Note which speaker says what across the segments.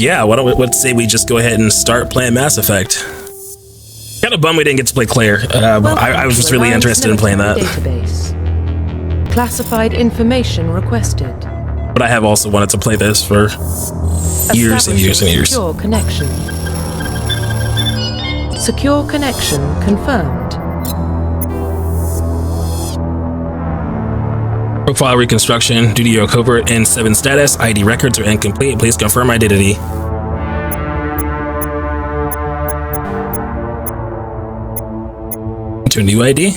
Speaker 1: yeah, let's say we just go ahead and start playing Mass Effect. Kind of bummed we didn't get to play Claire. I was just really interested in playing that.
Speaker 2: Database. Classified information requested.
Speaker 1: But I have also wanted to play this for years and years and years.
Speaker 2: Secure connection. Secure connection confirmed.
Speaker 1: Profile reconstruction due to your covert N7 status. ID records are incomplete. Please confirm identity. Enter a new ID.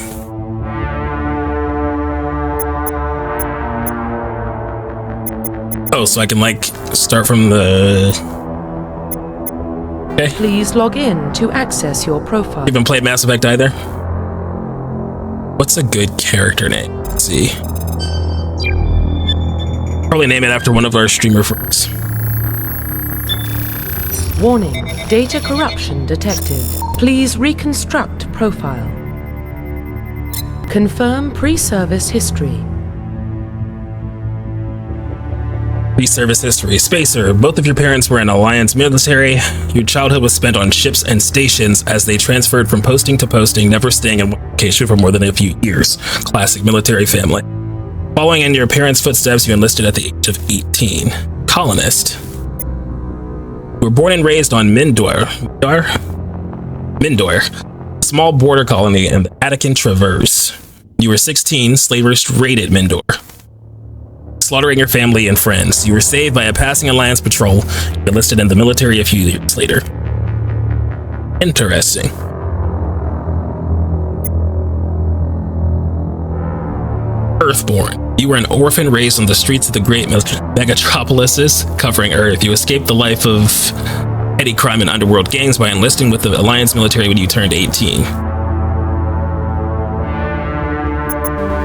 Speaker 1: Oh, so I can like start from the... Okay.
Speaker 2: Please log in to access your profile.
Speaker 1: You haven't played Mass Effect either? What's a good character name? Let's see. Probably name it after one of our streamer friends.
Speaker 2: Warning, data corruption detected. Please reconstruct profile. Confirm pre-service history.
Speaker 1: Pre-service history. Spacer, both of your parents were in Alliance military. Your childhood was spent on ships and stations as they transferred from posting to posting, never staying in one location for more than a few years. Classic military family. Following in your parents' footsteps, you enlisted at the age of 18. Colonist. You were born and raised on Mindor, a small border colony in the Attican Traverse. You were 16, slavers raided Mindor, slaughtering your family and friends. You were saved by a passing Alliance patrol. You enlisted in the military a few years later. Interesting. Earthborn. You were an orphan raised on the streets of the great megatropolises covering Earth. You escaped the life of petty crime and underworld gangs by enlisting with the Alliance military when you turned 18.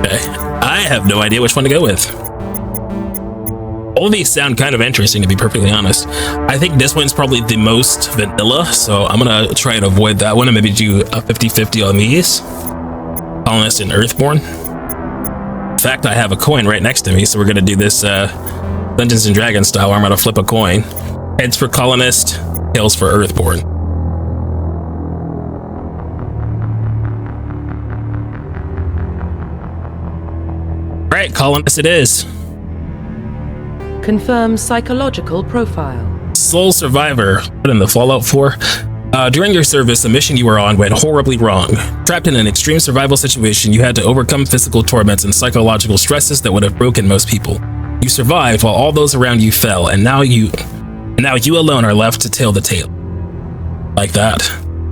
Speaker 1: Okay. I have no idea which one to go with. All of these sound kind of interesting, to be perfectly honest. I think this one's probably the most vanilla, so I'm gonna try and avoid that one and maybe do a 50-50 on these. Colonist and Earthborn. In fact, I have a coin right next to me, so we're gonna do this Dungeons and Dragons style where I'm gonna flip a coin. Heads for Colonist, tails for Earthborn. Alright, Colonist it is.
Speaker 2: Confirm psychological profile.
Speaker 1: Sole survivor. Put in the Fallout 4. During your service, a mission you were on went horribly wrong. Trapped in an extreme survival situation, you had to overcome physical torments and psychological stresses that would have broken most people. You survived while all those around you fell, and now you alone are left to tell the tale. Like that.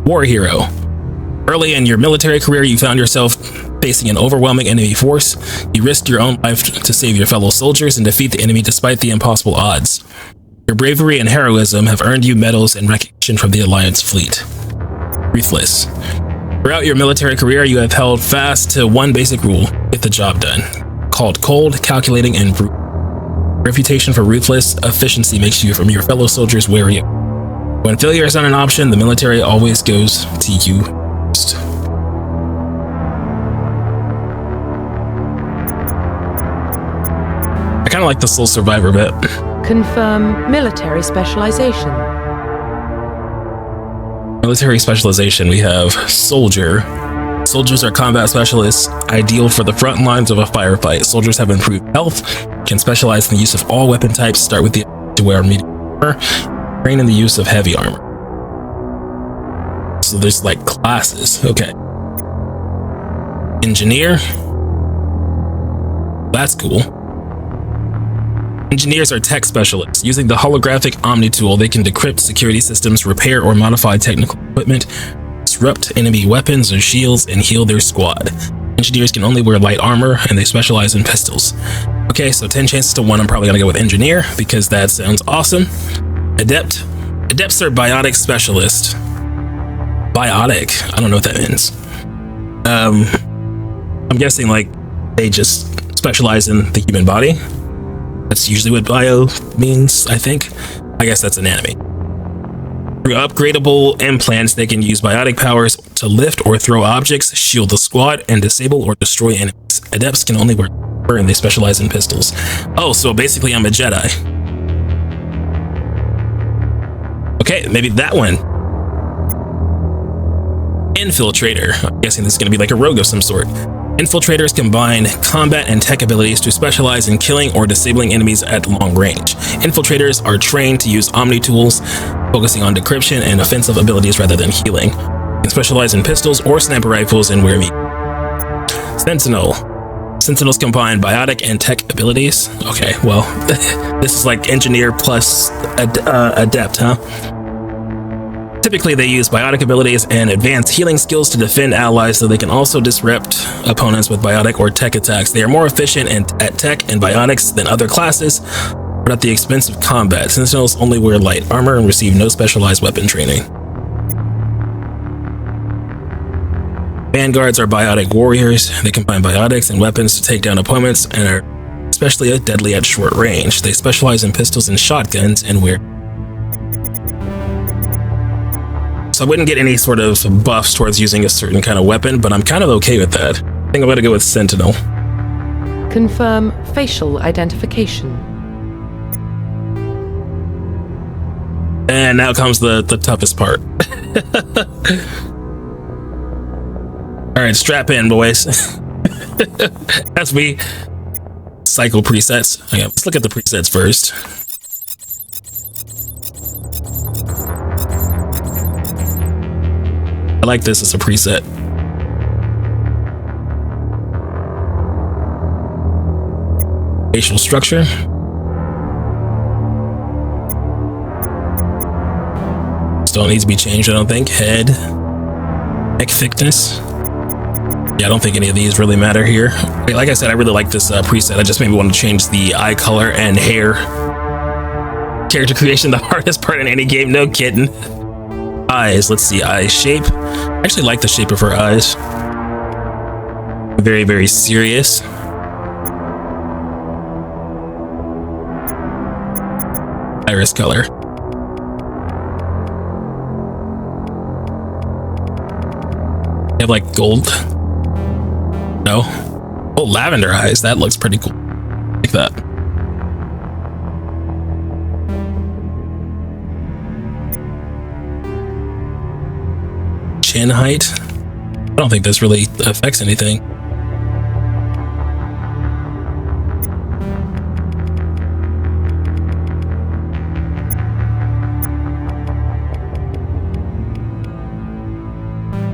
Speaker 1: War hero. Early in your military career, you found yourself facing an overwhelming enemy force. You risked your own life to save your fellow soldiers and defeat the enemy despite the impossible odds. Your bravery and heroism have earned you medals and recognition from the Alliance fleet. Ruthless. Throughout your military career, you have held fast to one basic rule: get the job done. Called cold, calculating, and brutal. Reputation for ruthless efficiency makes you from your fellow soldiers wary. When failure is not an option, the military always goes to you first. I kind of like the Sole Survivor bit.
Speaker 2: Confirm military specialization.
Speaker 1: Military specialization, we have Soldier. Soldiers are combat specialists, ideal for the front lines of a firefight. Soldiers have improved health, can specialize in the use of all weapon types, start with the to wear medium armor, train in the use of heavy armor. So there's like classes, okay. Engineer. That's cool. Engineers are tech specialists. Using the holographic Omni tool, they can decrypt security systems, repair or modify technical equipment, disrupt enemy weapons or shields, and heal their squad. Engineers can only wear light armor, and they specialize in pistols. Okay, so 10 chances to 1, I'm probably gonna go with Engineer, because that sounds awesome. Adept. Adepts are biotic specialist. Biotic? I don't know what that means. I'm guessing like they just specialize in the human body. That's usually what bio means, I think. I guess that's anatomy. Through upgradable implants, they can use biotic powers to lift or throw objects, shield the squad, and disable or destroy enemies. Adepts can only wear armor, and they specialize in pistols. Oh, so basically I'm a Jedi. Okay, maybe that one. Infiltrator. I'm guessing this is going to be like a rogue of some sort. Infiltrators combine combat and tech abilities to specialize in killing or disabling enemies at long range. Infiltrators are trained to use Omni tools, focusing on decryption and offensive abilities rather than healing. They can specialize in pistols or sniper rifles and wear meat. Sentinel. Sentinels combine biotic and tech abilities. Okay, well, this is like engineer plus adept, huh? Typically, they use biotic abilities and advanced healing skills to defend allies, so they can also disrupt opponents with biotic or tech attacks. They are more efficient at tech and biotics than other classes, but at the expense of combat. Sentinels only wear light armor and receive no specialized weapon training. Vanguards are biotic warriors. They combine biotics and weapons to take down opponents and are especially deadly at short range. They specialize in pistols and shotguns and wear. So I wouldn't get any sort of buffs towards using a certain kind of weapon, but I'm kind of okay with that. I think I'm going to go with Sentinel.
Speaker 2: Confirm facial identification.
Speaker 1: And now comes the toughest part. All right, strap in, boys. As we cycle presets. Okay, let's look at the presets first. I like this as a preset. Facial structure. Still needs to be changed, I don't think. Head. Neck thickness. Yeah, I don't think any of these really matter here. Okay, like I said, I really like this preset. I just maybe want to change the eye color and hair. Character creation, the hardest part in any game, no kidding. Eyes, let's see, eye shape. I actually like the shape of her eyes. Very, very serious. Iris color. They have like gold. No. Oh, lavender eyes. That looks pretty cool. Like that. Chin height. I don't think this really affects anything.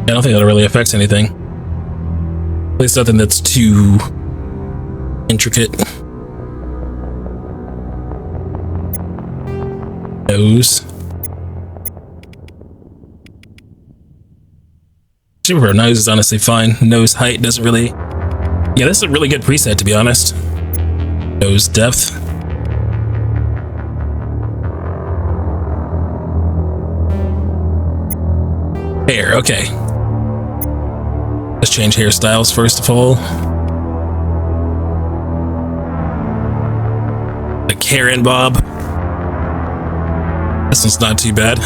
Speaker 1: I don't think that really affects anything. At least nothing that's too intricate. Nose. Her nose is honestly fine. Nose height doesn't really. Yeah, this is a really good preset, to be honest. Nose depth. Hair, okay. Let's change hairstyles first of all. The Karen Bob. This one's not too bad.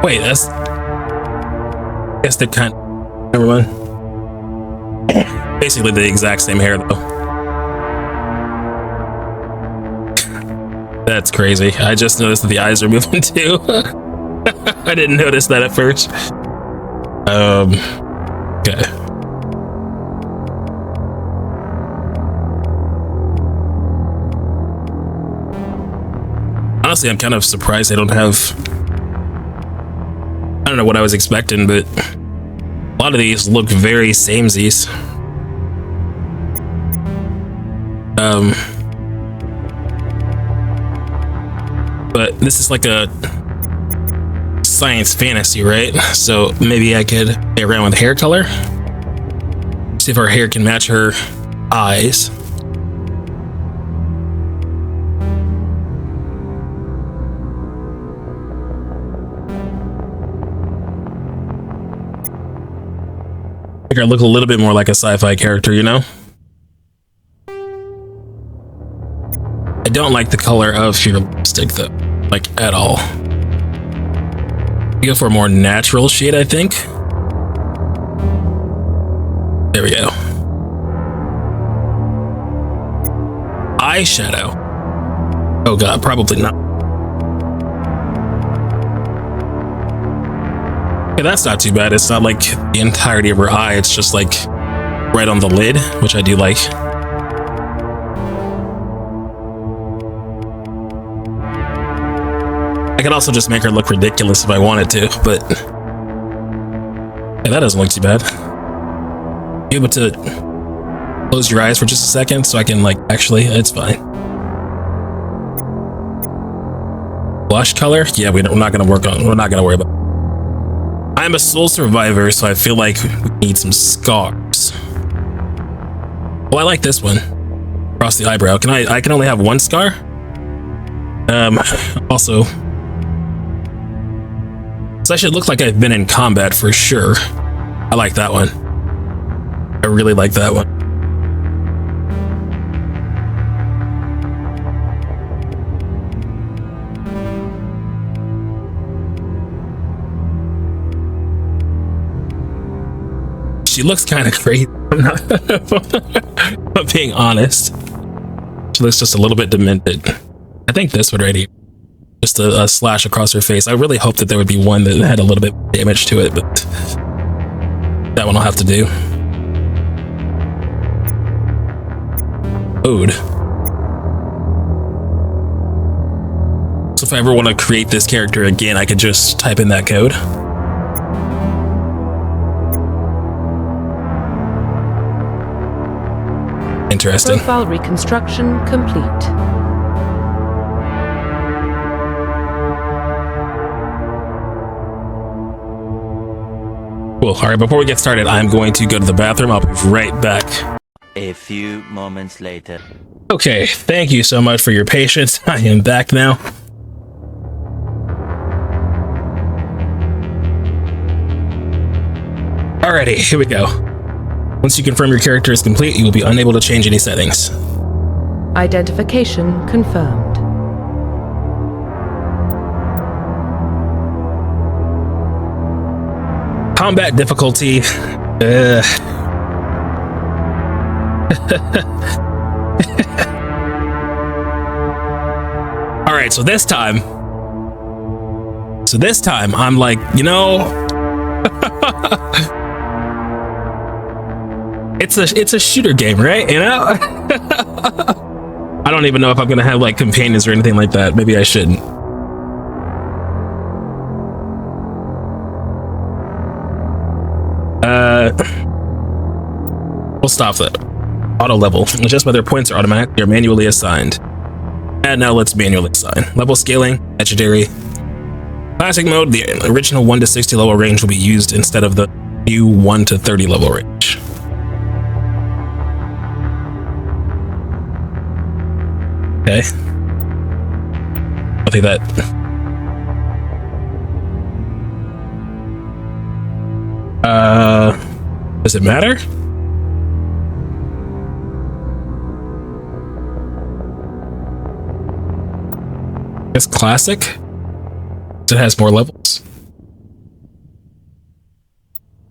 Speaker 1: Wait, that's. I guess they're kind of. Never mind. Basically the exact same hair, though. That's crazy. I just noticed that the eyes are moving too. I didn't notice that at first. Okay. Honestly, I'm kind of surprised they don't have. I don't know what I was expecting, but a lot of these look very samesies. But this is like a science fantasy, right? So maybe I could play around with hair color. See if our hair can match her eyes. Make her look a little bit more like a sci-fi character, you know? I don't like the color of your lipstick though, like at all. You go for a more natural shade, I think. There we go. Eyeshadow. Oh god, probably not. Okay, that's not too bad. It's not like the entirety of her eye. It's just like right on the lid, which I do like. I could also just make her look ridiculous if I wanted to, but yeah, that doesn't look too bad. Be able to close your eyes for just a second so I can like actually, it's fine. Blush color? Yeah, we're not gonna worry about it. I'm a soul survivor, so I feel like we need some scars. Well, I like this one. Across the eyebrow. I can only have one scar? Also, so I should look like I've been in combat for sure. I like that one. I really like that one. She looks kind of crazy. I'm being honest. She looks just a little bit demented. I think this one right here. Just a slash across her face. I really hope that there would be one that had a little bit of damage to it, but that one I'll have to do. Code. So if I ever want to create this character again, I could just type in that code. Interesting.
Speaker 2: Profile reconstruction complete.
Speaker 1: Cool. All right, before we get started, I'm going to go to the bathroom. I'll be right back.
Speaker 3: A few moments later.
Speaker 1: Okay, thank you so much for your patience. I am back now. Alrighty, here we go. Once you confirm your character is complete, you will be unable to change any settings.
Speaker 2: Identification confirmed.
Speaker 1: Combat difficulty. Alright, so this time I'm like, you know, it's a shooter game, right? You know? I don't even know if I'm gonna have like companions or anything like that. Maybe I shouldn't. We'll stop that. Auto level. Just whether points are automatic or manually assigned. And now let's manually assign. Level scaling, legendary. Classic mode, the original 1 to 60 level range will be used instead of the new 1 to 30 level range. Okay. I'll take that. Does it matter? It's classic. It has more levels.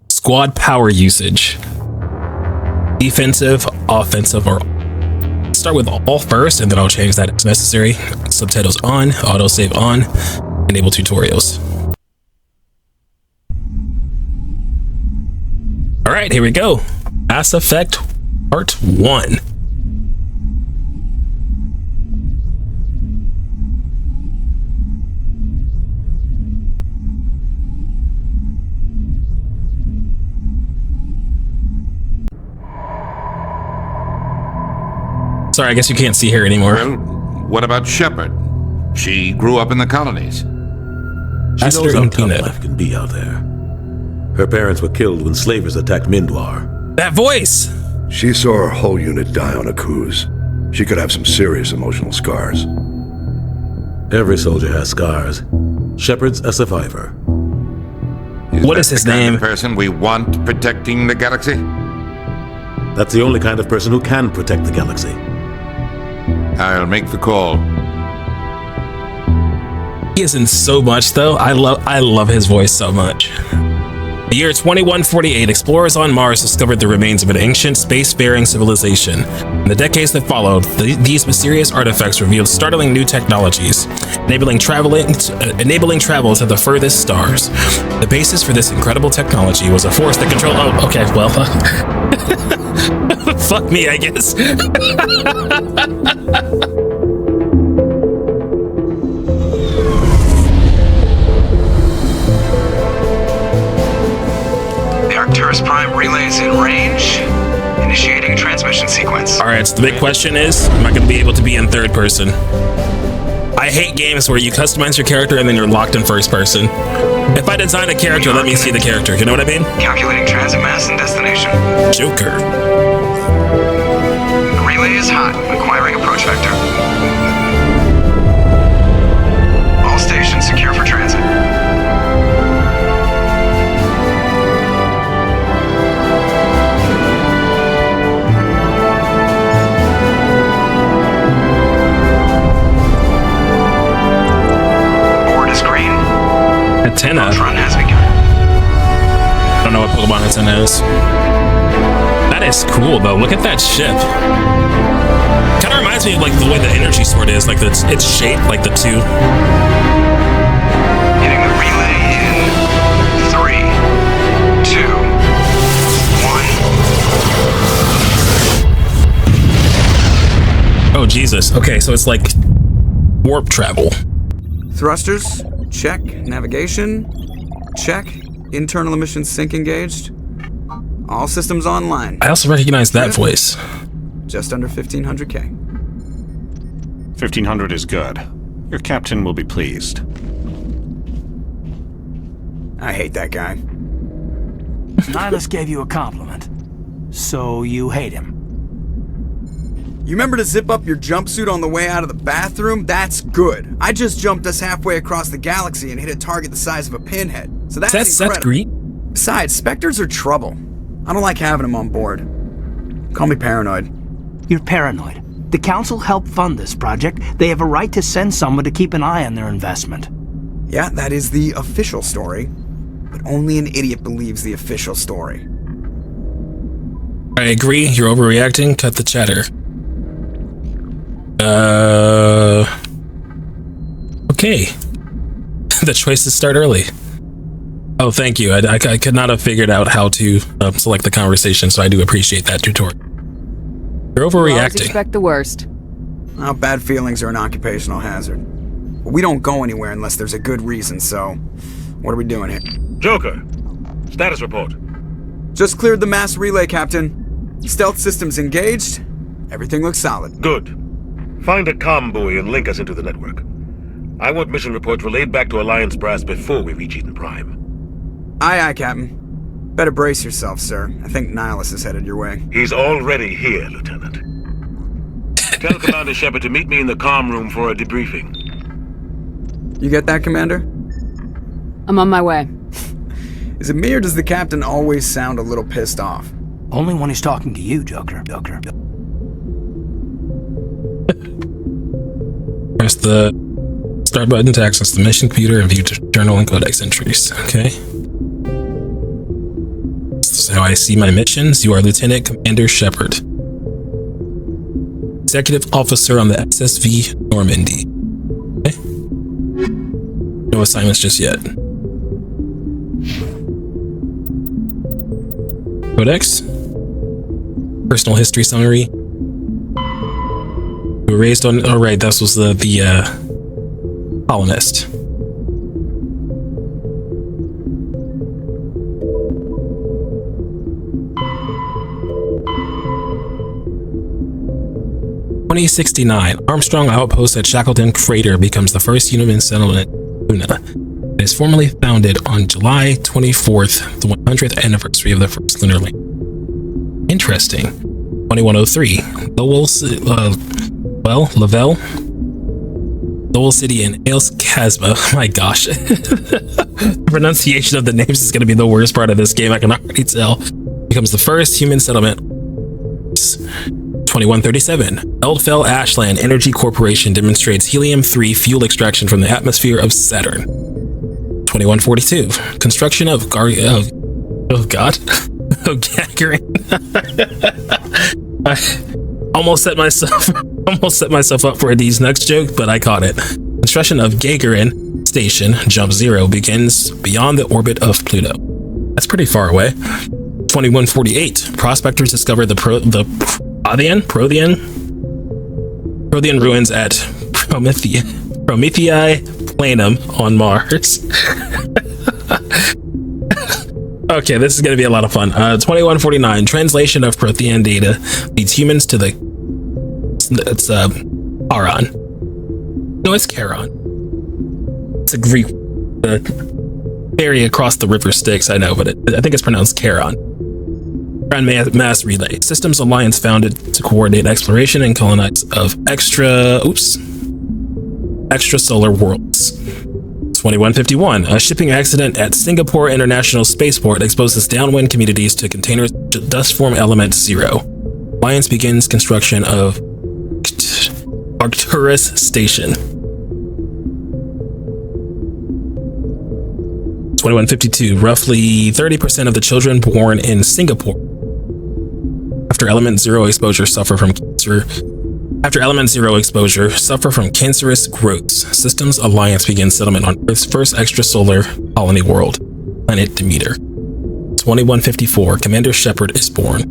Speaker 1: Squad power usage. Defensive, offensive, or start with all first, and then I'll change that as necessary. Subtitles on, autosave on, enable tutorials. All right, here we go. Mass Effect Part 1. Sorry, I guess you can't see her anymore.
Speaker 4: Well, what about Shepard? She grew up in the colonies.
Speaker 5: She
Speaker 1: Esther
Speaker 5: knows how
Speaker 1: and
Speaker 5: tough
Speaker 1: Tina.
Speaker 5: life can be out there. Her parents were killed when slavers attacked Mindwar.
Speaker 1: That voice!
Speaker 6: She saw her whole unit die on Akuz. She could have some serious emotional scars.
Speaker 5: Every soldier has scars. Shepard's a survivor.
Speaker 1: What is his
Speaker 4: the kind
Speaker 1: name?
Speaker 4: of person we want protecting the galaxy?
Speaker 5: That's the only kind of person who can protect the galaxy.
Speaker 4: I'll make the call.
Speaker 1: He is in so much though. I love his voice so much. The year 2148, explorers on Mars discovered the remains of an ancient spacefaring civilization. In the decades that followed, these mysterious artifacts revealed startling new technologies, enabling travel to the furthest stars. The basis for this incredible technology was a force that controlled... Oh, okay, well... fuck me, I guess.
Speaker 7: Arcturus Prime relay is in range. Initiating transmission sequence.
Speaker 1: Alright, so the big question is, am I going to be able to be in third person? I hate games where you customize your character and then you're locked in first person. If I design a character, let me see the character. You know what I mean?
Speaker 7: Calculating transit mass and destination.
Speaker 1: Joker.
Speaker 7: The relay is hot. Acquiring approach vector. All stations secure for transit.
Speaker 1: Antenna.
Speaker 7: Run has begun.
Speaker 1: I don't know what Pokemon Antenna is. That is cool though. Look at that ship. Kind of reminds me of like the way the energy sword is, like it's shaped like the two.
Speaker 7: Hitting the relay in 3, 2, 1.
Speaker 1: Oh Jesus. Okay, so it's like warp travel.
Speaker 7: Thrusters. Check. Navigation. Check. Internal emissions sync engaged. All systems online.
Speaker 1: I also recognize that voice.
Speaker 7: Just under 1500K.
Speaker 8: 1500 is good. Your captain will be pleased.
Speaker 7: I hate that guy.
Speaker 9: Nihilus gave you a compliment. So you hate him.
Speaker 7: You remember to zip up your jumpsuit on the way out of the bathroom? That's good. I just jumped us halfway across the galaxy and hit a target the size of a pinhead. So that's incredible.
Speaker 1: Seth Green?
Speaker 7: Besides, Spectres are trouble. I don't like having them on board. Call me paranoid.
Speaker 9: You're paranoid. The Council helped fund this project. They have a right to send someone to keep an eye on their investment.
Speaker 7: Yeah, that is the official story. But only an idiot believes the official story.
Speaker 1: I agree. You're overreacting. Cut the chatter. Okay. The choice to start early. Oh, thank you. I could not have figured out how to select the conversation, so I do appreciate that tutorial. You're overreacting.
Speaker 2: Always expect the worst.
Speaker 7: Well, bad feelings are an occupational hazard. But we don't go anywhere unless there's a good reason, so what are we doing here?
Speaker 5: Joker, status report.
Speaker 7: Just cleared the mass relay, Captain. Stealth systems engaged. Everything looks solid.
Speaker 5: Good. Find a comm buoy and link us into the network. I want mission reports relayed back to Alliance Brass before we reach Eden Prime.
Speaker 7: Aye, aye, Captain. Better brace yourself, sir. I think Nihilus is headed your way.
Speaker 5: He's already here, Lieutenant. Tell Commander Shepard to meet me in the comm room for a debriefing.
Speaker 7: You get that, Commander?
Speaker 2: I'm on my way.
Speaker 7: Is it me or does the Captain always sound a little pissed off?
Speaker 9: Only when he's talking to you, Joker.
Speaker 1: Press the start button to access the mission computer and view journal and codex entries. Okay. This is how I see my missions. You are Lieutenant Commander Shepard, Executive Officer on the SSV Normandy. Okay. No assignments just yet. Codex. Personal history summary. You were raised on... Oh, right. This was the colonist. Armstrong Outpost at Shackleton Crater becomes the first human settlement in Luna. It is formally founded on July 24th, the 100th anniversary of the first lunar landing. Interesting. 2103. Lavelle City in Ails Casbah. Oh my gosh. The pronunciation of the names is going to be the worst part of this game, I can already tell. Becomes the first human settlement. 2137. Eldfell Ashland Energy Corporation demonstrates helium-3 fuel extraction from the atmosphere of Saturn. 2142. Construction of Oh god. Oh, Gagarin. I almost set myself up for a D's Nuts joke, but I caught it. Construction of Gagarin Station, Jump Zero, begins beyond the orbit of Pluto. That's pretty far away. 2148. Prospectors discover the Prothean ruins at Promethei Planum on Mars. Okay, this is going to be a lot of fun. 2149. Translation of Prothean data leads humans to it's Charon. No, it's Charon. It's a Greek area across the river Styx, I know, but I think it's pronounced Charon. Mass Relay. Systems Alliance founded to coordinate exploration and colonize of extrasolar worlds. 2151. A shipping accident at Singapore International Spaceport exposes downwind communities to containers dust form element 0. Alliance begins construction of Arcturus Station. 2152. Roughly 30% of the children born in Singapore after element 0 exposure suffer from cancerous growths. Systems Alliance begins settlement on Earth's first extrasolar colony world, planet Demeter. 2154. Commander Shepard is born.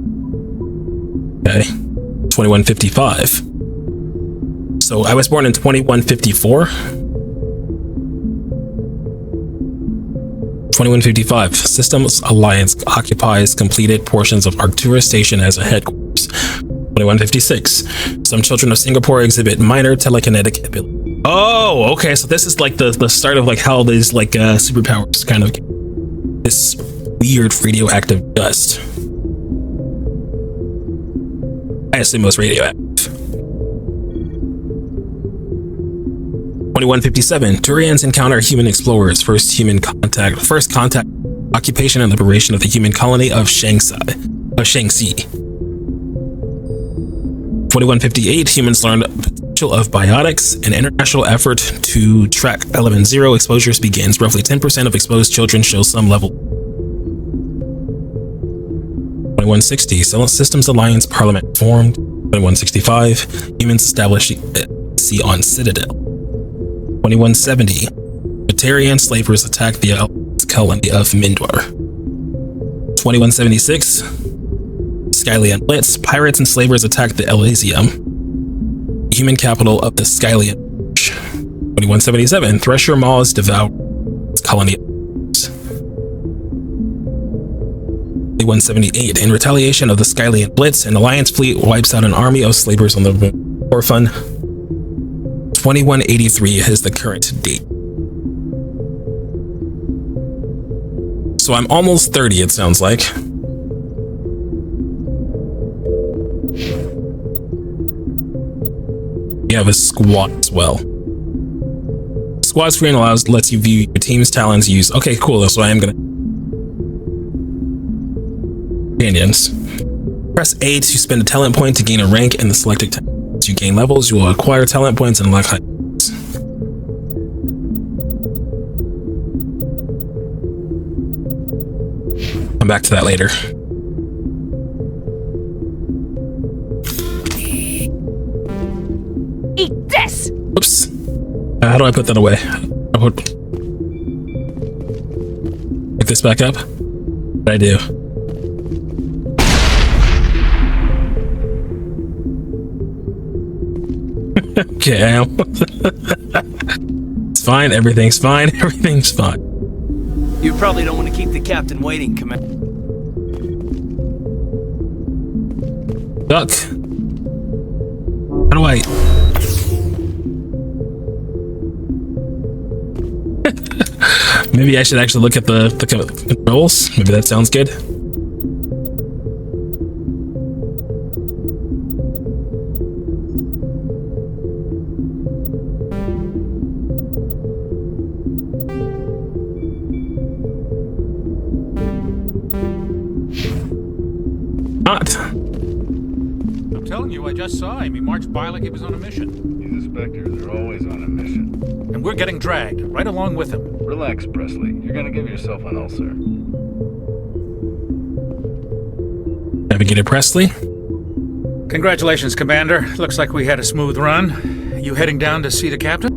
Speaker 1: Okay. 2155. So I was born in 2154. 2155. Systems Alliance occupies completed portions of Arcturus Station as a headquarters. 2156. Some children of Singapore exhibit minor telekinetic ability. Oh, okay. So this is like the start of like how these like superpowers kind of this weird radioactive dust. I assume it was radioactive. 2157. Turians encounter human explorers. First contact. Occupation and liberation of the human colony of Shangxi. 2158. Humans learn the potential of biotics. An international effort to track element 0 exposures begins. Roughly 10% of exposed children show some level. 2160. Systems Alliance Parliament formed. 2165. Humans establish on Citadel. 2170. Batarian slavers attack the colony of Mindor. 2176. Skylian Blitz. Pirates and slavers attack the Elysium, human capital of the Skylian. 2177. Thresher Maws devour colony. 2178. In retaliation of the Skylian Blitz, an Alliance fleet wipes out an army of slavers on the Orphan. 2183 is the current date. So I'm almost 30, it sounds like. You have a squad as well. Squad screen lets you view your team's talents used. Okay, cool. That's why I'm gonna. Companions. Press A to spend a talent point to gain a rank in the selected talent. As you gain levels, you will acquire talent points and unlock heights. Come back to that later.
Speaker 2: Eat this!
Speaker 1: Oops. How do I put that away? Pick this back up? What do I do? Okay. It's fine. Everything's fine. Everything's fine.
Speaker 9: You probably don't want to keep the captain waiting, Commander.
Speaker 1: Duck. How do I... Maybe I should actually look at the controls. Maybe that sounds good. Not.
Speaker 10: I'm telling you, I just saw him. He marched by like he was on a mission.
Speaker 11: He's a Spectre. They're always on a mission.
Speaker 10: And we're getting dragged, right along with him.
Speaker 11: Relax, Presley. You're gonna give yourself an ulcer.
Speaker 1: Navigator Presley.
Speaker 10: Congratulations, Commander. Looks like we had a smooth run. You heading down to see the captain?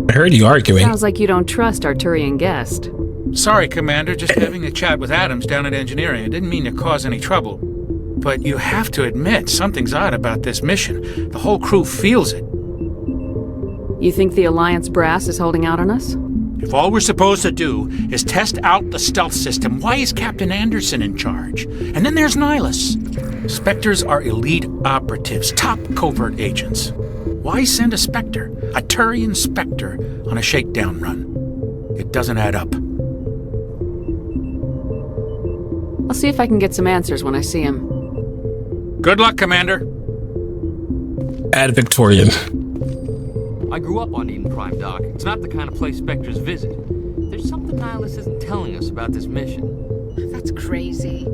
Speaker 1: I heard you arguing.
Speaker 2: Sounds like you don't trust Arturian guest.
Speaker 10: Sorry, Commander. Just having a chat with Adams down at engineering. I didn't mean to cause any trouble. But you have to admit, something's odd about this mission. The whole crew feels it.
Speaker 2: You think the Alliance brass is holding out on us?
Speaker 10: If all we're supposed to do is test out the stealth system, why is Captain Anderson in charge? And then there's Nihilus. Spectres are elite operatives, top covert agents. Why send a Spectre, a Turian Spectre, on a shakedown run? It doesn't add up.
Speaker 2: I'll see if I can get some answers when I see him.
Speaker 10: Good luck, Commander.
Speaker 1: Ad Victorian.
Speaker 12: I grew up on Eden Prime, Doc. It's not the kind of place Spectres visit. There's something Nihilus isn't telling us about this mission.
Speaker 13: That's crazy.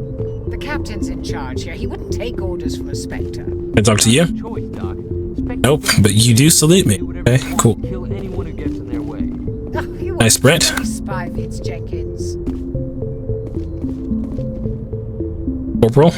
Speaker 13: The captain's in charge here. He wouldn't take orders from a Spectre.
Speaker 1: Can I talk to you?
Speaker 12: Choice, Doc.
Speaker 1: Nope, but you do salute me. Okay, cool.
Speaker 12: Kill anyone who gets in their way.
Speaker 13: Oh, you
Speaker 1: Nice Brent.
Speaker 13: spy vids, Jenkins.
Speaker 1: Corporal.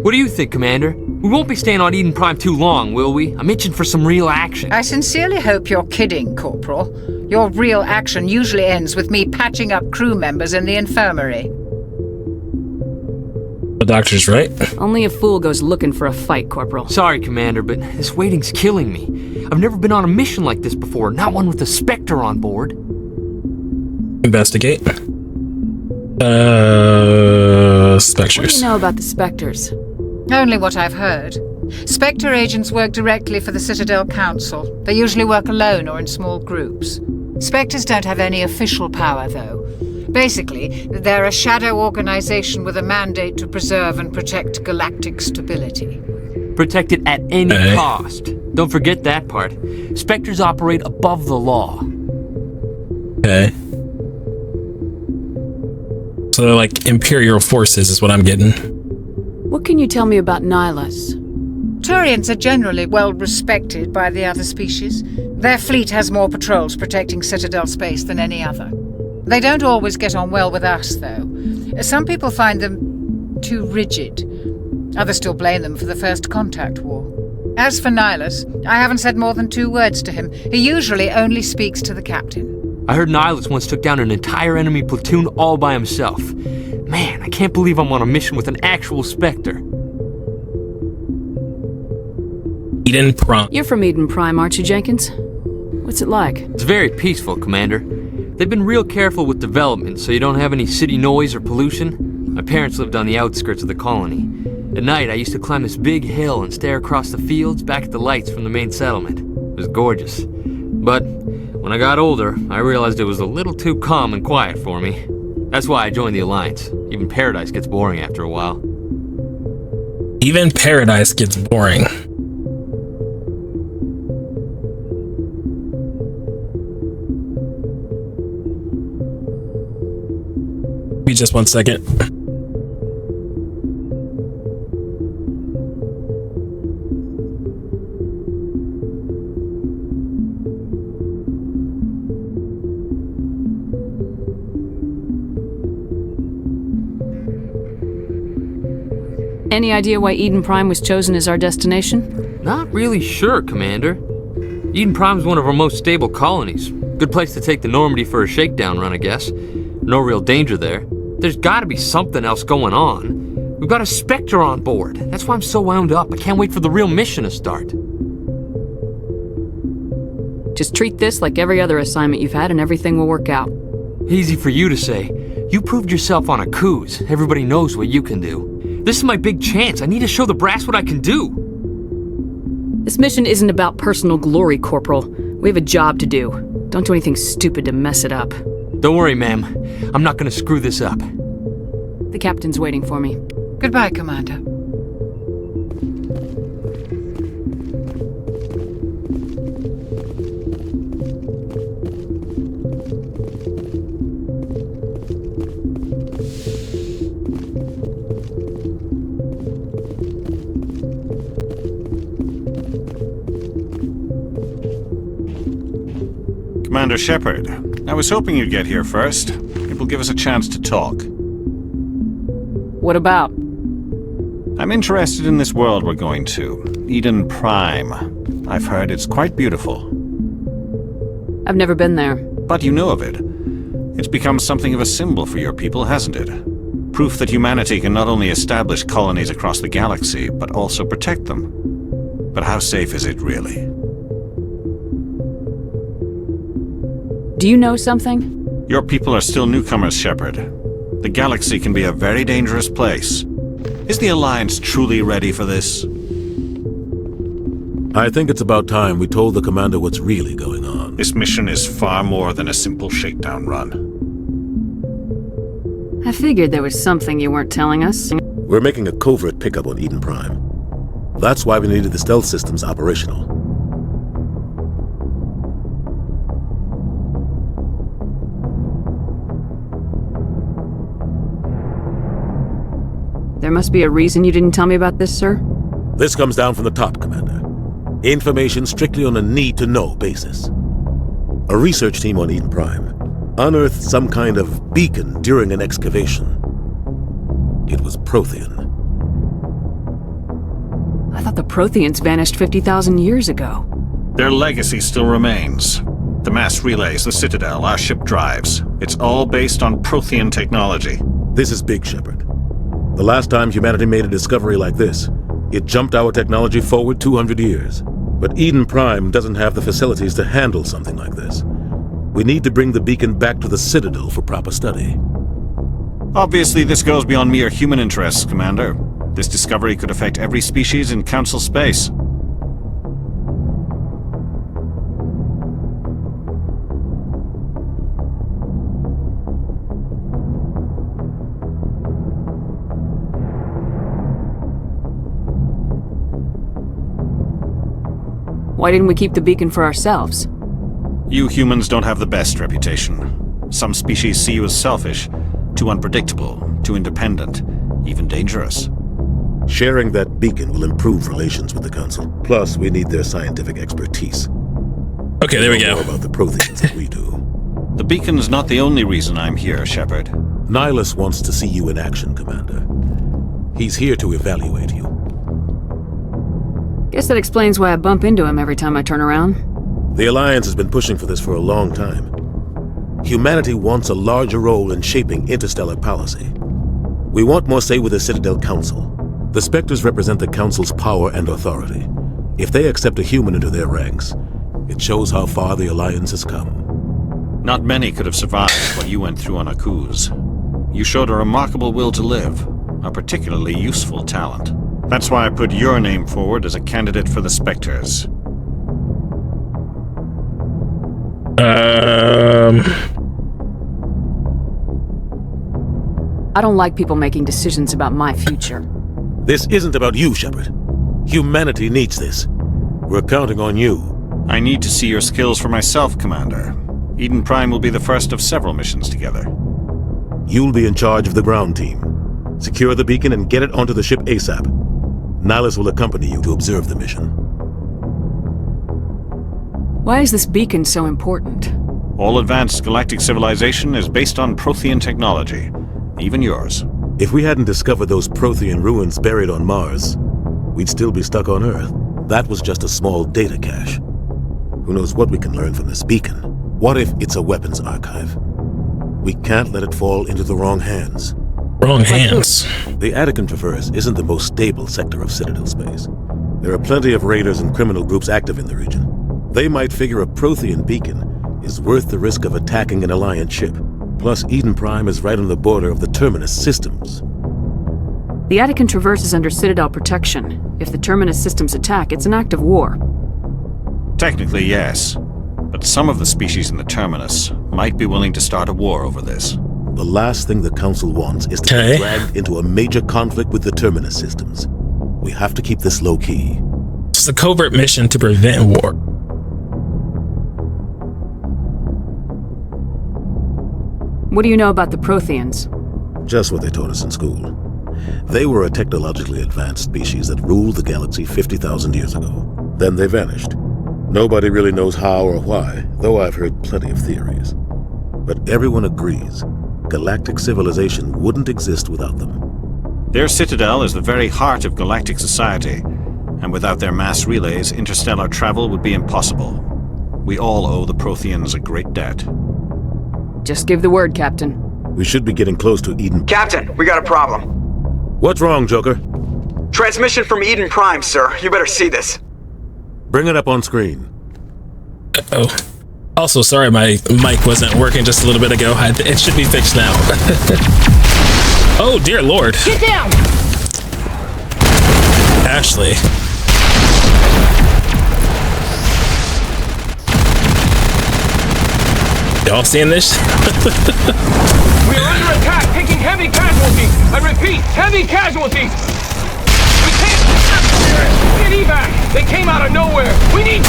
Speaker 12: What do you think, Commander? We won't be staying on Eden Prime too long, will we? I'm itching for some real action.
Speaker 13: I sincerely hope you're kidding, Corporal. Your real action usually ends with me patching up crew members in the infirmary.
Speaker 1: The doctor's right.
Speaker 2: Only a fool goes looking for a fight, Corporal.
Speaker 12: Sorry, Commander, but this waiting's killing me. I've never been on a mission like this before, not one with a Spectre on board.
Speaker 1: Investigate. Spectres.
Speaker 2: What do you know about the Spectres?
Speaker 13: Only what I've heard. Spectre agents work directly for the Citadel Council. They usually work alone or in small groups. Spectres don't have any official power, though. Basically, they're a shadow organization with a mandate to preserve and protect galactic stability.
Speaker 12: Protect it at any cost. Don't forget that part. Spectres operate above the law.
Speaker 1: Okay. So they're like Imperial forces is what I'm getting.
Speaker 2: What can you tell me about Nihilus?
Speaker 13: Turians are generally well respected by the other species. Their fleet has more patrols protecting Citadel space than any other. They don't always get on well with us, though. Some people find them too rigid. Others still blame them for the First Contact War. As for Nihilus, I haven't said more than 2 words to him. He usually only speaks to the captain.
Speaker 12: I heard Nihilus once took down an entire enemy platoon all by himself. Man, I can't believe I'm on a mission with an actual Spectre.
Speaker 1: Eden Prime.
Speaker 2: You're from Eden Prime, aren't you, Jenkins? What's it like?
Speaker 12: It's very peaceful, Commander. They've been real careful with development, so you don't have any city noise or pollution. My parents lived on the outskirts of the colony. At night, I used to climb this big hill and stare across the fields back at the lights from the main settlement. It was gorgeous. But when I got older, I realized it was a little too calm and quiet for me. That's why I joined the Alliance. Even Paradise gets boring after a while.
Speaker 1: Even Paradise gets boring. Give me just 1 second.
Speaker 2: Any idea why Eden Prime was chosen as our destination?
Speaker 12: Not really sure, Commander. Eden Prime's one of our most stable colonies. Good place to take the Normandy for a shakedown run, I guess. No real danger there. There's gotta be something else going on. We've got a Spectre on board. That's why I'm so wound up. I can't wait for the real mission to start.
Speaker 2: Just treat this like every other assignment you've had and everything will work out.
Speaker 12: Easy for you to say. You proved yourself on a cruise. Everybody knows what you can do. This is my big chance. I need to show the brass what I can do.
Speaker 2: This mission isn't about personal glory, Corporal. We have a job to do. Don't do anything stupid to mess it up.
Speaker 12: Don't worry, ma'am. I'm not gonna screw this up.
Speaker 2: The captain's waiting for me.
Speaker 13: Goodbye, Commander.
Speaker 8: Commander Shepard, I was hoping you'd get here first. It will give us a chance to talk.
Speaker 2: What about?
Speaker 8: I'm interested in this world we're going to, Eden Prime. I've heard it's quite beautiful.
Speaker 2: I've never been there.
Speaker 8: But you know of it. It's become something of a symbol for your people, hasn't it? Proof that humanity can not only establish colonies across the galaxy, but also protect them. But how safe is it, really?
Speaker 2: Do you know something?
Speaker 8: Your people are still newcomers, Shepard. The galaxy can be a very dangerous place. Is the Alliance truly ready for this?
Speaker 14: I think it's about time we told the Commander what's really going on.
Speaker 8: This mission is far more than a simple shakedown run.
Speaker 2: I figured there was something you weren't telling us.
Speaker 14: We're making a covert pickup on Eden Prime. That's why we needed the stealth systems operational.
Speaker 2: There must be a reason you didn't tell me about this, sir?
Speaker 14: This comes down from the top, Commander. Information strictly on a need-to-know basis. A research team on Eden Prime unearthed some kind of beacon during an excavation. It was Prothean.
Speaker 2: I thought the Protheans vanished 50,000 years ago.
Speaker 8: Their legacy still remains. The mass relays, the Citadel, our ship drives. It's all based on Prothean technology.
Speaker 14: This is big, Shepard. The last time humanity made a discovery like this, it jumped our technology forward 200 years. But Eden Prime doesn't have the facilities to handle something like this. We need to bring the beacon back to the Citadel for proper study.
Speaker 8: Obviously, this goes beyond mere human interests, Commander. This discovery could affect every species in Council space.
Speaker 2: Why didn't we keep the beacon for ourselves?
Speaker 8: You humans don't have the best reputation. Some species see you as selfish, too unpredictable, too independent, even dangerous.
Speaker 14: Sharing that beacon will improve relations with the Council. Plus, we need their scientific expertise.
Speaker 1: Okay, there we go.
Speaker 14: More about the Protheans than we do.
Speaker 8: The beacon's not the only reason I'm here, Shepard.
Speaker 14: Nihilus wants to see you in action, Commander. He's here to evaluate you.
Speaker 2: Guess that explains why I bump into him every time I turn around.
Speaker 14: The Alliance has been pushing for this for a long time. Humanity wants a larger role in shaping interstellar policy. We want more say with the Citadel Council. The Spectres represent the Council's power and authority. If they accept a human into their ranks, it shows how far the Alliance has come.
Speaker 8: Not many could have survived what you went through on Akuz. You showed a remarkable will to live, a particularly useful talent. That's why I put your name forward as a candidate for the Spectres.
Speaker 2: I don't like people making decisions about my future.
Speaker 14: This isn't about you, Shepard. Humanity needs this. We're counting on you.
Speaker 8: I need to see your skills for myself, Commander. Eden Prime will be the first of several missions together.
Speaker 14: You'll be in charge of the ground team. Secure the beacon and get it onto the ship ASAP. Nihilus will accompany you to observe the mission.
Speaker 2: Why is this beacon so important?
Speaker 8: All advanced galactic civilization is based on Prothean technology, even yours.
Speaker 14: If we hadn't discovered those Prothean ruins buried on Mars, we'd still be stuck on Earth. That was just a small data cache. Who knows what we can learn from this beacon? What if it's a weapons archive? We can't let it fall into the wrong hands.
Speaker 1: Wrong hands.
Speaker 14: The Attican Traverse isn't the most stable sector of Citadel space. There are plenty of raiders and criminal groups active in the region. They might figure a Prothean beacon is worth the risk of attacking an Alliance ship. Plus, Eden Prime is right on the border of the Terminus systems.
Speaker 2: The Attican Traverse is under Citadel protection. If the Terminus systems attack, it's an act of war.
Speaker 8: Technically, yes. But some of the species in the Terminus might be willing to start a war over this.
Speaker 14: The last thing the Council wants is to be dragged into a major conflict with the Terminus systems. We have to keep this low-key.
Speaker 1: It's a covert mission to prevent war.
Speaker 2: What do you know about the Protheans?
Speaker 14: Just what they taught us in school. They were a technologically advanced species that ruled the galaxy 50,000 years ago. Then they vanished. Nobody really knows how or why, though I've heard plenty of theories. But everyone agrees galactic civilization wouldn't exist without them.
Speaker 8: Their citadel is the very heart of galactic society, and without their mass relays, interstellar travel would be impossible. We all owe the Protheans a great debt.
Speaker 2: Just give the word, Captain.
Speaker 14: We should be getting close to Eden.
Speaker 7: Captain, we got a problem.
Speaker 14: What's wrong, Joker?
Speaker 7: Transmission from Eden Prime, sir. You better see this.
Speaker 14: Bring it up on screen.
Speaker 1: Uh-oh. Also, sorry my mic wasn't working just a little bit ago. It should be fixed now. Oh, dear Lord.
Speaker 15: Get down!
Speaker 1: Ashley. Y'all seeing this?
Speaker 15: We are under attack, taking heavy casualties. I repeat, heavy casualties. We can't get evac. They came out of nowhere. We need...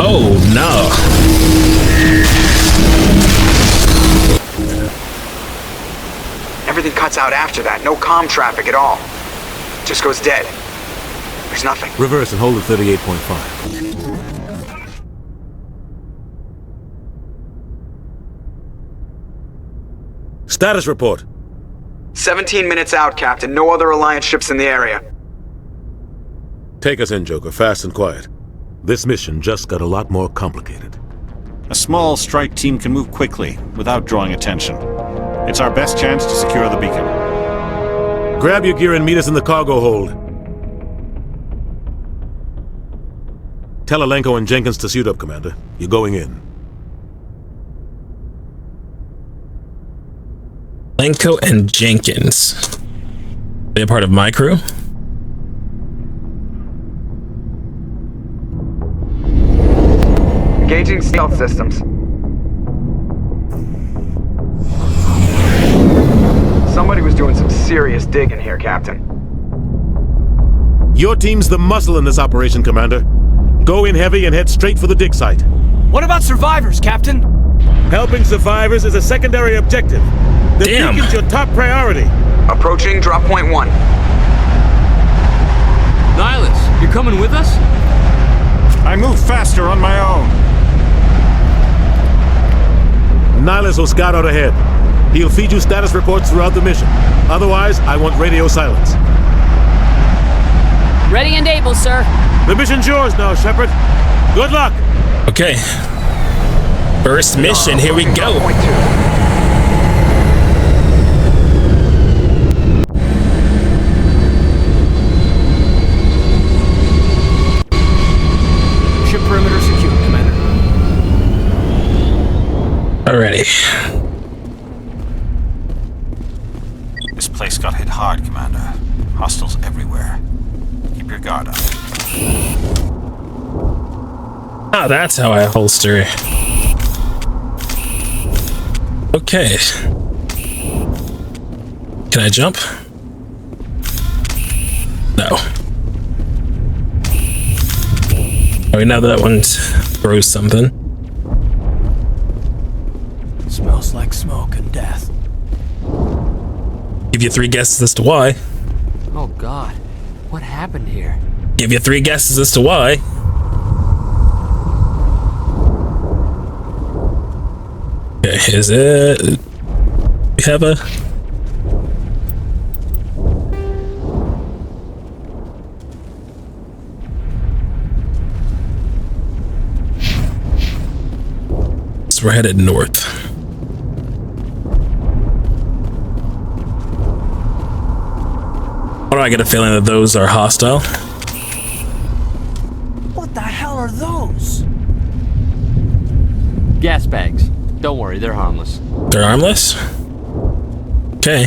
Speaker 1: Oh, no.
Speaker 7: Everything cuts out after that. No comm traffic at all. Just goes dead. There's nothing.
Speaker 14: Reverse and hold at 38.5. Status report.
Speaker 7: 17 minutes out, Captain. No other Alliance ships in the area.
Speaker 14: Take us in, Joker, fast and quiet. This mission just got a lot more complicated.
Speaker 8: A small strike team can move quickly, without drawing attention. It's our best chance to secure the beacon.
Speaker 14: Grab your gear and meet us in the cargo hold. Tell Alenko and Jenkins to suit up, Commander. You're going in.
Speaker 1: Alenko and Jenkins. They a part of my crew?
Speaker 7: Engaging stealth systems. Somebody was doing some serious digging here, Captain.
Speaker 14: Your team's the muscle in this operation, Commander. Go in heavy and head straight for the dig site.
Speaker 9: What about survivors, Captain?
Speaker 14: Helping survivors is a secondary objective. The beacon's your top priority.
Speaker 7: Approaching drop point 1.
Speaker 12: Nihilus, you're coming with us?
Speaker 8: I move faster on my own.
Speaker 14: Nihilus will scout out ahead. He'll feed you status reports throughout the mission. Otherwise, I want radio silence.
Speaker 2: Ready and able, sir.
Speaker 14: The mission's yours now, Shepard. Good luck.
Speaker 1: Okay. First mission, here we go.
Speaker 9: Ship perimeter secure, Commander.
Speaker 1: Alrighty.
Speaker 8: This place got hit hard, Commander. Hostiles everywhere. Keep your guard up.
Speaker 1: Ah, that's how I holster. Okay. Can I jump? No. Oh, now that one throws something.
Speaker 9: Smells like smoke and death.
Speaker 1: Give you 3 guesses as to why.
Speaker 12: Oh God, what happened here?
Speaker 1: Give you 3 guesses as to why. Okay, is it... We have a... So we're headed north. Why do I get a feeling that those are hostile?
Speaker 9: What the hell are those?
Speaker 12: Gas bags. Don't worry, they're harmless.
Speaker 1: They're harmless? Okay.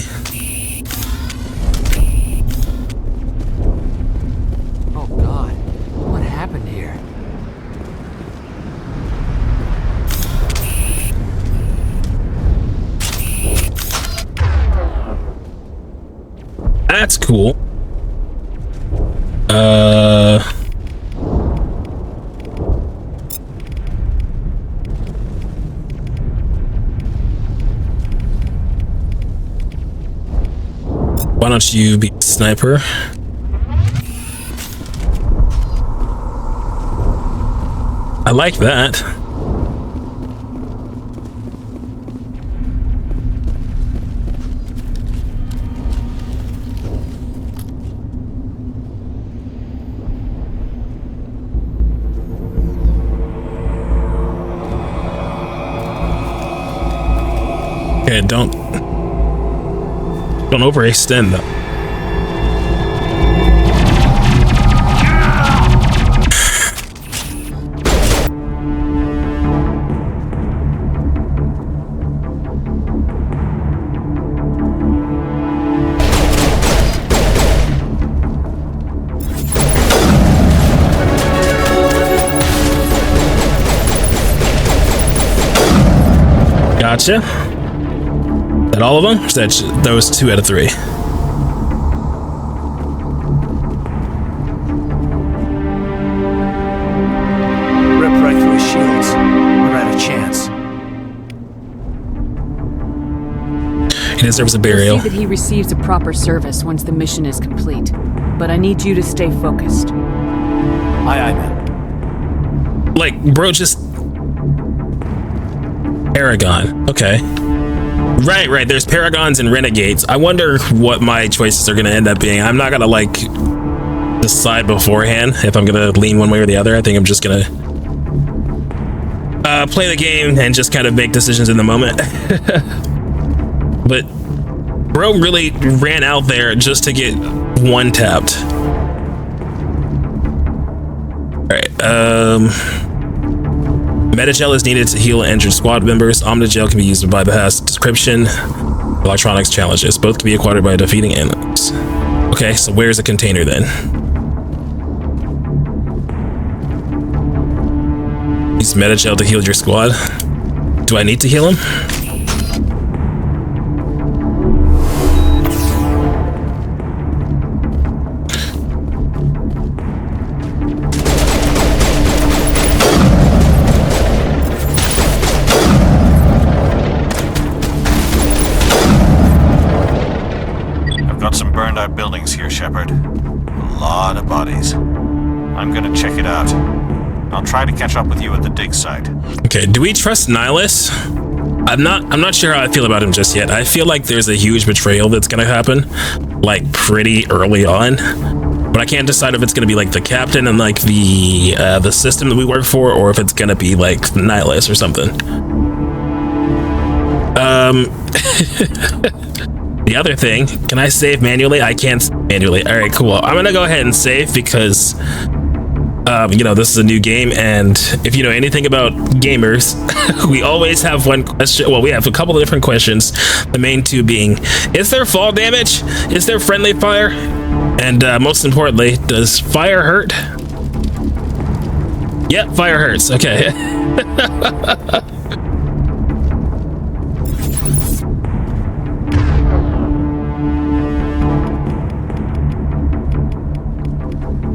Speaker 12: Oh God, what happened here?
Speaker 1: That's cool. Why don't you be sniper? I like that. Okay, don't overextend though. Gotcha. Is that all of them? Or is that those 2 out of 3?
Speaker 9: Rip right through his shields. We're at a chance.
Speaker 1: He deserves a burial.
Speaker 2: See that he receives a proper service once the mission is complete. But I need you to stay focused.
Speaker 9: Aye, aye, man.
Speaker 1: Like, bro, just... Paragon. Okay. Right. There's Paragons and Renegades. I wonder what my choices are going to end up being. I'm not going to, like, decide beforehand if I'm going to lean one way or the other. I think I'm just going to play the game and just kind of make decisions in the moment. But bro really ran out there just to get one tapped. Alright, Metagel is needed to heal injured squad members. Omnigel can be used to bypass description. Electronics challenges. Both can be acquired by defeating enemies. Okay, so where's the container then? Use Metagel to heal your squad. Do I need to heal him?
Speaker 8: Buildings here, Shepard. A lot of bodies. I'm gonna check it out. I'll try to catch up with you at the dig site.
Speaker 1: Okay, do we trust Nihilus? I'm not sure how I feel about him just yet. I feel like there's a huge betrayal that's gonna happen, like pretty early on. But I can't decide if it's gonna be like the captain and like the system that we work for, or if it's gonna be like Nihilus or something. The other thing, can I save manually? I can't save manually. All right, cool. I'm gonna go ahead and save because, you know, this is a new game, and if you know anything about gamers, we always have one question. Well, we have a couple of different questions. The main two being, is there fall damage? Is there friendly fire? And most importantly, does fire hurt? Yep, fire hurts. Okay.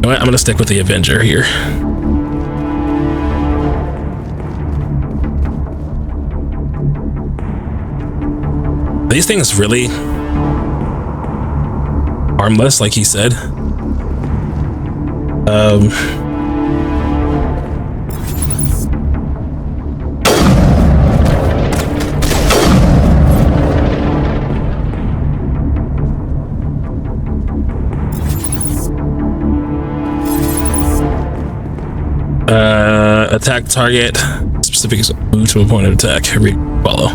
Speaker 1: I'm gonna stick with the Avenger here. These things really harmless, like he said. Attack target, specific move to a point of attack, follow.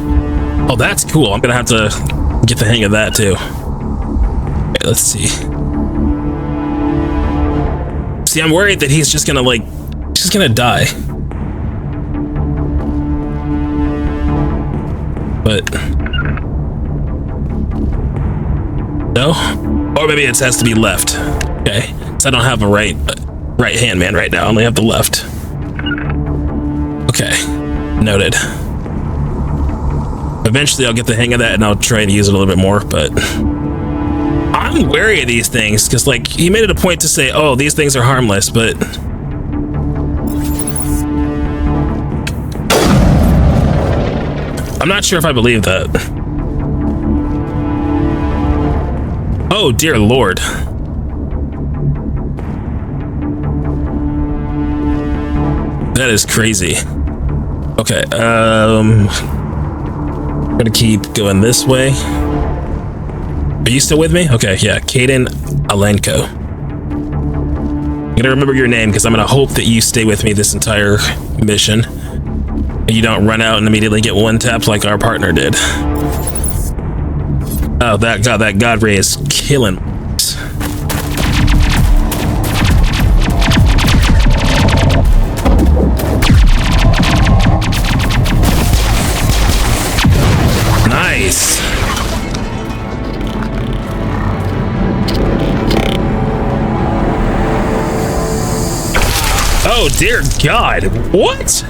Speaker 1: Oh, that's cool. I'm gonna have to get the hang of that too. Okay, let's see. See, I'm worried that he's just gonna die. But no, or maybe it has to be left. Okay, so I don't have a right hand man right now. I only have the left. Okay, noted. Eventually I'll get the hang of that and I'll try to use it a little bit more, but I'm wary of these things because, like, he made it a point to say, oh, these things are harmless, but I'm not sure if I believe that. Oh, dear Lord. That is crazy. Okay, I'm gonna keep going this way. Are you still with me? Okay, yeah, Kaidan Alenko. I'm gonna remember your name because I'm gonna hope that you stay with me this entire mission. And you don't run out and immediately get one-tapped like our partner did. Oh, that God Ray is killing. Nice. Oh dear God, what?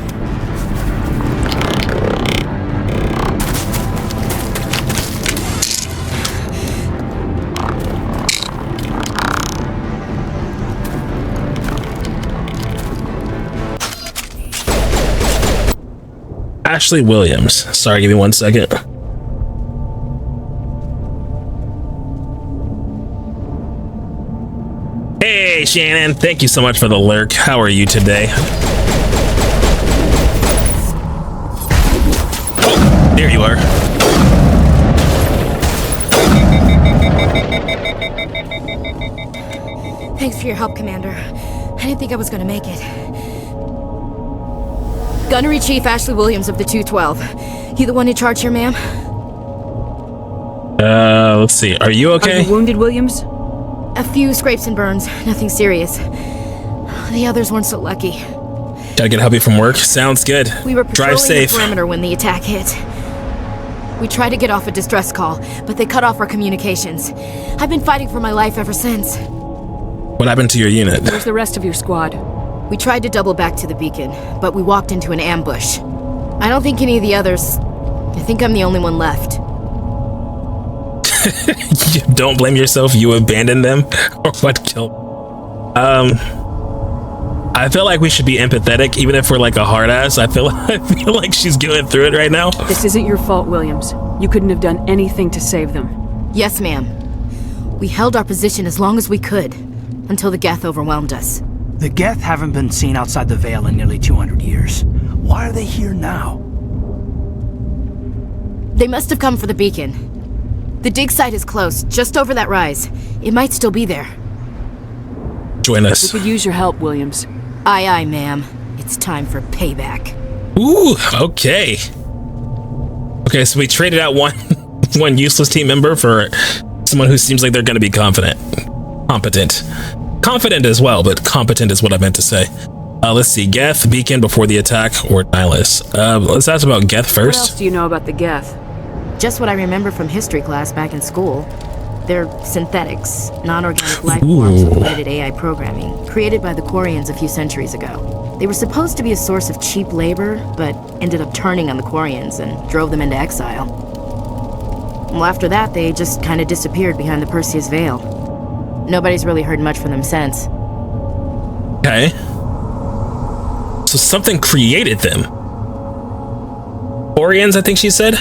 Speaker 1: Ashley Williams. Sorry, give me 1 second. Hey, Shannon. Thank you so much for the lurk. How are you today? Oh, there you are.
Speaker 16: Thanks for your help, Commander. I didn't think I was gonna make it. Gunnery Chief Ashley Williams of the 212. You the one in charge here, ma'am?
Speaker 1: Let's see. Are you okay?
Speaker 2: Are you wounded, Williams?
Speaker 16: A few scrapes and burns. Nothing serious. The others weren't so lucky.
Speaker 1: Gotta get hubby from work. Sounds good.
Speaker 16: We were
Speaker 1: Drive
Speaker 16: patrolling
Speaker 1: safe.
Speaker 16: the perimeter when the attack hit. We tried to get off a distress call, but they cut off our communications. I've been fighting for my life ever since.
Speaker 1: What happened to your unit?
Speaker 2: Where's the rest of your squad?
Speaker 16: We tried to double back to the beacon, but we walked into an ambush. I don't think any of the others... I think I'm the only one left.
Speaker 1: Don't blame yourself, you abandoned them? Or what killed? I feel like we should be empathetic, even if we're like a hard ass. I feel like she's going through it right now.
Speaker 2: This isn't your fault, Williams. You couldn't have done anything to save them.
Speaker 16: Yes, ma'am. We held our position as long as we could, until the Geth overwhelmed us.
Speaker 9: The Geth haven't been seen outside the Veil in nearly 200 years. Why are they here now?
Speaker 16: They must have come for the beacon. The dig site is close, just over that rise. It might still be there.
Speaker 1: Join us.
Speaker 2: We could use your help, Williams.
Speaker 16: Aye, aye, ma'am. It's time for payback.
Speaker 1: Ooh, okay. Okay, so we traded out one useless team member for someone who seems like they're going to be competent. Confident as well, but competent is what I meant to say. Let's see, Geth, Beacon before the attack, or Nihilus. Let's ask about Geth first.
Speaker 2: What else do you know about the Geth?
Speaker 16: Just what I remember from history class back in school. They're synthetics, non-organic life forms with limited AI programming, created by the Quarians a few centuries ago. They were supposed to be a source of cheap labor, but ended up turning on the Quarians and drove them into exile. Well, after that, they just kind of disappeared behind the Perseus Veil. Nobody's really heard much from them since.
Speaker 1: Okay. So something created them. Quarians, I think she said.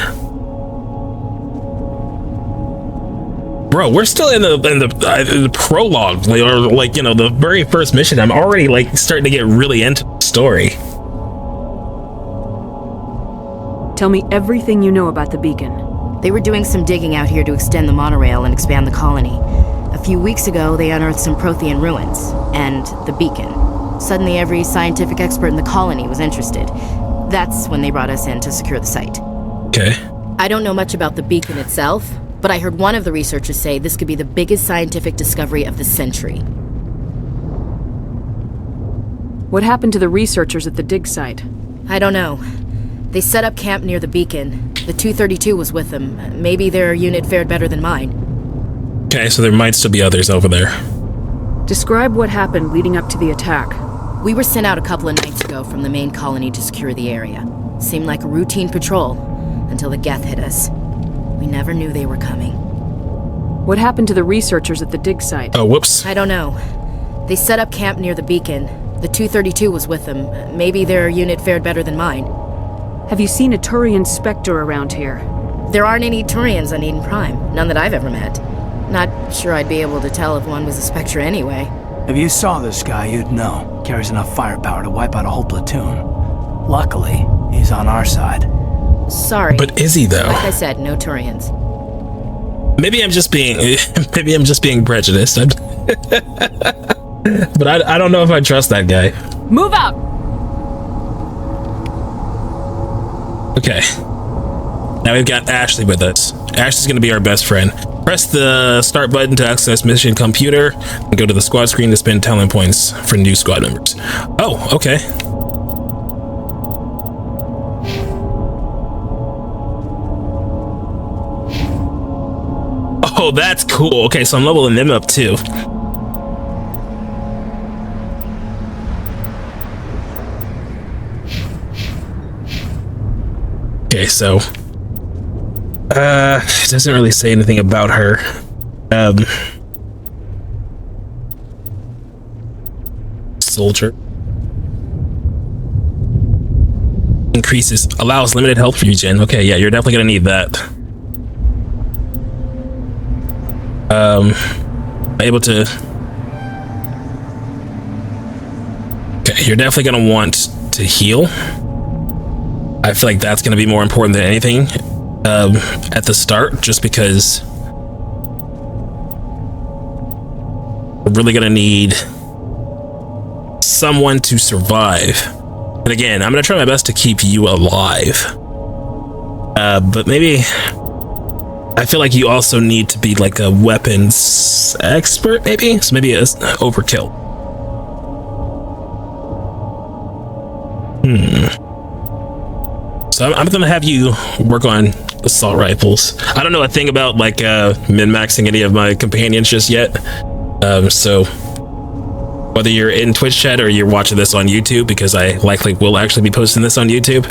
Speaker 1: Bro, we're still in the prologue, or like, you know, the very first mission. I'm already like starting to get really into the story.
Speaker 2: Tell me everything you know about the beacon.
Speaker 16: They were doing some digging out here to extend the monorail and expand the colony. A few weeks ago, they unearthed some Prothean ruins, and the beacon. Suddenly, every scientific expert in the colony was interested. That's when they brought us in to secure the site.
Speaker 1: Okay.
Speaker 16: I don't know much about the beacon itself, but I heard one of the researchers say this could be the biggest scientific discovery of the century.
Speaker 2: What happened to the researchers at the dig site?
Speaker 16: I don't know. They set up camp near the beacon. The 232 was with them. Maybe their unit fared better than mine.
Speaker 1: Okay, so there might still be others over there.
Speaker 2: Describe what happened leading up to the attack.
Speaker 16: We were sent out a couple of nights ago from the main colony to secure the area. Seemed like a routine patrol, until the Geth hit us. We never knew they were coming.
Speaker 2: What happened to the researchers at the dig site?
Speaker 1: Oh, whoops.
Speaker 16: I don't know. They set up camp near the beacon. The 232 was with them. Maybe their unit fared better than mine.
Speaker 2: Have you seen a Turian Spectre around here?
Speaker 16: There aren't any Turians on Eden Prime. None that I've ever met. Not sure I'd be able to tell if one was a Spectre anyway.
Speaker 9: If you saw this guy, you'd know. Carries enough firepower to wipe out a whole platoon. Luckily, he's on our side.
Speaker 16: Sorry.
Speaker 1: But is he though?
Speaker 16: Like I said, no Turians.
Speaker 1: Maybe I'm just being prejudiced. But I don't know if I trust that guy.
Speaker 2: Move out.
Speaker 1: Okay. Now we've got Ashley with us. Ashley's gonna be our best friend. Press the start button to access mission computer and go to the squad screen to spend talent points for new squad members. Oh, okay. Oh, that's cool. Okay, so I'm leveling them up too. Okay, so it doesn't really say anything about her. Soldier increases, allows limited health regen. Okay, yeah, you're definitely gonna need that. Able to. Okay, you're definitely gonna want to heal. I feel like that's going to be more important than anything at the start, just because we're really going to need someone to survive. And again, I'm going to try my best to keep you alive. But maybe I feel like you also need to be like a weapons expert, maybe? So maybe it's overkill. So I'm gonna have you work on assault rifles. I don't know a thing about like min-maxing any of my companions just yet. So whether you're in Twitch chat or you're watching this on YouTube, because I likely will actually be posting this on YouTube,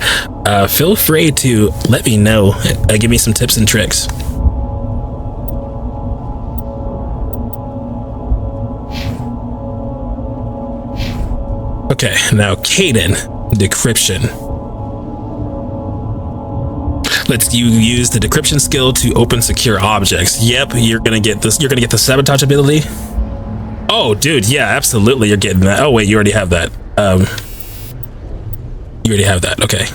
Speaker 1: feel free to let me know. Give me some tips and tricks. Okay, now Kaidan, decryption. Lets you use the decryption skill to open secure objects. Yep, you're gonna get this. You're gonna get the sabotage ability. Oh, dude, yeah, absolutely, you're getting that. Oh wait, you already have that. You already have that. Okay.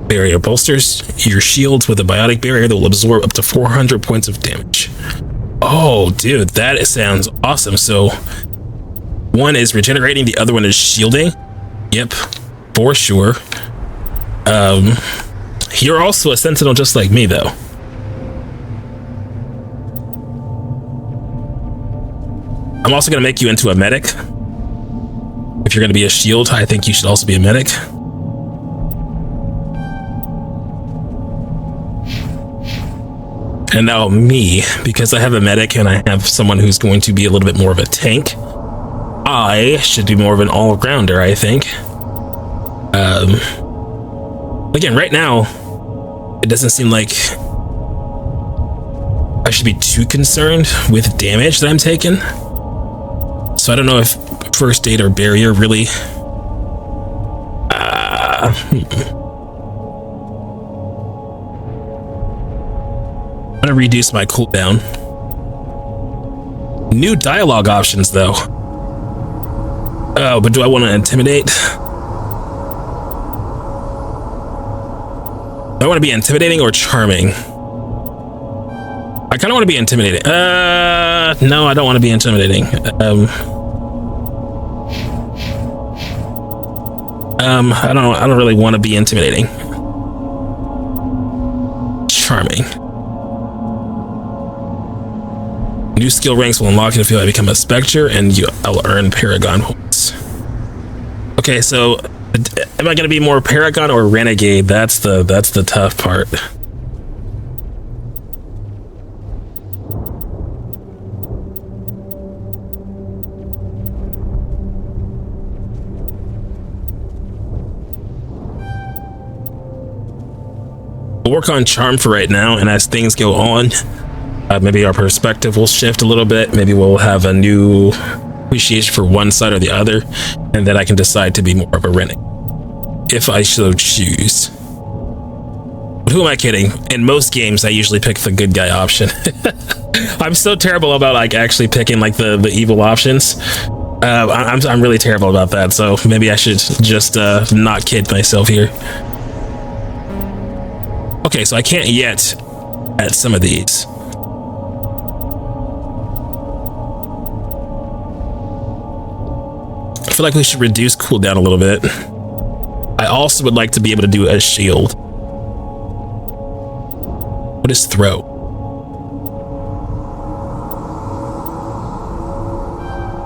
Speaker 1: Barrier bolsters your shields with a biotic barrier that will absorb up to 400 points of damage. Oh, dude, that sounds awesome. So one is regenerating, the other one is shielding. Yep, for sure. You're also a sentinel just like me, though. I'm also going to make you into a medic. If you're going to be a shield, I think you should also be a medic. And now me, because I have a medic and I have someone who's going to be a little bit more of a tank, I should be more of an all-rounder, I think. Again, right now, it doesn't seem like I should be too concerned with damage that I'm taking. So I don't know if first aid or barrier really... I'm gonna reduce my cooldown. New dialogue options, though. Oh, but do I want to intimidate? Do I want to be intimidating or charming? I kind of want to be intimidating. No, I don't want to be intimidating. I don't really want to be intimidating. Charming. New skill ranks will unlock if I become a Spectre, and I'll earn Paragon points. Okay, so am I going to be more Paragon or Renegade? That's the tough part. We'll work on Charm for right now, and as things go on, maybe our perspective will shift a little bit. Maybe we'll have a new appreciation for one side or the other, and then I can decide to be more of a renegade if I so choose. But who am I kidding? In most games, I usually pick the good guy option. I'm so terrible about like actually picking like the evil options. I'm really terrible about that, so maybe I should just not kid myself here. Okay, so I can't yet at some of these. I feel like we should reduce cooldown a little bit. I also would like to be able to do a shield. What is throw?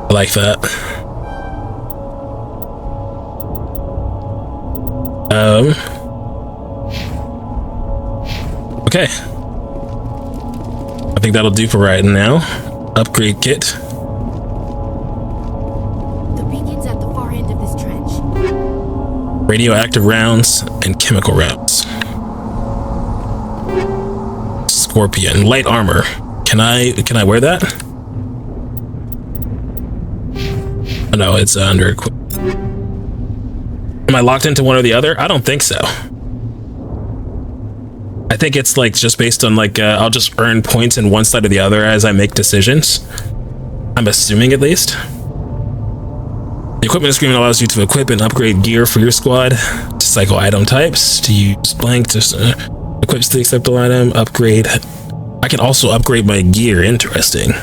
Speaker 1: I like that. Okay. I think that'll do for right now. Upgrade kit.
Speaker 16: The beacon's at the far end of this trench.
Speaker 1: Radioactive rounds and chemical rounds. Scorpion, light armor. Can I wear that? Oh, no, it's under equip. Am I locked into one or the other? I don't think so. I think it's like just based on like I'll just earn points in one side or the other as I make decisions. I'm assuming, at least. The equipment agreement allows you to equip and upgrade gear for your squad, to cycle item types, to use blank to equip the acceptable item, upgrade. I can also upgrade my gear. Interesting.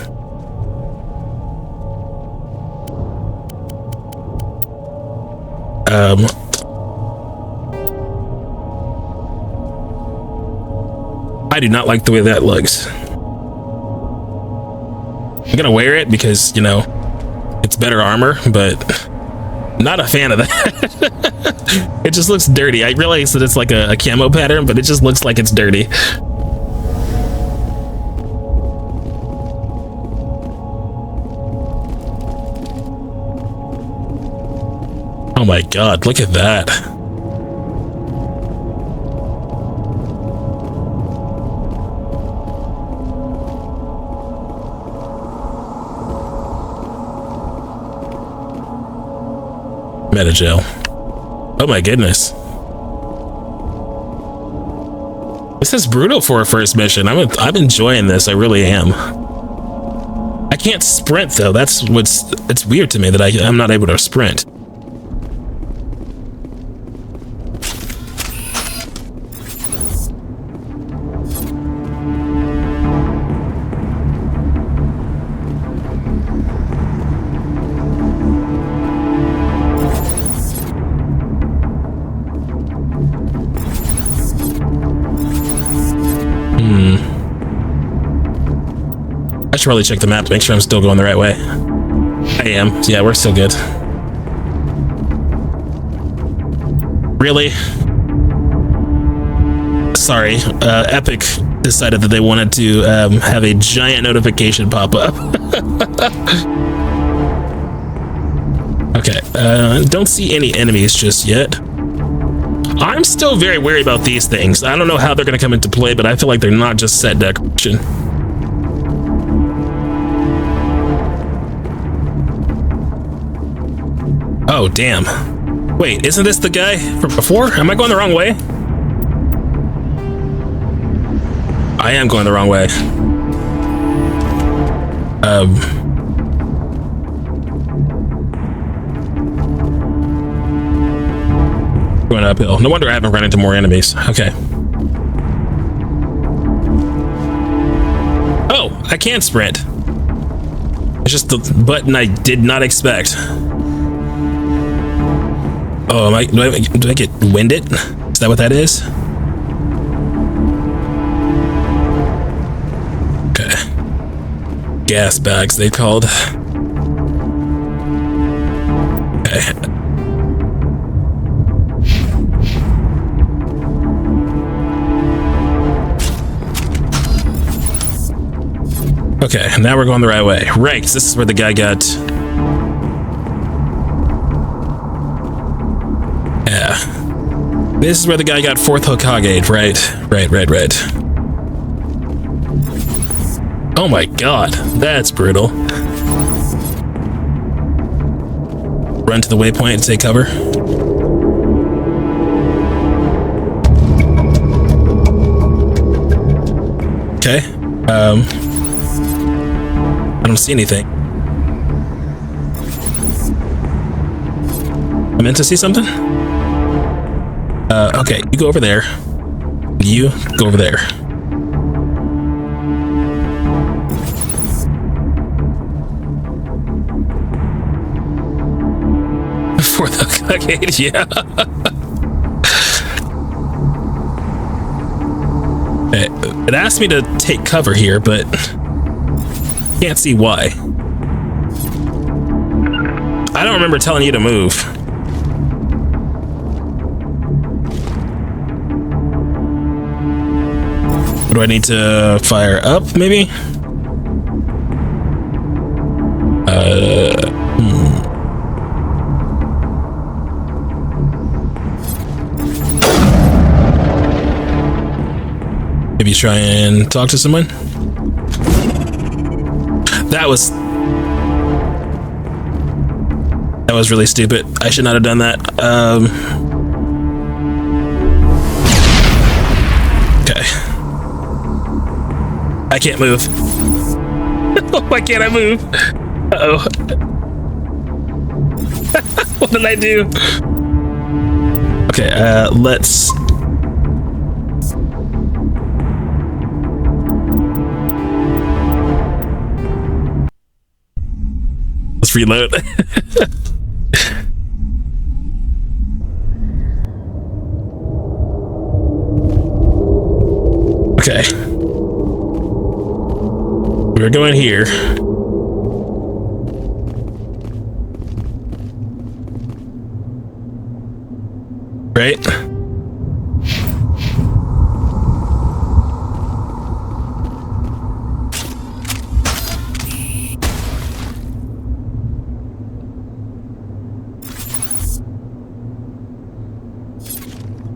Speaker 1: I do not like the way that looks. I'm gonna wear it because, you know, it's better armor, but not a fan of that. It just looks dirty. I realize that it's like a camo pattern, but it just looks like it's dirty. Oh my god, look at that. Metagel. Oh my goodness. This is brutal for a first mission. I'm enjoying this. I really am. I can't sprint though. It's weird to me that I'm not able to sprint. I should probably check the map to make sure I'm still going the right way. I am. Yeah, we're still good. Really? Sorry. Epic decided that they wanted to have a giant notification pop up. Okay. Don't see any enemies just yet. I'm still very wary about these things. I don't know how they're going to come into play, but I feel like they're not just set decoration. Oh, damn. Wait, isn't this the guy from before? Am I going the wrong way? I am going the wrong way. Going uphill. No wonder I haven't run into more enemies. Okay. Oh, I can sprint. It's just the button I did not expect. Oh, do I get winded? Is that what that is? Okay. Gas bags, they called. Okay. Okay, now we're going the right way. Right, this is where the guy got... Yeah. This is where the guy got 4th Hokage, right? Right. Oh my god, that's brutal. Run to the waypoint and take cover. Okay. I don't see anything. I meant to see something? Okay, you go over there. You go over there. For the cockade, yeah. It asked me to take cover here, but can't see why. I don't remember telling you to move. What do I need to fire up, maybe? Maybe try and talk to someone? That was really stupid. I should not have done that. Okay. I can't move. Why can't I move? Uh-oh. What did I do? Okay, let's... Let's reload. Okay. We're going here. Right?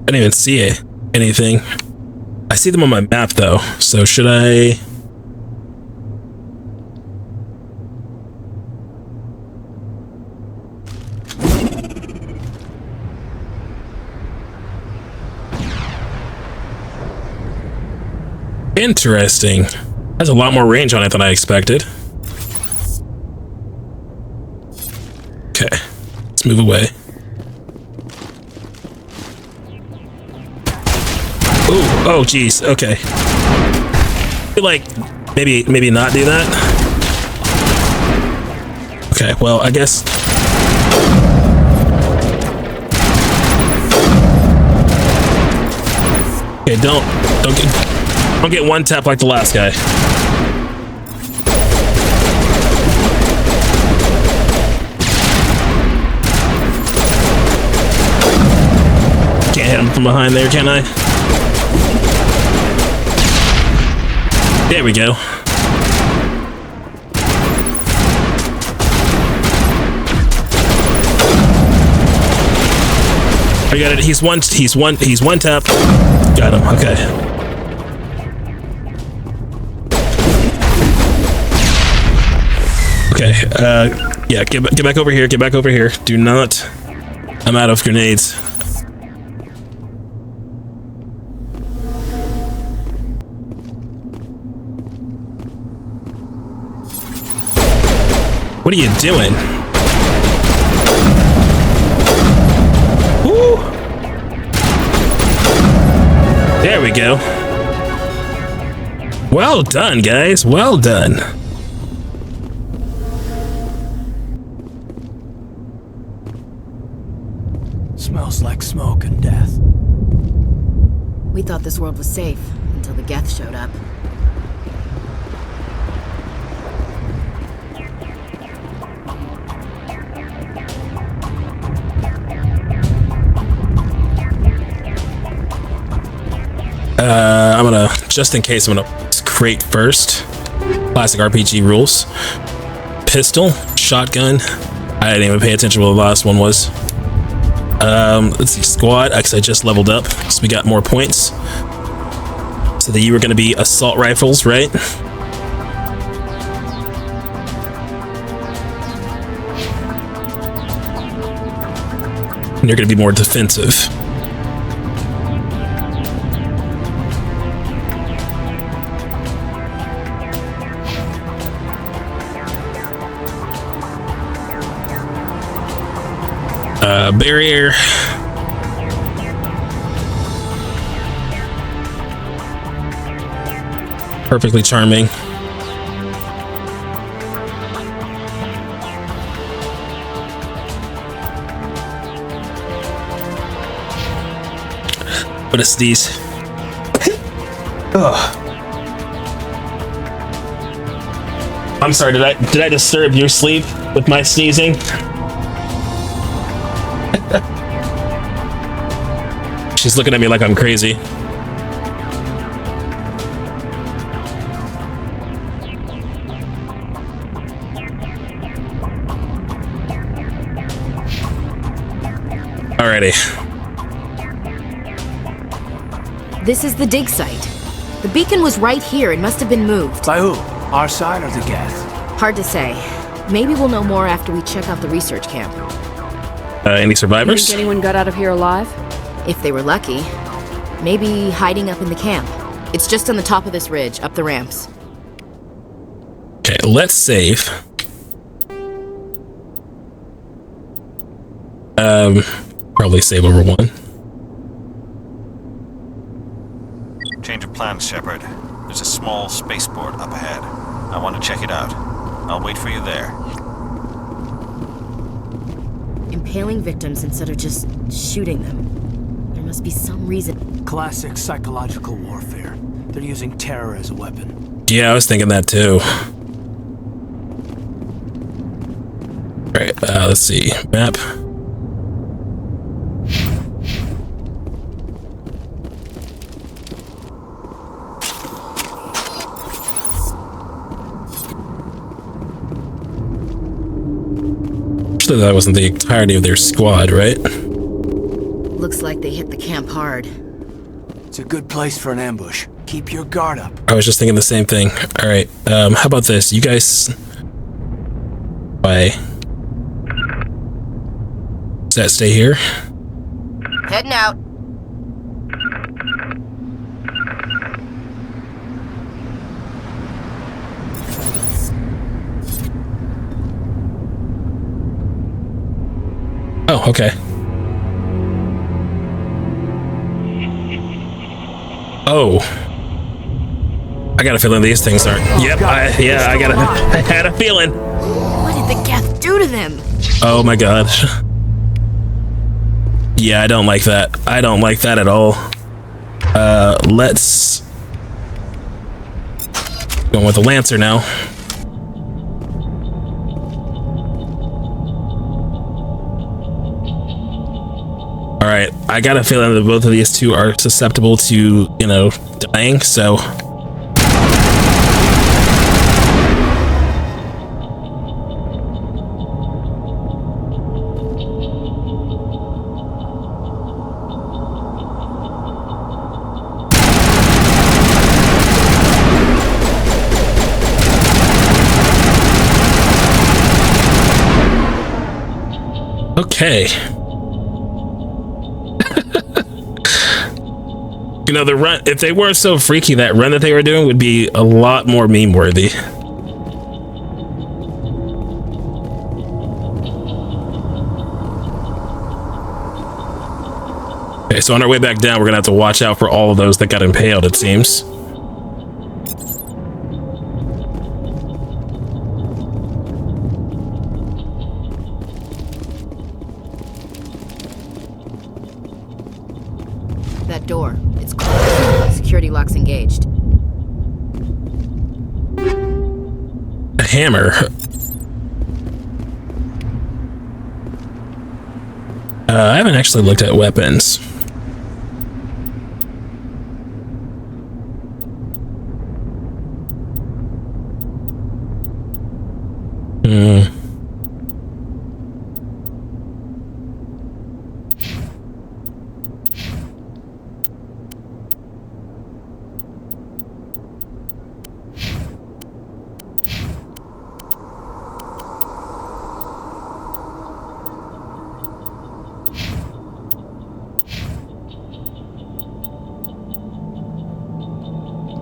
Speaker 1: I didn't even see anything. I see them on my map though, so should I... Interesting. Has a lot more range on it than I expected. Okay, let's move away. Ooh, oh geez, okay. I feel like maybe not do that. Okay, well, I guess... Okay, don't get one tap like the last guy. Can't hit him from behind there, can I? There we go. I got it. He's one tap. Got him. Okay. Okay, yeah, get back over here, get back over here. Do not... I'm out of grenades. What are you doing? Woo! There we go. Well done, guys, well done.
Speaker 9: Smells like smoke and death.
Speaker 16: We thought this world was safe until the Geth showed up.
Speaker 1: I'm gonna, just in case, I'm gonna crate first. Classic RPG rules. Pistol, shotgun. I didn't even pay attention to what the last one was. Let's see, squad, because I just leveled up, so we got more points. So that you were going to be assault rifles, right? And you're going to be more defensive. Barrier. Perfectly charming. What a sneeze. Ugh. I'm sorry, did I disturb your sleep with my sneezing? She's looking at me like I'm crazy. Alrighty.
Speaker 16: This is the dig site. The beacon was right here. It must have been moved.
Speaker 9: By who? Our side or the Geth?
Speaker 16: Hard to say. Maybe we'll know more after we check out the research camp.
Speaker 1: Any survivors?
Speaker 2: Think anyone got out of here alive?
Speaker 16: If they were lucky. Maybe hiding up in the camp. It's just on the top of this ridge, up the ramps.
Speaker 1: Okay, let's save. Probably save over one.
Speaker 8: Change of plans, Shepard. There's a small spaceport up ahead. I want to check it out. I'll wait for you there.
Speaker 16: Impaling victims instead of just shooting them. There must be some reason.
Speaker 9: Classic psychological warfare. They're using terror as a weapon.
Speaker 1: Yeah, I was thinking that too. Alright, let's see. Map. Actually, that wasn't the entirety of their squad, right?
Speaker 16: Looks like they hit the camp hard.
Speaker 9: It's a good place for an ambush. Keep your guard up.
Speaker 1: I was just thinking the same thing. Alright, how about this? You guys... Bye. Does that stay here?
Speaker 16: Heading out.
Speaker 1: Oh, okay. Oh. I got a feeling these things aren't. Yep, I had a feeling.
Speaker 16: What did the Geth do to them?
Speaker 1: Oh my god. Yeah, I don't like that. I don't like that at all. Let's... Going with the Lancer now. Alright, I got a feeling that both of these two are susceptible to, you know, dying, so... Okay. You know, the run, if they weren't so freaky, that run that they were doing would be a lot more meme worthy. Okay, so on our way back down, we're gonna have to watch out for all of those that got impaled, it seems.
Speaker 16: That door. It's closed. Security lock's engaged.
Speaker 1: A hammer. I haven't actually looked at weapons.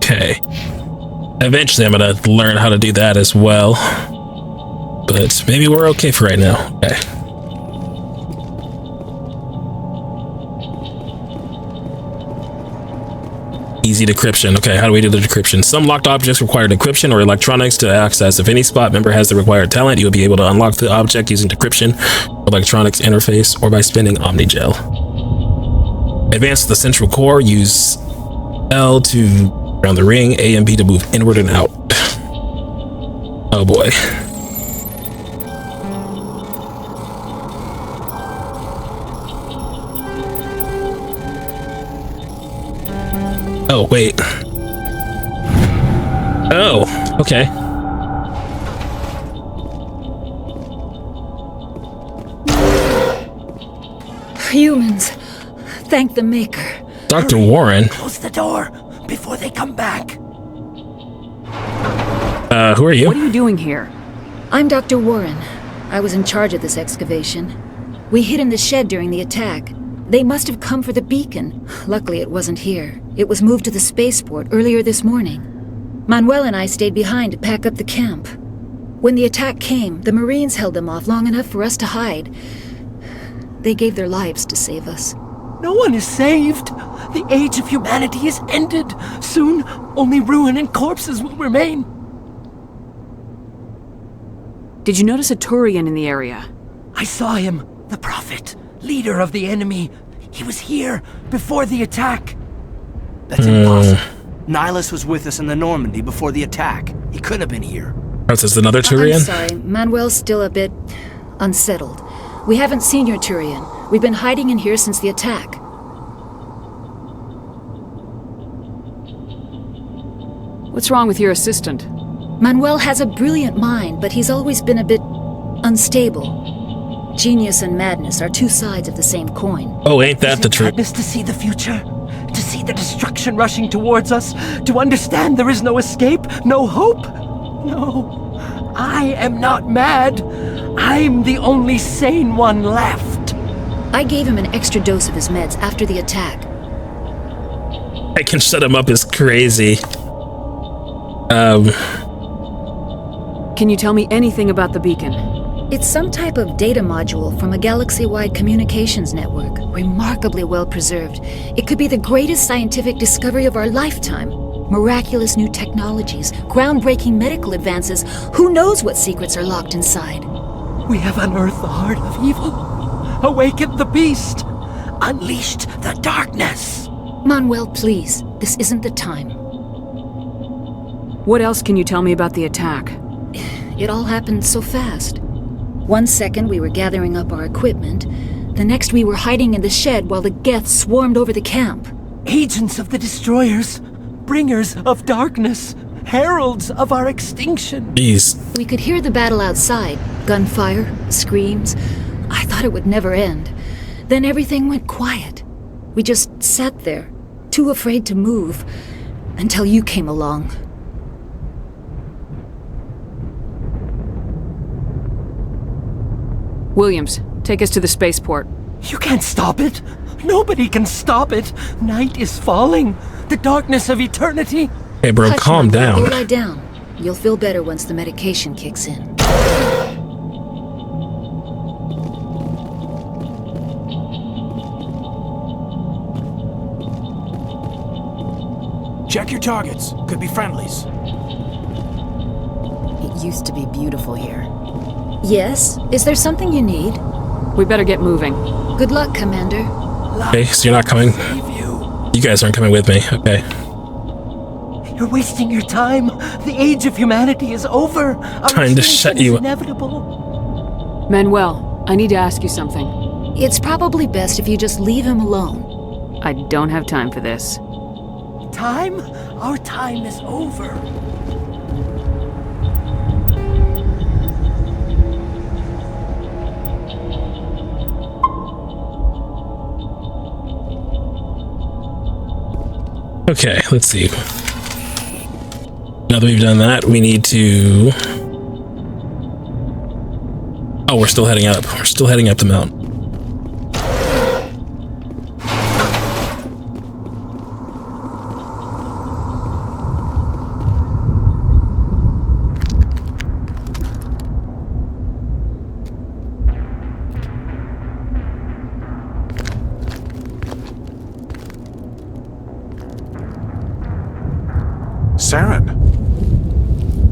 Speaker 1: Okay. Eventually I'm gonna learn how to do that as well. But maybe we're okay for right now. Okay. Easy decryption. Okay, how do we do the decryption? Some locked objects require decryption or electronics to access. If any squad member has the required talent, you'll be able to unlock the object using decryption, electronics interface, or by spending Omnigel. Advance to the central core. Use L to around the ring, A and B to move inward and out. Oh boy. Oh, wait. Oh, okay.
Speaker 17: Humans. Thank the Maker.
Speaker 1: Dr. Warren.
Speaker 9: Close the door before they come back.
Speaker 1: Who are you?
Speaker 17: What are you doing here? I'm Dr. Warren. I was in charge of this excavation. We hid in the shed during the attack. They must have come for the beacon. Luckily, it wasn't here. It was moved to the spaceport earlier this morning. Manuel and I stayed behind to pack up the camp. When the attack came, the Marines held them off long enough for us to hide. They gave their lives to save us.
Speaker 9: No one is saved. The age of humanity is ended. Soon, only ruin and corpses will remain.
Speaker 2: Did you notice a Turian in the area?
Speaker 9: I saw him, the Prophet, leader of the enemy. He was here before the attack.
Speaker 18: That's impossible. Nihilus was with us in the Normandy before the attack. He couldn't have been here.
Speaker 1: That's just another Turian?
Speaker 17: I'm sorry, Manuel's still a bit unsettled. We haven't seen your Turian. We've been hiding in here since the attack.
Speaker 2: What's wrong with your assistant?
Speaker 17: Manuel has a brilliant mind, but he's always been a bit unstable. Genius and madness are two sides of the same coin.
Speaker 1: Oh, ain't that the truth?
Speaker 9: Madness to see the future, to see the destruction rushing towards us, to understand there is no escape, no hope. No, I am not mad. I'm the only sane one left.
Speaker 17: I gave him an extra dose of his meds after the attack.
Speaker 1: I can shut him up is crazy.
Speaker 2: Can you tell me anything about the beacon?
Speaker 17: It's some type of data module from a galaxy-wide communications network, remarkably well preserved. It could be the greatest scientific discovery of our lifetime. Miraculous new technologies, groundbreaking medical advances. Who knows what secrets are locked inside?
Speaker 9: We have unearthed the heart of evil, awakened the beast, unleashed the darkness.
Speaker 17: Manuel, please, this isn't the time.
Speaker 2: What else can you tell me about the attack?
Speaker 17: It all happened so fast. 1 second we were gathering up our equipment, the next we were hiding in the shed while the Geth swarmed over the camp.
Speaker 9: Agents of the destroyers, bringers of darkness, heralds of our extinction.
Speaker 1: Jeez.
Speaker 17: We could hear the battle outside, gunfire, screams. I thought it would never end. Then everything went quiet. We just sat there, too afraid to move, until you came along.
Speaker 2: Williams, take us to the spaceport.
Speaker 9: You can't stop it. Nobody can stop it. Night is falling. The darkness of eternity.
Speaker 1: Hey, bro, calm down.
Speaker 17: Go lie down. You'll feel better once the medication kicks in.
Speaker 18: Check your targets. Could be friendlies.
Speaker 16: It used to be beautiful here.
Speaker 17: Yes? Is there something you need?
Speaker 2: We better get moving.
Speaker 17: Good luck, Commander.
Speaker 1: Okay, so you're not coming? You guys aren't coming with me, okay.
Speaker 9: You're wasting your time. The age of humanity is over. Our
Speaker 1: Trying to shut you up.
Speaker 9: Inevitable.
Speaker 2: Manuel, I need to ask you something.
Speaker 17: It's probably best if you just leave him alone.
Speaker 2: I don't have time for this.
Speaker 9: Time? Our time is over.
Speaker 1: Okay, let's see. Now that we've done that, we need to... Oh, we're still heading up. We're still heading up the mountain.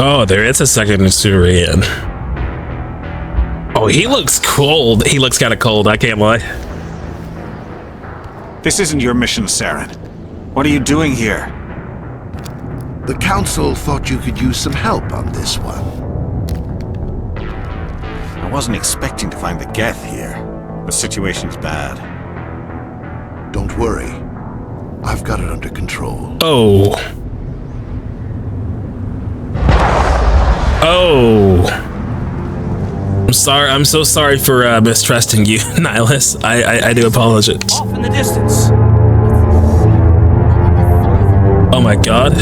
Speaker 1: Oh, there is a second Surian. Oh, he looks cold. He looks kind of cold, I can't lie.
Speaker 8: This isn't your mission, Saren. What are you doing here?
Speaker 6: The Council thought you could use some help on this one.
Speaker 8: I wasn't expecting to find the Geth here. The situation's bad.
Speaker 6: Don't worry. I've got it under control.
Speaker 1: Oh. Oh. I'm sorry. I'm so sorry for mistrusting you, Nihilus. I do apologize.
Speaker 18: Off in the distance.
Speaker 1: Oh my god.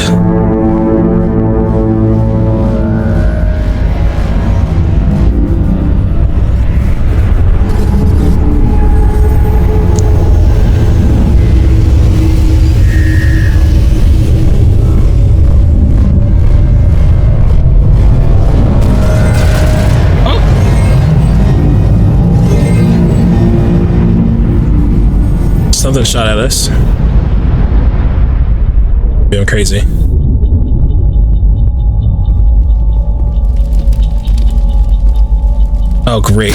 Speaker 1: Something shot at us. Doing crazy. Oh, great.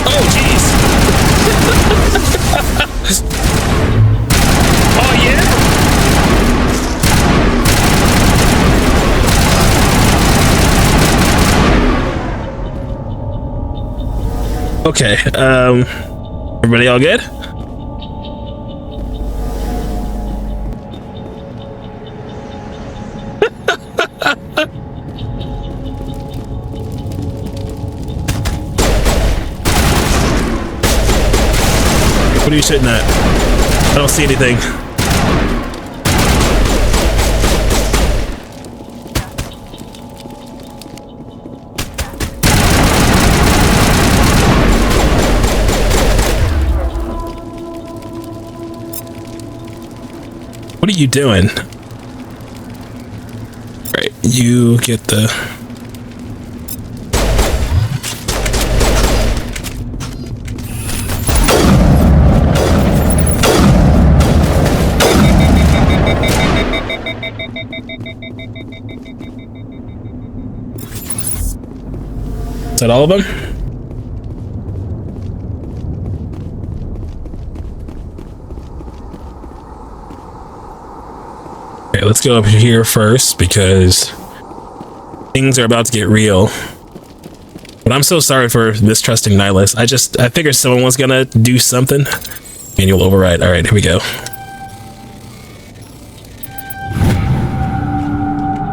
Speaker 1: Oh, jeez. Oh, yeah? Okay, everybody all good? What are you shooting at? I don't see anything. What are you doing? Right, you get the... Is that all of them? Okay, let's go up here first because things are about to get real. But I'm so sorry for mistrusting Nihilus. I figured someone was gonna do something. Manual override. All right, here we go.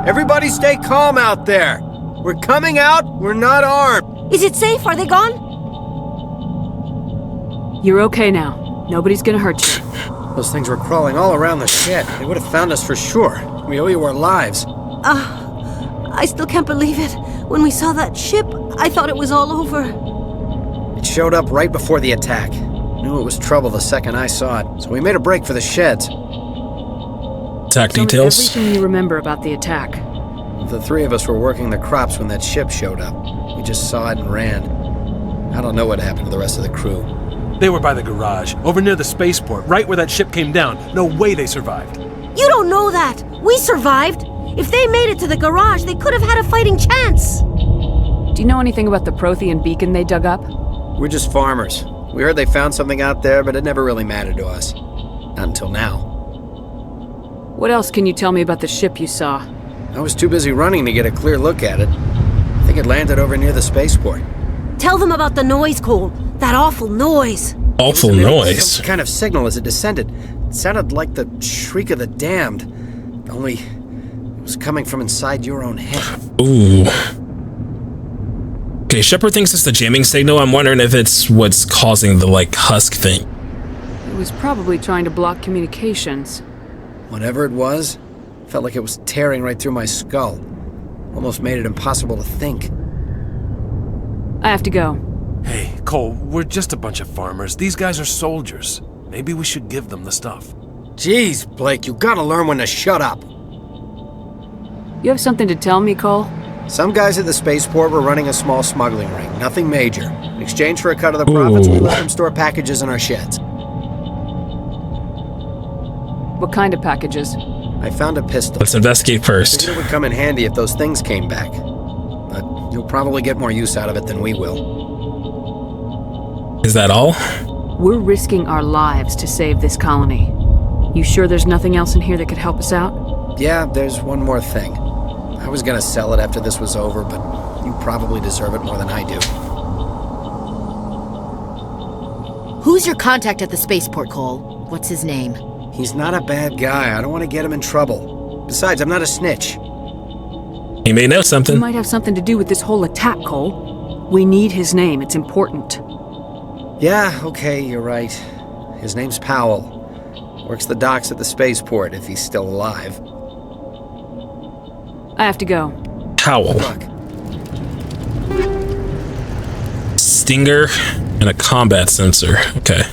Speaker 18: Everybody stay calm out there. We're coming out. We're not armed.
Speaker 19: Is it safe? Are they gone?
Speaker 2: You're okay now. Nobody's gonna hurt you.
Speaker 18: Those things were crawling all around the shed. They would have found us for sure. We owe you our lives.
Speaker 19: I still can't believe it. When we saw that ship, I thought it was all over.
Speaker 18: It showed up right before the attack. Knew it was trouble the second I saw it, so we made a break for the sheds.
Speaker 1: Attack details?
Speaker 2: Everything you remember about the attack.
Speaker 18: The three of us were working the crops when that ship showed up. We just saw it and ran. I don't know what happened to the rest of the crew.
Speaker 20: They were by the garage, over near the spaceport, right where that ship came down. No way they survived.
Speaker 19: You don't know that. We survived. If they made it to the garage, they could have had a fighting chance.
Speaker 2: Do you know anything about the Prothean beacon they dug up?
Speaker 18: We're just farmers. We heard they found something out there, but it never really mattered to us. Not until now.
Speaker 2: What else can you tell me about the ship you saw?
Speaker 18: I was too busy running to get a clear look at it. I think it landed over near the spaceport.
Speaker 19: Tell them about the noise, Cole. That awful noise.
Speaker 1: Awful noise?
Speaker 18: Some kind of signal as it descended. It sounded like the shriek of the damned. Only it was coming from inside your own head.
Speaker 1: Ooh. Okay, Shepard thinks it's the jamming signal. I'm wondering if it's what's causing the, like, husk thing.
Speaker 2: It was probably trying to block communications.
Speaker 18: Whatever it was, felt like it was tearing right through my skull. Almost made it impossible to think.
Speaker 2: I have to go.
Speaker 20: Hey, Cole, we're just a bunch of farmers. These guys are soldiers. Maybe we should give them the stuff.
Speaker 18: Jeez, Blake, you gotta learn when to shut up.
Speaker 2: You have something to tell me, Cole?
Speaker 18: Some guys at the spaceport were running a small smuggling ring, nothing major. In exchange for a cut of the profits, we let them store packages in our sheds.
Speaker 2: What kind of packages?
Speaker 18: I found a pistol.
Speaker 1: Let's investigate first.
Speaker 18: Figured it would come in handy if those things came back. But you'll probably get more use out of it than we will.
Speaker 1: Is that all?
Speaker 2: We're risking our lives to save this colony. You sure there's nothing else in here that could help us out?
Speaker 18: Yeah, there's one more thing. I was gonna sell it after this was over, but you probably deserve it more than I do.
Speaker 16: Who's your contact at the spaceport, Cole? What's his name?
Speaker 18: He's not a bad guy. I don't want to get him in trouble. Besides, I'm not a snitch.
Speaker 1: He may know something.
Speaker 2: He might have something to do with this whole attack, Cole. We need his name. It's important.
Speaker 18: Yeah, okay, you're right. His name's Powell. Works the docks at the spaceport if he's still alive.
Speaker 2: I have to go.
Speaker 1: Powell. Stinger and a combat sensor. Okay.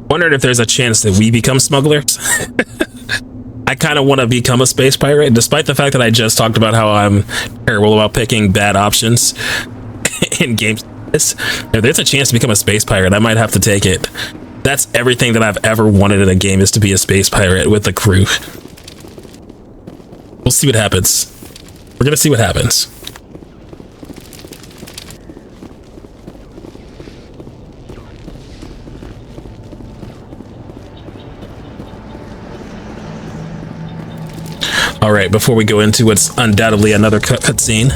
Speaker 1: Wondered if there's a chance that we become smugglers. I kind of want to become a space pirate, despite the fact that I just talked about how I'm terrible about picking bad options in games. If there's a chance to become a space pirate, I might have to take it. That's everything that I've ever wanted in a game, is to be a space pirate with the crew. We'll see what happens. We're gonna see what happens. All right, before we go into what's undoubtedly another cutscene,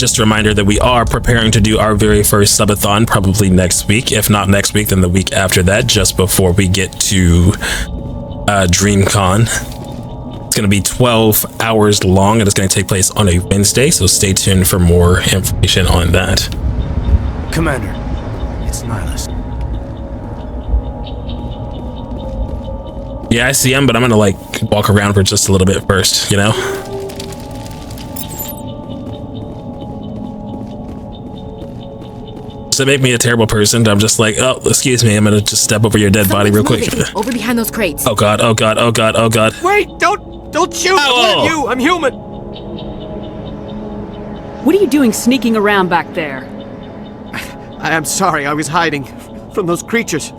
Speaker 1: just a reminder that we are preparing to do our very first subathon probably next week. If not next week, then the week after that, just before we get to DreamCon. It's going to be 12 hours long, and it's going to take place on a Wednesday, so stay tuned for more information on that.
Speaker 18: Commander, it's Nihilus.
Speaker 1: Yeah, I see him, but I'm going to like walk around for just a little bit first, you know? Does that make me a terrible person? I'm just like, oh, excuse me, I'm going to just step over your dead body real quick.
Speaker 16: Over behind those crates.
Speaker 1: Oh god, oh god, oh god, oh god.
Speaker 18: Wait, don't shoot!
Speaker 1: Ow.
Speaker 18: You, I'm human!
Speaker 2: What are you doing sneaking around back there?
Speaker 18: I'm sorry, I was hiding from those creatures.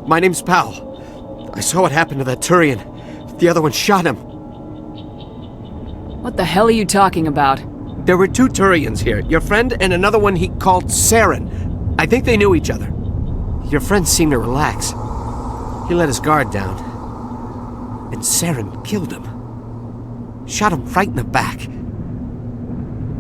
Speaker 18: My name's Powell. I saw what happened to that Turian. The other one shot him.
Speaker 2: What the hell are you talking about?
Speaker 18: There were two Turians here. Your friend and another one he called Saren. I think they knew each other. Your friend seemed to relax. He let his guard down. And Saren killed him. Shot him right in the back.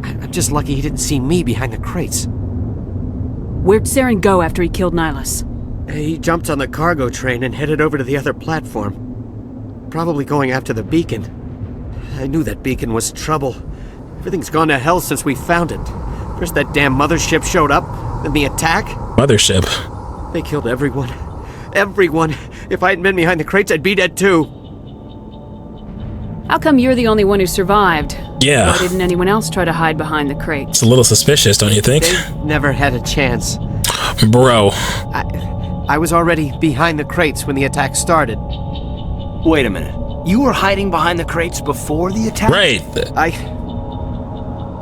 Speaker 18: I'm just lucky he didn't see me behind the crates.
Speaker 2: Where'd Saren go after he killed Nihilus?
Speaker 18: He jumped on the cargo train and headed over to the other platform. Probably going after the beacon. I knew that beacon was trouble. Everything's gone to hell since we found it. First that damn mothership showed up, then the attack.
Speaker 1: Mothership?
Speaker 18: They killed everyone. Everyone. If I hadn't been behind the crates, I'd be dead too.
Speaker 2: How come you're the only one who survived?
Speaker 1: Yeah.
Speaker 2: Why didn't anyone else try to hide behind the crates?
Speaker 1: It's a little suspicious, don't you think?
Speaker 18: They never had a chance.
Speaker 1: Bro.
Speaker 18: I was already behind the crates when the attack started.
Speaker 9: Wait a minute. You were hiding behind the crates before the attack?
Speaker 1: Right.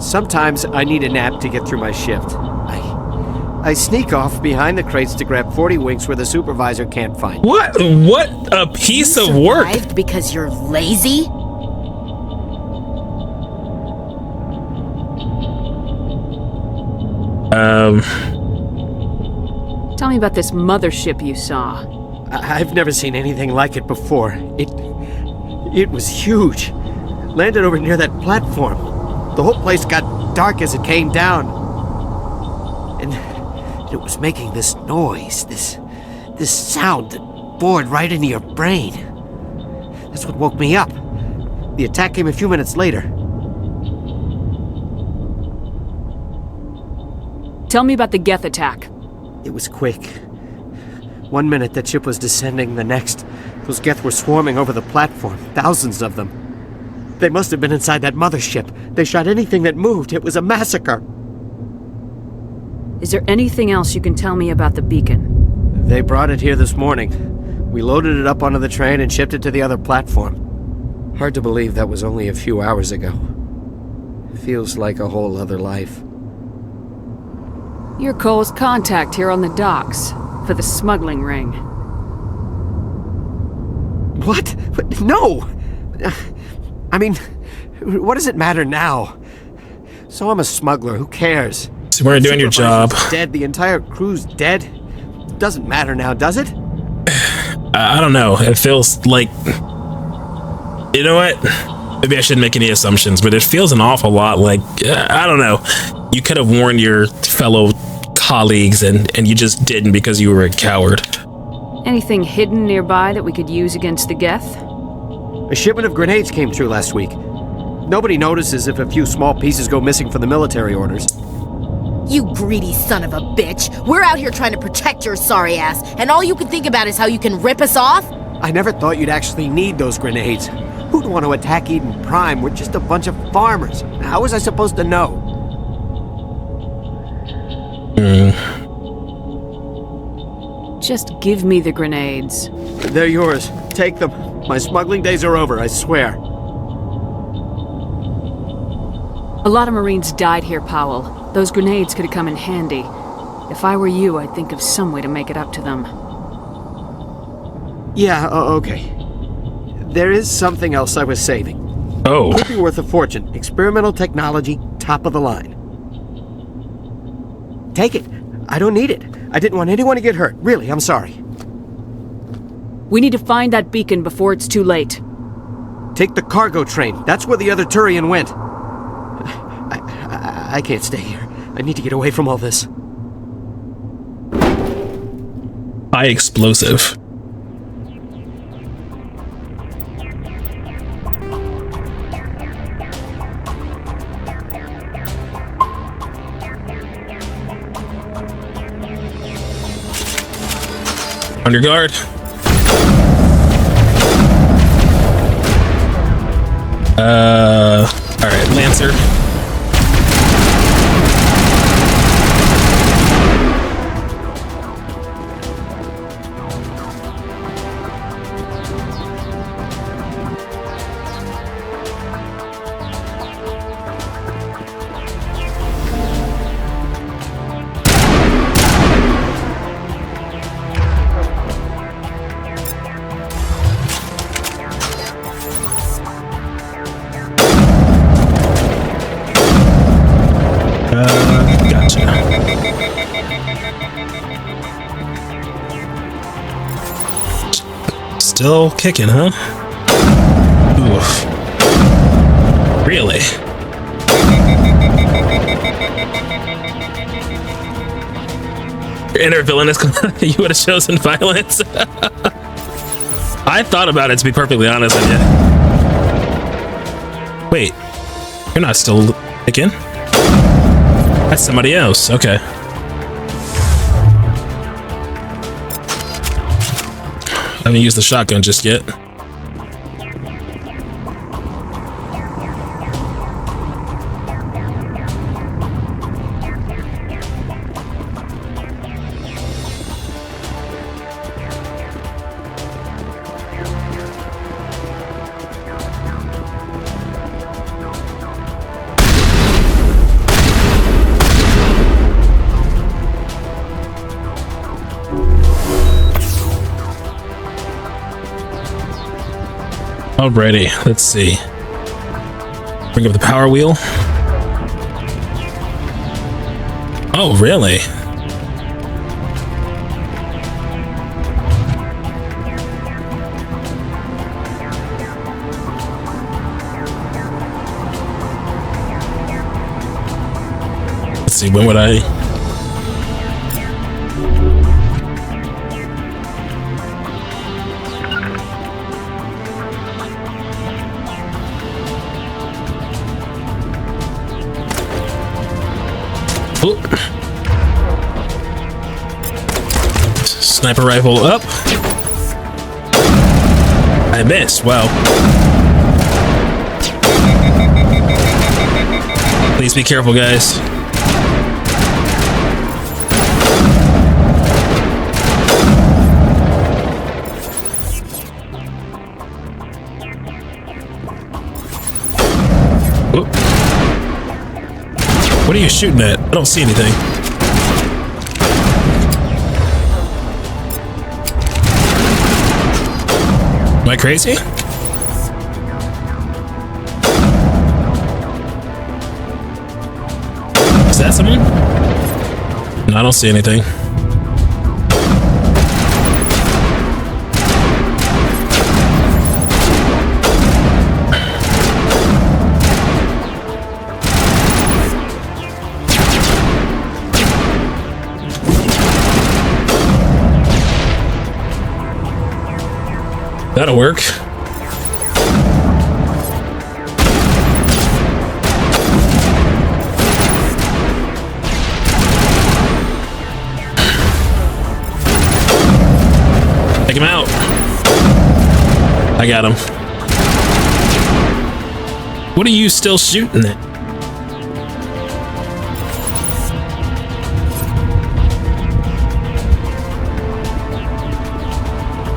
Speaker 18: Sometimes I need a nap to get through my shift. I sneak off behind the crates to grab 40 winks where the supervisor can't find me.
Speaker 1: What a piece of work.
Speaker 16: Because you're lazy?
Speaker 2: Tell me about this mothership you saw.
Speaker 18: I've never seen anything like it before. It was huge. Landed over near that platform. The whole place got dark as it came down. And it was making this noise, this sound that bored right into your brain. That's what woke me up. The attack came a few minutes later.
Speaker 2: Tell me about the Geth attack.
Speaker 18: It was quick. 1 minute that ship was descending, the next, those Geth were swarming over the platform, thousands of them. They must have been inside that mothership. They shot anything that moved. It was a massacre.
Speaker 2: Is there anything else you can tell me about the beacon?
Speaker 18: They brought it here this morning. We loaded it up onto the train and shipped it to the other platform. Hard to believe that was only a few hours ago. Feels like a whole other life.
Speaker 2: You're Cole's contact here on the docks for the smuggling ring.
Speaker 18: What? No! I mean, what does it matter now? So I'm a smuggler, who cares?
Speaker 1: So we're doing your job.
Speaker 18: Dead, the entire crew's dead. It doesn't matter now, does it?
Speaker 1: I don't know. It feels like... You know what? Maybe I shouldn't make any assumptions, but it feels an awful lot like... I don't know. You could have warned your fellow colleagues and you just didn't because you were a coward.
Speaker 2: Anything hidden nearby that we could use against the Geth?
Speaker 18: A shipment of grenades came through last week. Nobody notices if a few small pieces go missing from the military orders.
Speaker 21: You greedy son of a bitch! We're out here trying to protect your sorry ass, and all you can think about is how you can rip us off?
Speaker 18: I never thought you'd actually need those grenades. Who'd want to attack Eden Prime? We're just a bunch of farmers. How was I supposed to know?
Speaker 2: Just give me the grenades.
Speaker 18: They're yours. Take them. My smuggling days are over, I swear.
Speaker 2: A lot of Marines died here, Powell. Those grenades could have come in handy. If I were you, I'd think of some way to make it up to them.
Speaker 18: Yeah, okay. There is something else I was saving.
Speaker 1: Oh.
Speaker 18: Could be worth a fortune. Experimental technology, top of the line. Take it. I don't need it. I didn't want anyone to get hurt. Really, I'm sorry.
Speaker 2: We need to find that beacon before it's too late.
Speaker 18: Take the cargo train. That's where the other Turian went. I can't stay here. I need to get away from all this.
Speaker 1: High explosive. On your guard. All right, Lancer. Gotcha. Still kicking, huh? Oof. Really? Your inner villain is you would have chosen violence. I thought about it, to be perfectly honest with you. Wait, you're not still kicking? That's somebody else. Okay. I haven't used the shotgun just yet. Alrighty, let's see. Bring up the power wheel. Oh, really? Let's see, when would I... Sniper rifle up. I missed. Wow. Please be careful, guys. Oop. What are you shooting at? I don't see anything. Am I crazy? Is that someone? No, I don't see anything. That'll work. Take him out. I got him. What are you still shooting at?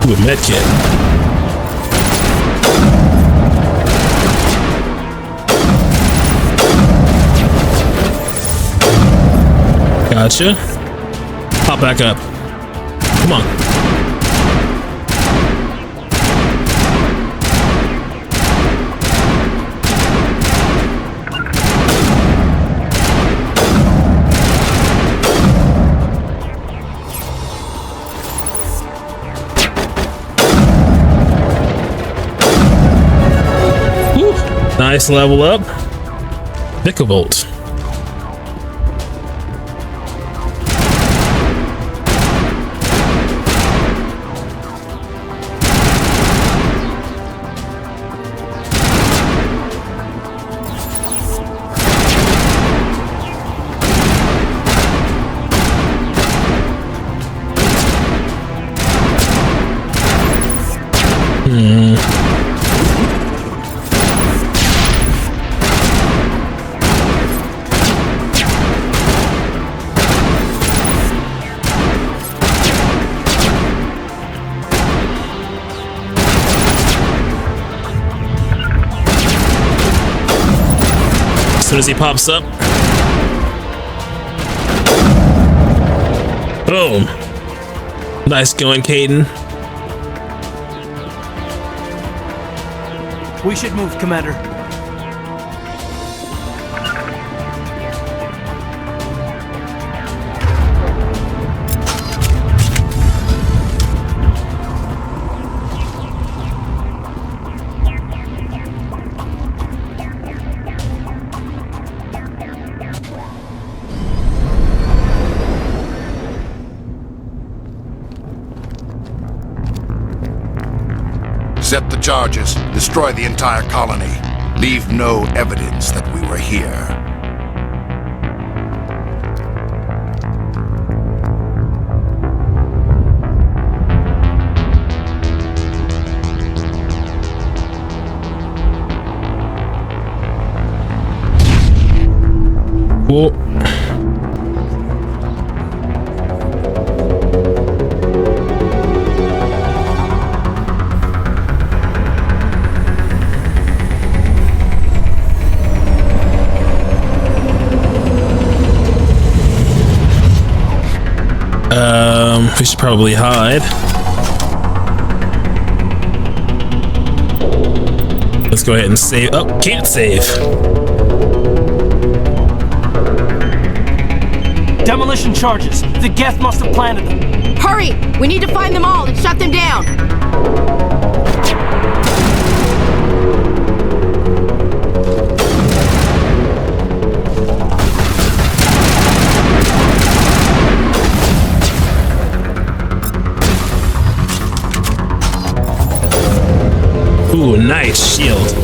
Speaker 1: Ooh, a medkit. Gotcha. Pop back up. Come on. Woo. Nice level up. Vicavolt. As soon as he pops up. Boom. Nice going, Caden.
Speaker 18: We should move, Commander.
Speaker 6: Set the charges. Destroy the entire colony. Leave no evidence that we were here.
Speaker 1: Whoa. We should probably hide. Let's go ahead and save. Oh, can't save.
Speaker 18: Demolition charges. The Geth must have planted them.
Speaker 21: Hurry! We need to find them all and shut them down!
Speaker 1: Ooh, nice shield.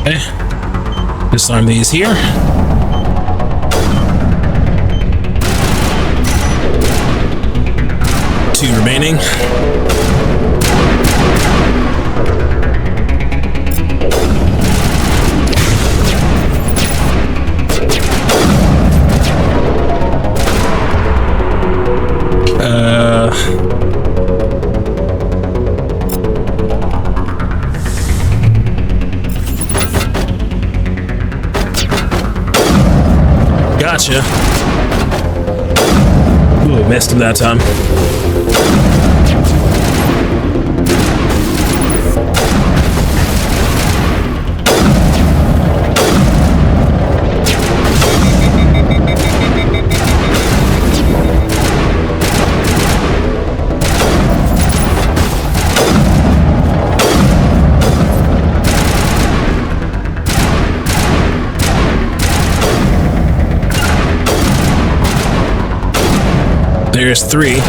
Speaker 1: Okay. Disarm these here. 2 remaining. Gotcha. Ooh, missed him that time. There's 3.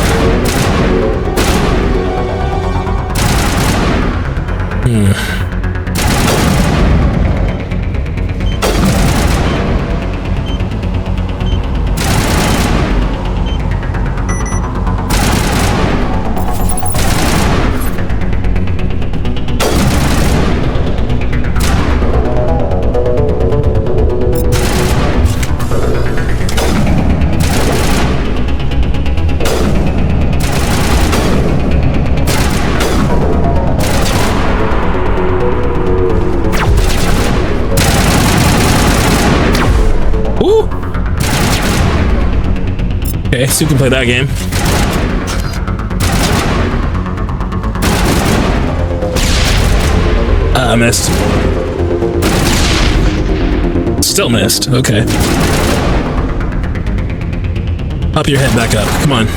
Speaker 1: Okay, so you can play that game. I missed. Still missed. Okay. Up your head back up. Come on.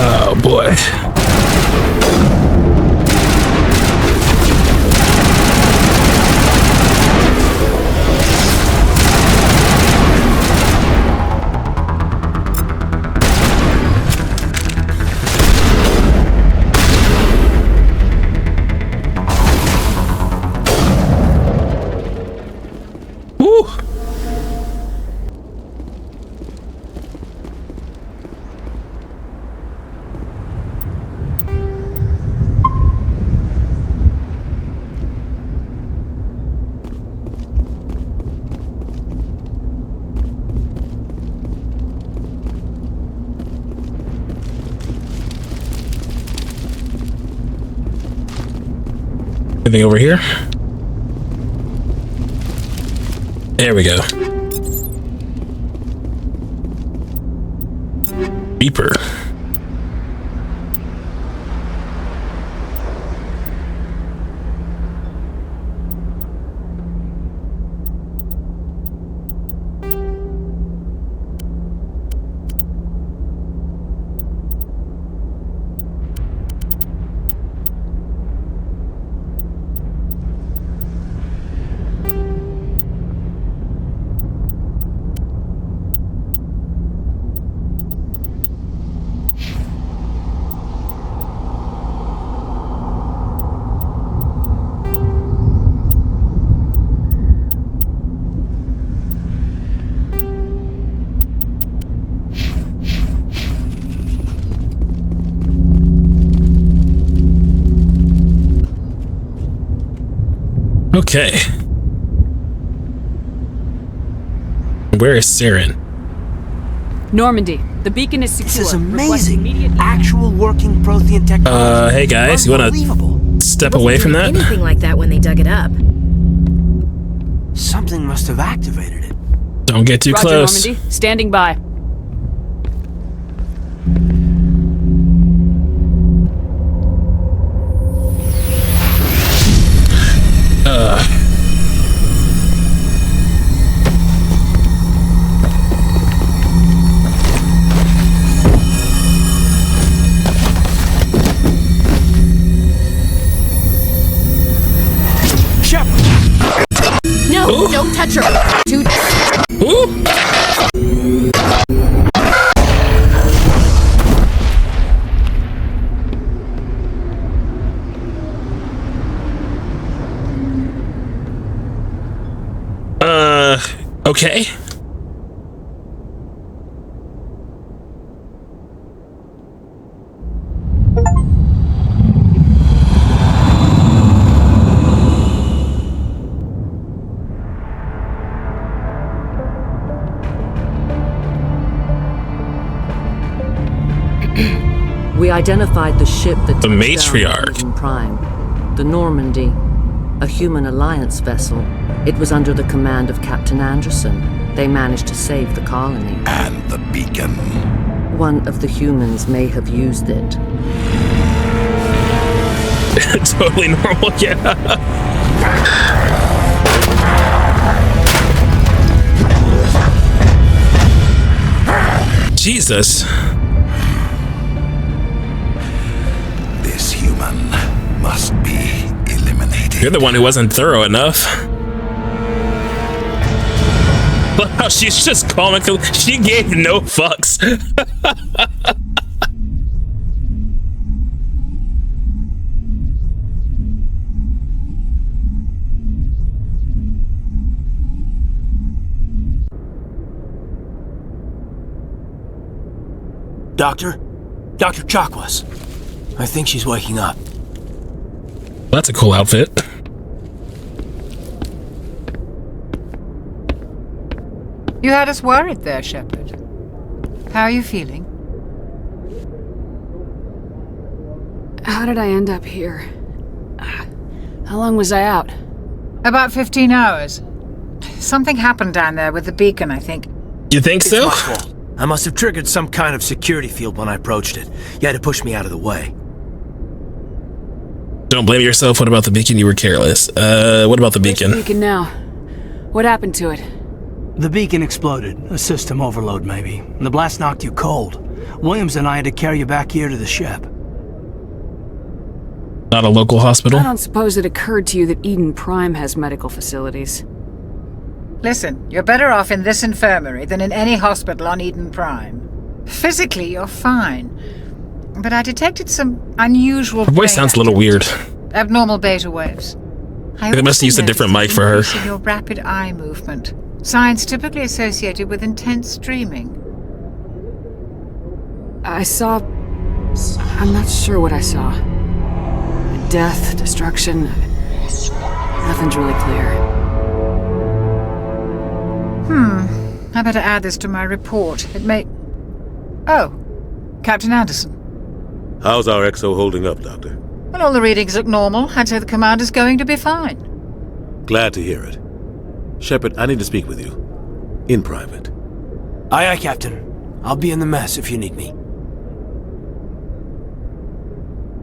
Speaker 1: Oh boy. Anything over here? There we go. Beeper. Okay. Where is Saren?
Speaker 2: Normandy. The beacon is secure.
Speaker 9: This is amazing. Actual working Prothean technology.
Speaker 1: Hey guys, you wanna step away from that?
Speaker 16: Anything like that when they dug it up.
Speaker 9: Something must have activated it.
Speaker 1: Don't get too
Speaker 2: Roger,
Speaker 1: close.
Speaker 2: Normandy. Standing by.
Speaker 21: No, don't touch her.
Speaker 1: Okay.
Speaker 3: We identified the ship that
Speaker 1: The
Speaker 3: touched
Speaker 1: Matriarch.
Speaker 3: down Eden Prime, the Normandy, a human alliance vessel. It was under the command of Captain Anderson. They managed to save the colony.
Speaker 6: And the beacon.
Speaker 3: One of the humans may have used it.
Speaker 1: Totally normal, yeah. Jesus.
Speaker 6: This human must be eliminated.
Speaker 1: You're the one who wasn't thorough enough. Wow, she's just comical. She gave no fucks.
Speaker 9: Doctor? Dr. Chakwas. I think she's waking up.
Speaker 1: That's a cool outfit.
Speaker 13: You had us worried there, Shepard. How are you feeling?
Speaker 2: How did I end up here? How long was I out?
Speaker 13: About 15 hours. Something happened down there with the beacon, I think.
Speaker 1: You think
Speaker 9: It's
Speaker 1: so?
Speaker 9: my fault. I must have triggered some kind of security field when I approached it. You had to push me out of the way.
Speaker 1: Don't blame yourself. What about the beacon? You were careless. What about the beacon?
Speaker 2: Where's the beacon now? What happened to it?
Speaker 22: The beacon exploded. A system overload, maybe. And the blast knocked you cold. Williams and I had to carry you back here to the ship.
Speaker 1: Not a local hospital?
Speaker 2: I don't suppose it occurred to you that Eden Prime has medical facilities.
Speaker 13: Listen, you're better off in this infirmary than in any hospital on Eden Prime. Physically, you're fine. But I detected some unusual
Speaker 1: Her voice sounds a little weird.
Speaker 13: abnormal beta waves.
Speaker 1: They must have used a different mic for her.
Speaker 13: Your rapid eye movement. Signs typically associated with intense streaming.
Speaker 2: I saw... I'm not sure what I saw. Death, destruction... Nothing's really clear.
Speaker 13: I better add this to my report. It may... Oh, Captain Anderson.
Speaker 14: How's our XO holding up, Doctor?
Speaker 13: Well, all the readings look normal. I'd say the commander's going to be fine.
Speaker 14: Glad to hear it. Shepard, I need to speak with you. In private.
Speaker 9: Aye, aye, Captain. I'll be in the mess if you need me.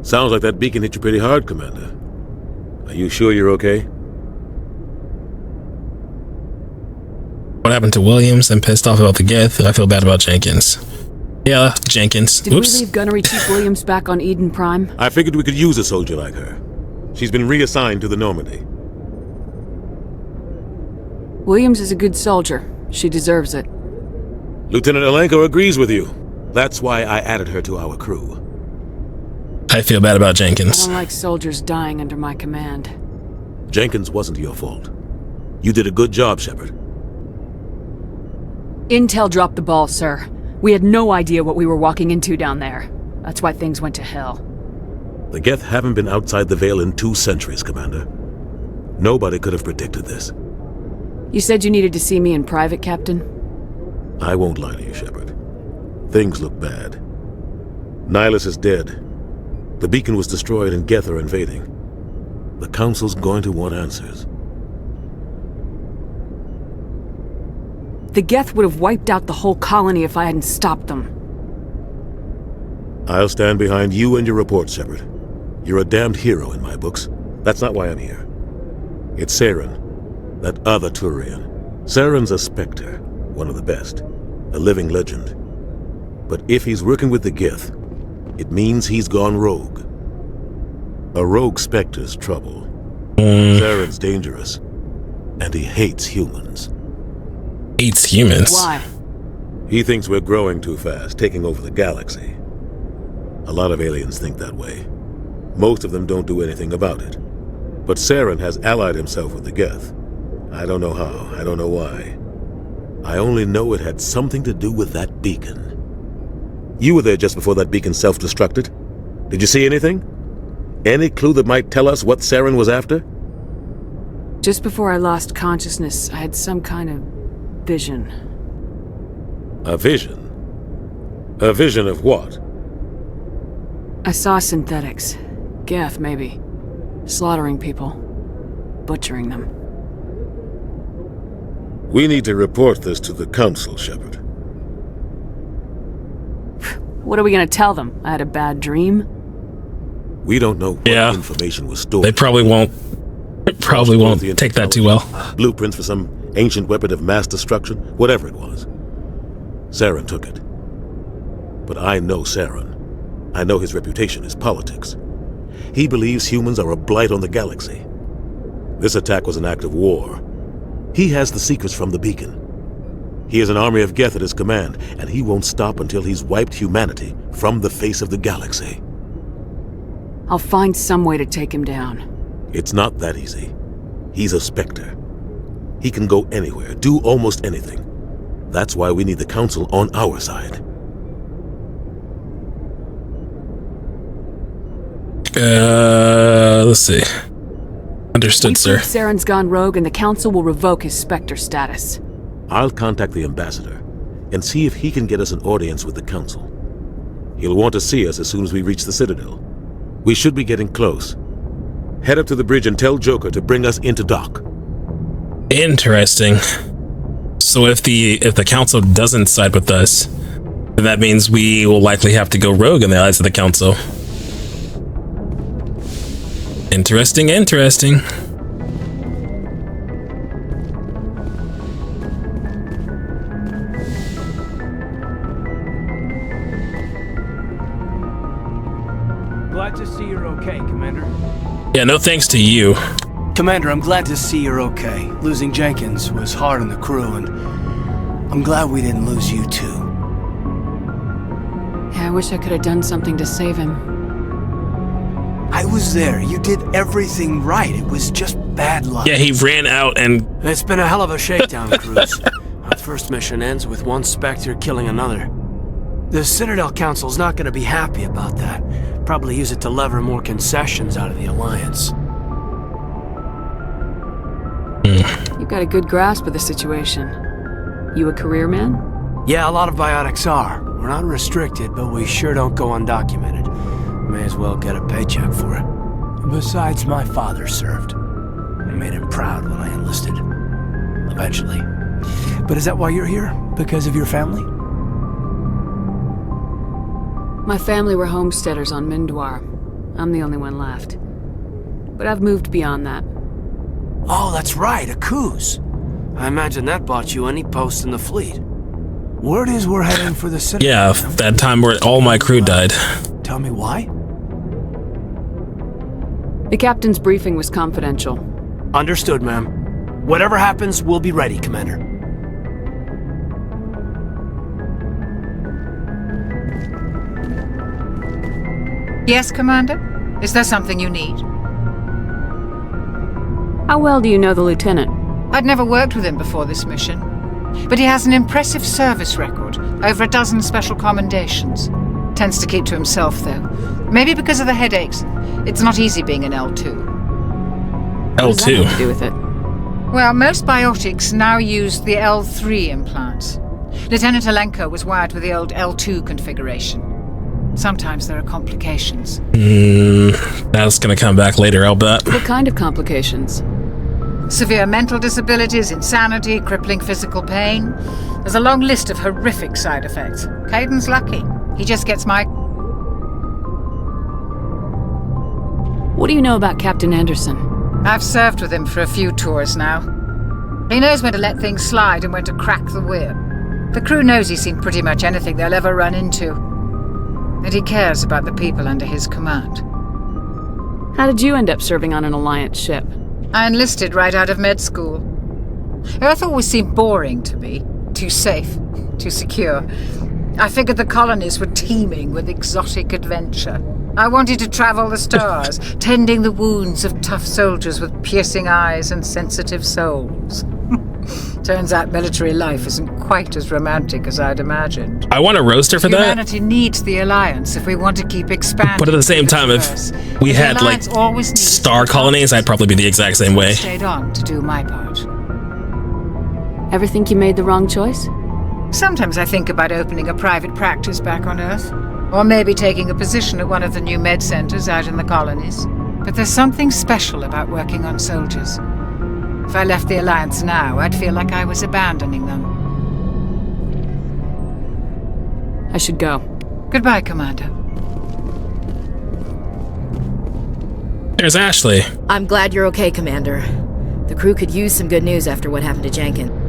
Speaker 14: Sounds like that beacon hit you pretty hard, Commander. Are you sure you're okay?
Speaker 1: What happened to Williams? I'm pissed off about the Geth. I feel bad about Jenkins. Yeah, Jenkins.
Speaker 2: Did we leave Gunnery Chief Williams back on Eden Prime?
Speaker 14: I figured we could use a soldier like her. She's been reassigned to the Normandy.
Speaker 2: Williams is a good soldier. She deserves it.
Speaker 14: Lieutenant Alenko agrees with you. That's why I added her to our crew.
Speaker 1: I feel bad about
Speaker 2: I
Speaker 1: Jenkins.
Speaker 2: don't like soldiers dying under my command.
Speaker 14: Jenkins wasn't your fault. You did a good job, Shepard.
Speaker 2: Intel dropped the ball, sir. We had no idea what we were walking into down there. That's why things went to hell.
Speaker 14: The Geth haven't been outside the Veil in 2 centuries, Commander. Nobody could have predicted this.
Speaker 2: You said you needed to see me in private, Captain?
Speaker 14: I won't lie to you, Shepard. Things look bad. Nihilus is dead. The beacon was destroyed and Geth are invading. The Council's going to want answers.
Speaker 2: The Geth would have wiped out the whole colony if I hadn't stopped them.
Speaker 14: I'll stand behind you and your report, Shepard. You're a damned hero in my books. That's not why I'm here. It's Saren, that other Turian. Saren's a Spectre, one of the best, a living legend. But if he's working with the Geth, it means he's gone rogue. A rogue Spectre's trouble. Saren's dangerous, and he hates humans.
Speaker 1: Hates humans?
Speaker 2: Why?
Speaker 14: He thinks we're growing too fast, taking over the galaxy. A lot of aliens think that way. Most of them don't do anything about it. But Saren has allied himself with the Geth. I don't know how, I don't know why. I only know it had something to do with that beacon. You were there just before that beacon self-destructed. Did you see anything? Any clue that might tell us what Saren was after?
Speaker 2: Just before I lost consciousness, I had some kind of vision.
Speaker 14: A vision? A vision of what?
Speaker 2: I saw synthetics. Geth, maybe. Slaughtering people. Butchering them.
Speaker 14: We need to report this to the Council, Shepard.
Speaker 2: What are we gonna tell them? I had a bad dream?
Speaker 14: We don't know what information was stored.
Speaker 1: They probably won't take that too well.
Speaker 14: Blueprints for some ancient weapon of mass destruction, whatever it was. Saren took it. But I know Saren. I know his reputation is politics. He believes humans are a blight on the galaxy. This attack was an act of war. He has the secrets from the beacon. He has an army of Geth at his command, and he won't stop until he's wiped humanity from the face of the galaxy.
Speaker 2: I'll find some way to take him down.
Speaker 14: It's not that easy. He's a Spectre. He can go anywhere, do almost anything. That's why we need the Council on our side.
Speaker 1: Let's see. Understood, sir.
Speaker 2: Saren's gone rogue and the Council will revoke his Spectre status.
Speaker 14: I'll contact the Ambassador and see if he can get us an audience with the Council. He'll want to see us as soon as we reach the Citadel. We should be getting close. Head up to the bridge and tell Joker to bring us into dock.
Speaker 1: Interesting. So if the Council doesn't side with us, then that means we will likely have to go rogue in the eyes of the Council. Interesting, interesting.
Speaker 22: Glad to see you're okay, Commander.
Speaker 1: Yeah, no thanks to you.
Speaker 22: Commander, I'm glad to see you're okay. Losing Jenkins was hard on the crew, and I'm glad we didn't lose you too.
Speaker 2: Yeah, I wish I could have done something to save him.
Speaker 22: I was there. You did everything right. It was just bad luck.
Speaker 1: Yeah, he ran out and...
Speaker 22: It's been a hell of a shakedown, Cruz. Our first mission ends with one Spectre killing another. The Citadel Council's not going to be happy about that. Probably use it to lever more concessions out of the Alliance.
Speaker 2: You've got a good grasp of the situation. You a career man?
Speaker 22: Yeah, a lot of biotics are. We're not restricted, but we sure don't go undocumented. May as well get a paycheck for it. Besides, my father served. I made him proud when I enlisted. Eventually. But is that why you're here? Because of your family?
Speaker 2: My family were homesteaders on Mindwar. I'm the only one left. But I've moved beyond that.
Speaker 22: Oh, that's right, a Kuz. I imagine that bought you any post in the fleet. Word is we're heading for the city.
Speaker 1: Yeah, that time where all my crew died.
Speaker 22: Tell me why?
Speaker 2: The captain's briefing was confidential.
Speaker 22: Understood, ma'am. Whatever happens, we'll be ready, Commander.
Speaker 13: Yes, Commander? Is there something you need?
Speaker 2: How well do you know the Lieutenant?
Speaker 13: I'd never worked with him before this mission. But he has an impressive service record, over a dozen special commendations. Tends to keep to himself, though. Maybe because of the headaches. It's not easy being an L2.
Speaker 16: What does that have to
Speaker 1: L2.
Speaker 16: do with it?
Speaker 13: Well, most biotics now use the L3 implants. Lieutenant Alenko was wired with the old L2 configuration. Sometimes there are complications.
Speaker 1: That's gonna come back later, I'll bet.
Speaker 2: What kind of complications?
Speaker 13: Severe mental disabilities, insanity, crippling physical pain. There's a long list of horrific side effects. Kaiden's lucky. He just gets my...
Speaker 2: What do you know about Captain Anderson?
Speaker 13: I've served with him for a few tours now. He knows when to let things slide and when to crack the whip. The crew knows he's seen pretty much anything they'll ever run into. And he cares about the people under his command.
Speaker 2: How did you end up serving on an Alliance ship?
Speaker 13: I enlisted right out of med school. Earth always seemed boring to me. Too safe, too secure. I figured the colonies were teeming with exotic adventure. I wanted to travel the stars, tending the wounds of tough soldiers with piercing eyes and sensitive souls. Turns out military life isn't quite as romantic as I'd imagined.
Speaker 1: I want a roaster for that.
Speaker 13: Humanity needs the Alliance if we want to keep expanding.
Speaker 1: But at the same time, if we had like star colonies, I'd probably be the exact same way.
Speaker 13: Stayed on to do my part.
Speaker 2: Ever think you made the wrong choice?
Speaker 13: Sometimes I think about opening a private practice back on Earth. Or maybe taking a position at one of the new med centers out in the colonies. But there's something special about working on soldiers. If I left the Alliance now, I'd feel like I was abandoning them.
Speaker 2: I should go.
Speaker 13: Goodbye, Commander.
Speaker 1: There's Ashley.
Speaker 21: I'm glad you're okay, Commander. The crew could use some good news after what happened to Jenkins.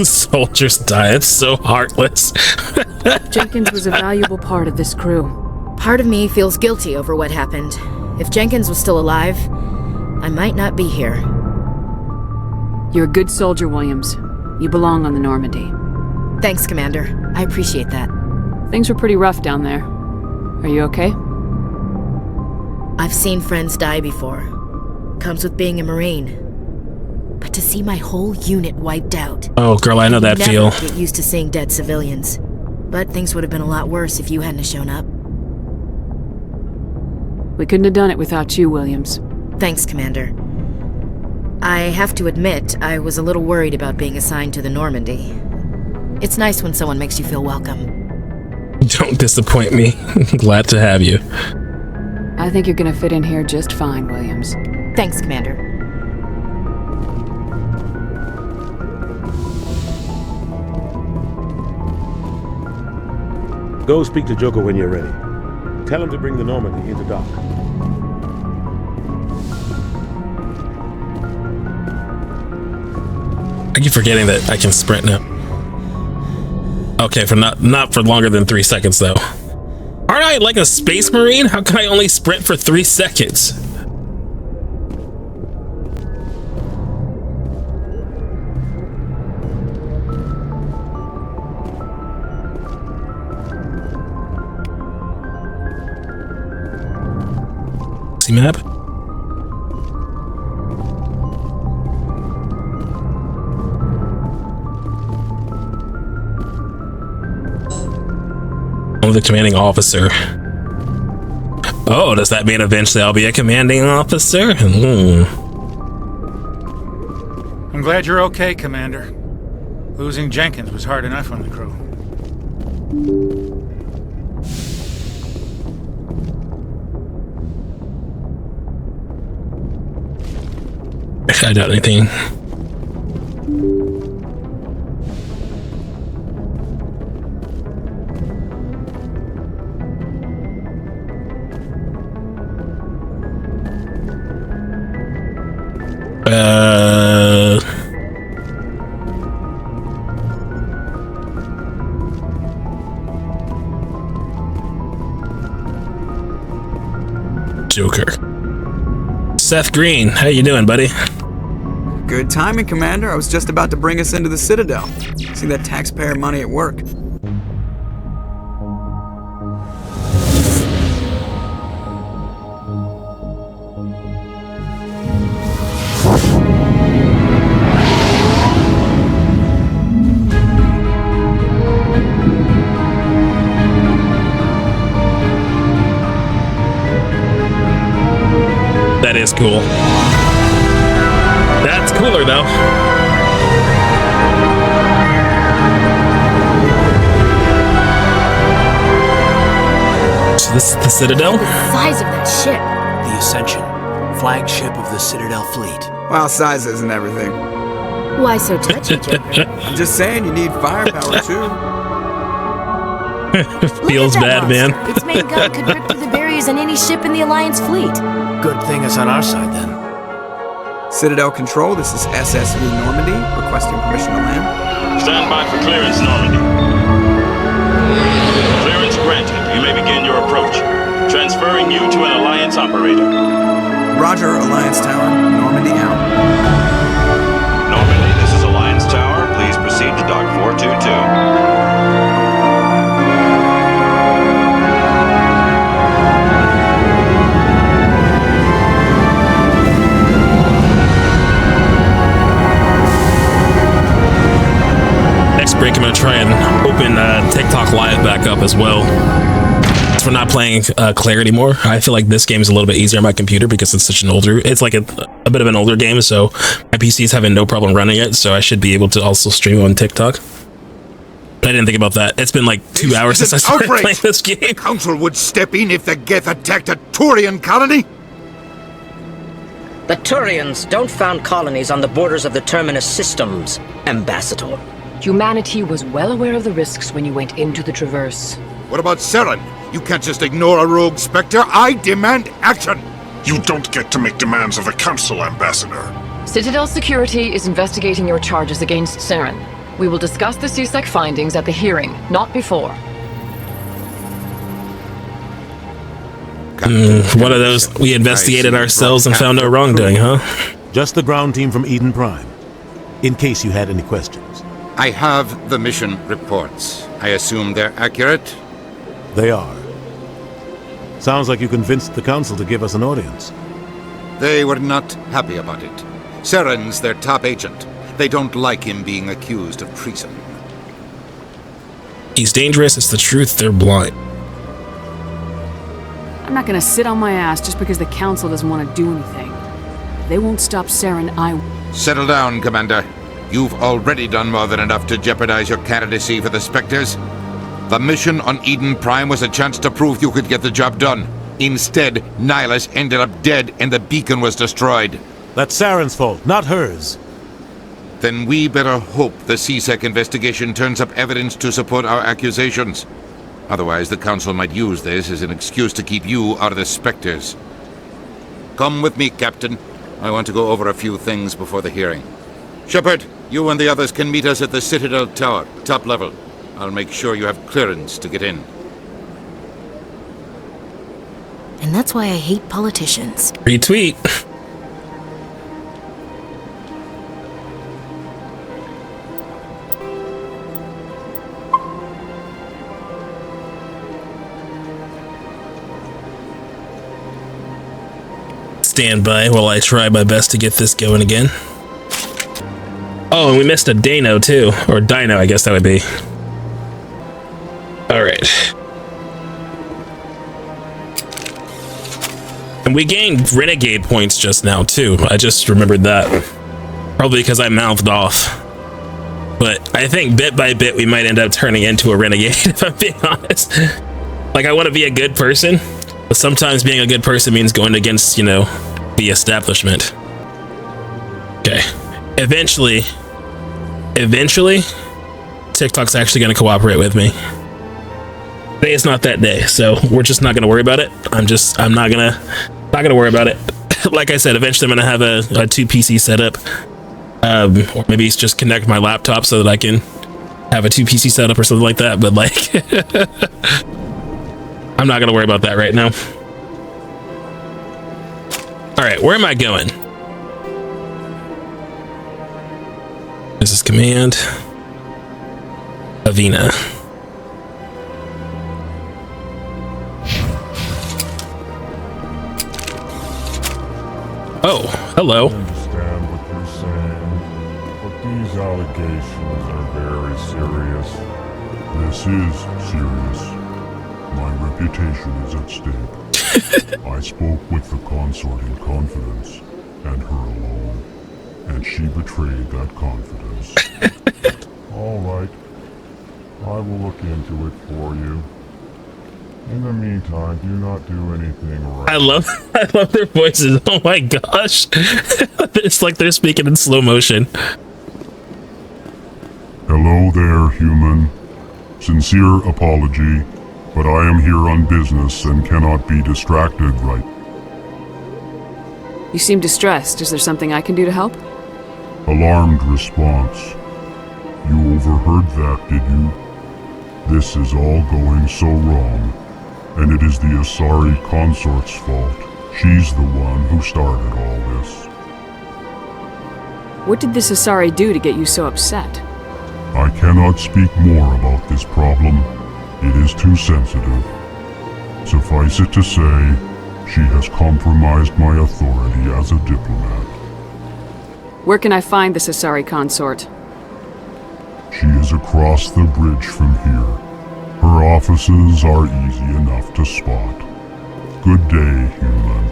Speaker 1: Soldiers die. It's so heartless.
Speaker 16: Jenkins was a valuable part of this crew.
Speaker 21: Part of me feels guilty over what happened. If Jenkins was still alive, I might not be here.
Speaker 16: You're a good soldier, Williams. You belong on the Normandy.
Speaker 21: Thanks, Commander. I appreciate that.
Speaker 16: Things were pretty rough down there. Are you okay?
Speaker 21: I've seen friends die before. Comes with being a Marine. But to see my whole unit wiped out...
Speaker 1: Oh, girl, I know that feel.
Speaker 21: Never get used to seeing dead civilians. But things would have been a lot worse if you hadn't shown up.
Speaker 16: We couldn't have done it without you, Williams.
Speaker 21: Thanks, Commander. I have to admit, I was a little worried about being assigned to the Normandy. It's nice when someone makes you feel welcome.
Speaker 1: Don't disappoint me. Glad to have you.
Speaker 16: I think you're gonna fit in here just fine, Williams.
Speaker 21: Thanks, Commander.
Speaker 14: Go speak to Joker when you're ready. Tell him to bring the Normandy into dock.
Speaker 1: I keep forgetting that I can sprint now. Okay, for not for longer than 3 seconds though. Aren't I like a space marine? How can I only sprint for 3 seconds? See map? I'm the commanding officer. Oh, does that mean eventually I'll be a commanding officer?
Speaker 10: I'm glad you're okay, Commander. Losing Jenkins was hard enough on the crew.
Speaker 1: I doubt anything. Joker. Seth Green, how you doing, buddy?
Speaker 7: Good timing, Commander. I was just about to bring us into the Citadel. See that taxpayer money at work.
Speaker 1: cool. That's cooler, though. So this is the Citadel?
Speaker 21: The size of that ship.
Speaker 22: The Ascension, flagship of the Citadel fleet.
Speaker 7: Well, size isn't everything.
Speaker 21: Why so touchy, Joker?
Speaker 7: I'm just saying you need firepower, too.
Speaker 1: Feels bad, man.
Speaker 21: Its main gun could rip through the barriers in any ship in the Alliance fleet.
Speaker 22: Good thing it's on our side, then.
Speaker 7: Citadel Control, this is SSV Normandy, requesting permission to land.
Speaker 4: Stand by for clearance, Normandy. Clearance granted. You may begin your approach. Transferring you to an Alliance operator.
Speaker 7: Roger, Alliance Tower. Normandy out.
Speaker 4: Normandy, this is Alliance Tower. Please proceed to Dock 422.
Speaker 1: Next break, I'm going to try and open TikTok Live back up as well. So we're not playing Claire anymore. I feel like this game is a little bit easier on my computer because it's such an older, it's like a bit of an older game, so my PC is having no problem running it, so I should be able to also stream on TikTok. But I didn't think about that. It's been like 2 hours since I started playing this game.
Speaker 6: The Council would step in if the Geth attacked a Turian colony?
Speaker 5: The Turians don't found colonies on the borders of the Terminus systems, Ambassador.
Speaker 2: Humanity was well aware of the risks when you went into the Traverse.
Speaker 6: What about Saren? You can't just ignore a rogue Spectre. I demand action!
Speaker 23: You don't get to make demands of the Council, Ambassador.
Speaker 2: Citadel Security is investigating your charges against Saren. We will discuss the CSEC findings at the hearing, not before.
Speaker 1: One of those, we investigated ourselves and found no wrongdoing, huh?
Speaker 14: Just the ground team from Eden Prime, in case you had any questions.
Speaker 6: I have the mission reports. I assume they're accurate?
Speaker 14: They are. Sounds like you convinced the Council to give us an audience.
Speaker 6: They were not happy about it. Saren's their top agent. They don't like him being accused of treason.
Speaker 1: He's dangerous, it's the truth, they're blind.
Speaker 2: I'm not gonna sit on my ass just because the Council doesn't want to do anything. If they won't stop Saren, I...
Speaker 6: Settle down, Commander. You've already done more than enough to jeopardize your candidacy for the Spectres. The mission on Eden Prime was a chance to prove you could get the job done. Instead, Nihilus ended up dead and the beacon was destroyed.
Speaker 14: That's Saren's fault, not hers.
Speaker 6: Then we better hope the CSEC investigation turns up evidence to support our accusations. Otherwise, the Council might use this as an excuse to keep you out of the Spectres. Come with me, Captain. I want to go over a few things before the hearing. Shepard, you and the others can meet us at the Citadel Tower, top level. I'll make sure you have clearance to get in.
Speaker 21: And that's why I hate politicians.
Speaker 1: Retweet. Stand by while I try my best to get this going again. Oh, and we missed a Dano too. Or Dino, I guess that would be. Alright. And we gained Renegade points just now too. I just remembered that. Probably because I mouthed off. But I think bit by bit we might end up turning into a Renegade, if I'm being honest. Like, I want to be a good person, but sometimes being a good person means going against, you know, the establishment. Okay. Eventually, TikTok's actually going to cooperate with me. Today is not that day, so we're just not going to worry about it. I'm not gonna worry about it. Like I said, eventually I'm gonna have a 2 PC setup, or maybe it's just connect my laptop so that I can have a 2 PC setup or something like that. But like, I'm not gonna worry about that right now. All right, where am I going? This is command. Avina. Oh, hello.
Speaker 11: I understand what you're saying, but these allegations are very serious. This is serious. My reputation is at stake. I spoke with the consort in confidence, and her alone, and she betrayed that confidence. All right. I will look into it for you. In the meantime, do not do anything right.
Speaker 1: I love their voices. Oh my gosh. It's like they're speaking in slow motion.
Speaker 11: Hello there, human. Sincere apology, but I am here on business and cannot be distracted right.
Speaker 2: You seem distressed. Is there something I can do to help?
Speaker 11: Alarmed response. You overheard that, did you? This is all going so wrong, and it is the Asari consort's fault. She's the one who started all this.
Speaker 2: What did this Asari do to get you so upset?
Speaker 11: I cannot speak more about this problem. It is too sensitive. Suffice it to say, she has compromised my authority as a diplomat.
Speaker 2: Where can I find this Asari consort?
Speaker 11: She is across the bridge from here. Her offices are easy enough to spot. Good day, human.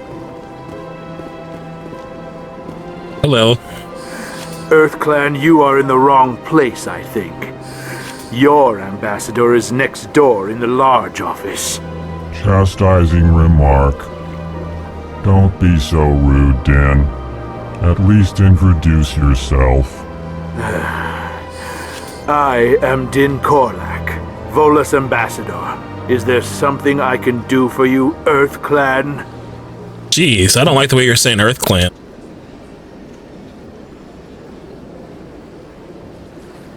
Speaker 1: Hello.
Speaker 12: EarthClan, you are in the wrong place, I think. Your ambassador is next door in the large office.
Speaker 11: Chastising remark. Don't be so rude, Din. At least introduce yourself.
Speaker 12: I am Din Korlak, Volus ambassador. Is there something I can do for you, EarthClan?
Speaker 1: Jeez, I don't like the way you're saying EarthClan.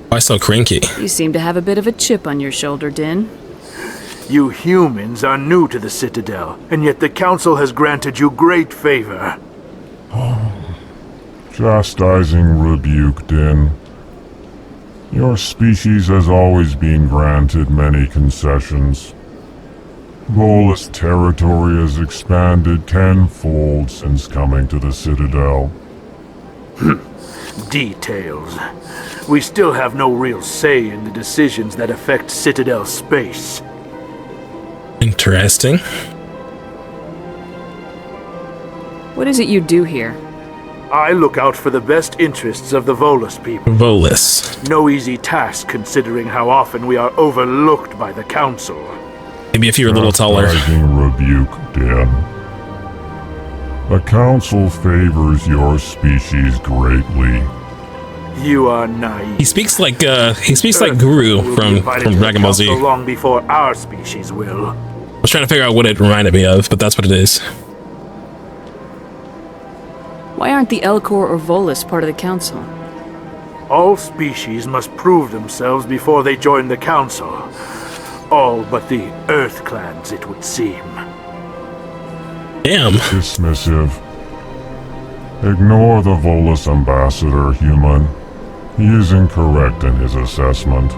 Speaker 1: Why so cranky?
Speaker 2: You seem to have a bit of a chip on your shoulder, Din.
Speaker 12: You humans are new to the Citadel, and yet the Council has granted you great favor.
Speaker 11: Chastising rebuke, Din. Your species has always been granted many concessions. Volus territory has expanded tenfold since coming to the Citadel.
Speaker 12: Details. We still have no real say in the decisions that affect Citadel space.
Speaker 1: Interesting.
Speaker 2: What is it you do here?
Speaker 12: I look out for the best interests of the Volus people.
Speaker 1: Volus.
Speaker 12: No easy task considering how often we are overlooked by the Council.
Speaker 1: Maybe if you're a little taller.
Speaker 11: Chastising rebuke, Dan. The Council favors your species greatly.
Speaker 12: You are naive.
Speaker 1: He speaks like Guru from Dragon Ball Z.
Speaker 12: Long before our species will.
Speaker 1: I was trying to figure out what it reminded me of, but that's what it is.
Speaker 2: Why aren't the Elcor or Volus part of the Council?
Speaker 12: All species must prove themselves before they join the Council. All but the EarthClans, it would seem.
Speaker 1: Damn.
Speaker 11: Dismissive. Ignore the Volus ambassador, human. He is incorrect in his assessment.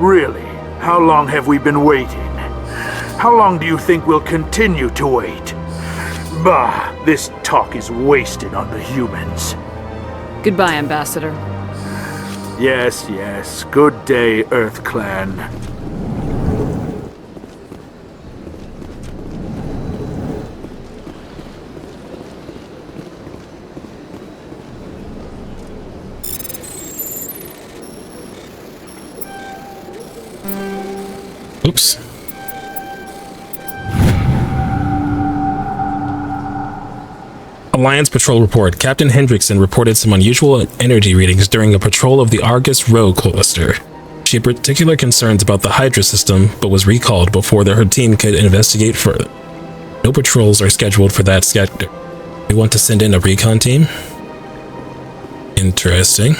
Speaker 12: Really? How long have we been waiting? How long do you think we'll continue to wait? Bah, this talk is wasted on the humans.
Speaker 2: Goodbye, Ambassador.
Speaker 12: Yes, yes. Good day, EarthClan.
Speaker 1: Oops. Alliance Patrol Report. Captain Hendrickson reported some unusual energy readings during a patrol of the Argus Row cluster. She had particular concerns about the Hydra system, but was recalled before her team could investigate further. No patrols are scheduled for that sector. We want to send in a recon team? Interesting.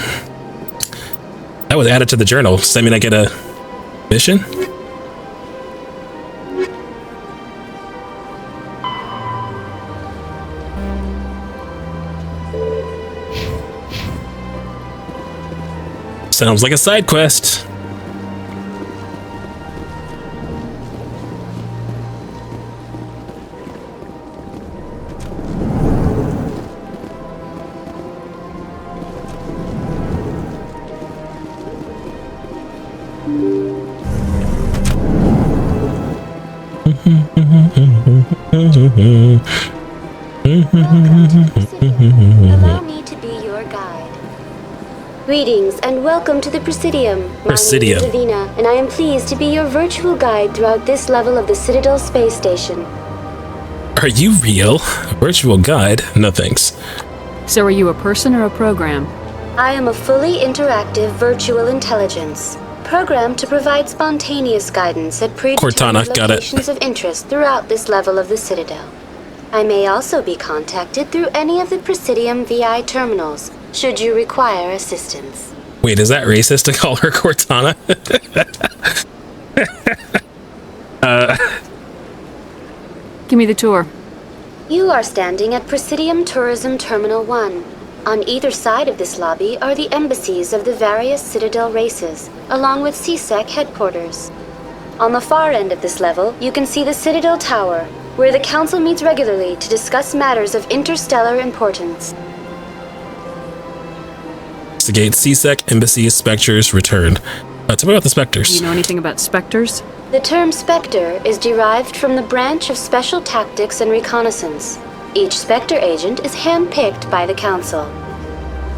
Speaker 1: That was added to the journal. Does that mean I get a mission? Sounds like a side quest.
Speaker 8: Allow me to be your guide. Greetings and welcome to the Presidium. My name is Davina, and I am pleased to be your virtual guide throughout this level of the Citadel Space Station.
Speaker 1: Are you real? Virtual guide? No thanks.
Speaker 2: So are you a person or a program?
Speaker 8: I am a fully interactive virtual intelligence, programmed to provide spontaneous guidance at predetermined locations of interest throughout this level of the Citadel. I may also be contacted through any of the Presidium VI terminals, should you require assistance.
Speaker 1: Wait, is that racist to call her Cortana?
Speaker 2: Give me the tour.
Speaker 8: You are standing at Presidium Tourism Terminal 1. On either side of this lobby are the embassies of the various Citadel races, along with CSEC headquarters. On the far end of this level, you can see the Citadel Tower, where the Council meets regularly to discuss matters of interstellar importance.
Speaker 1: Investigate CSEC, embassies, specters, returned. Tell me about the specters.
Speaker 2: Do you know anything about specters?
Speaker 8: The term Spectre is derived from the branch of Special Tactics and Reconnaissance. Each Spectre agent is hand-picked by the Council.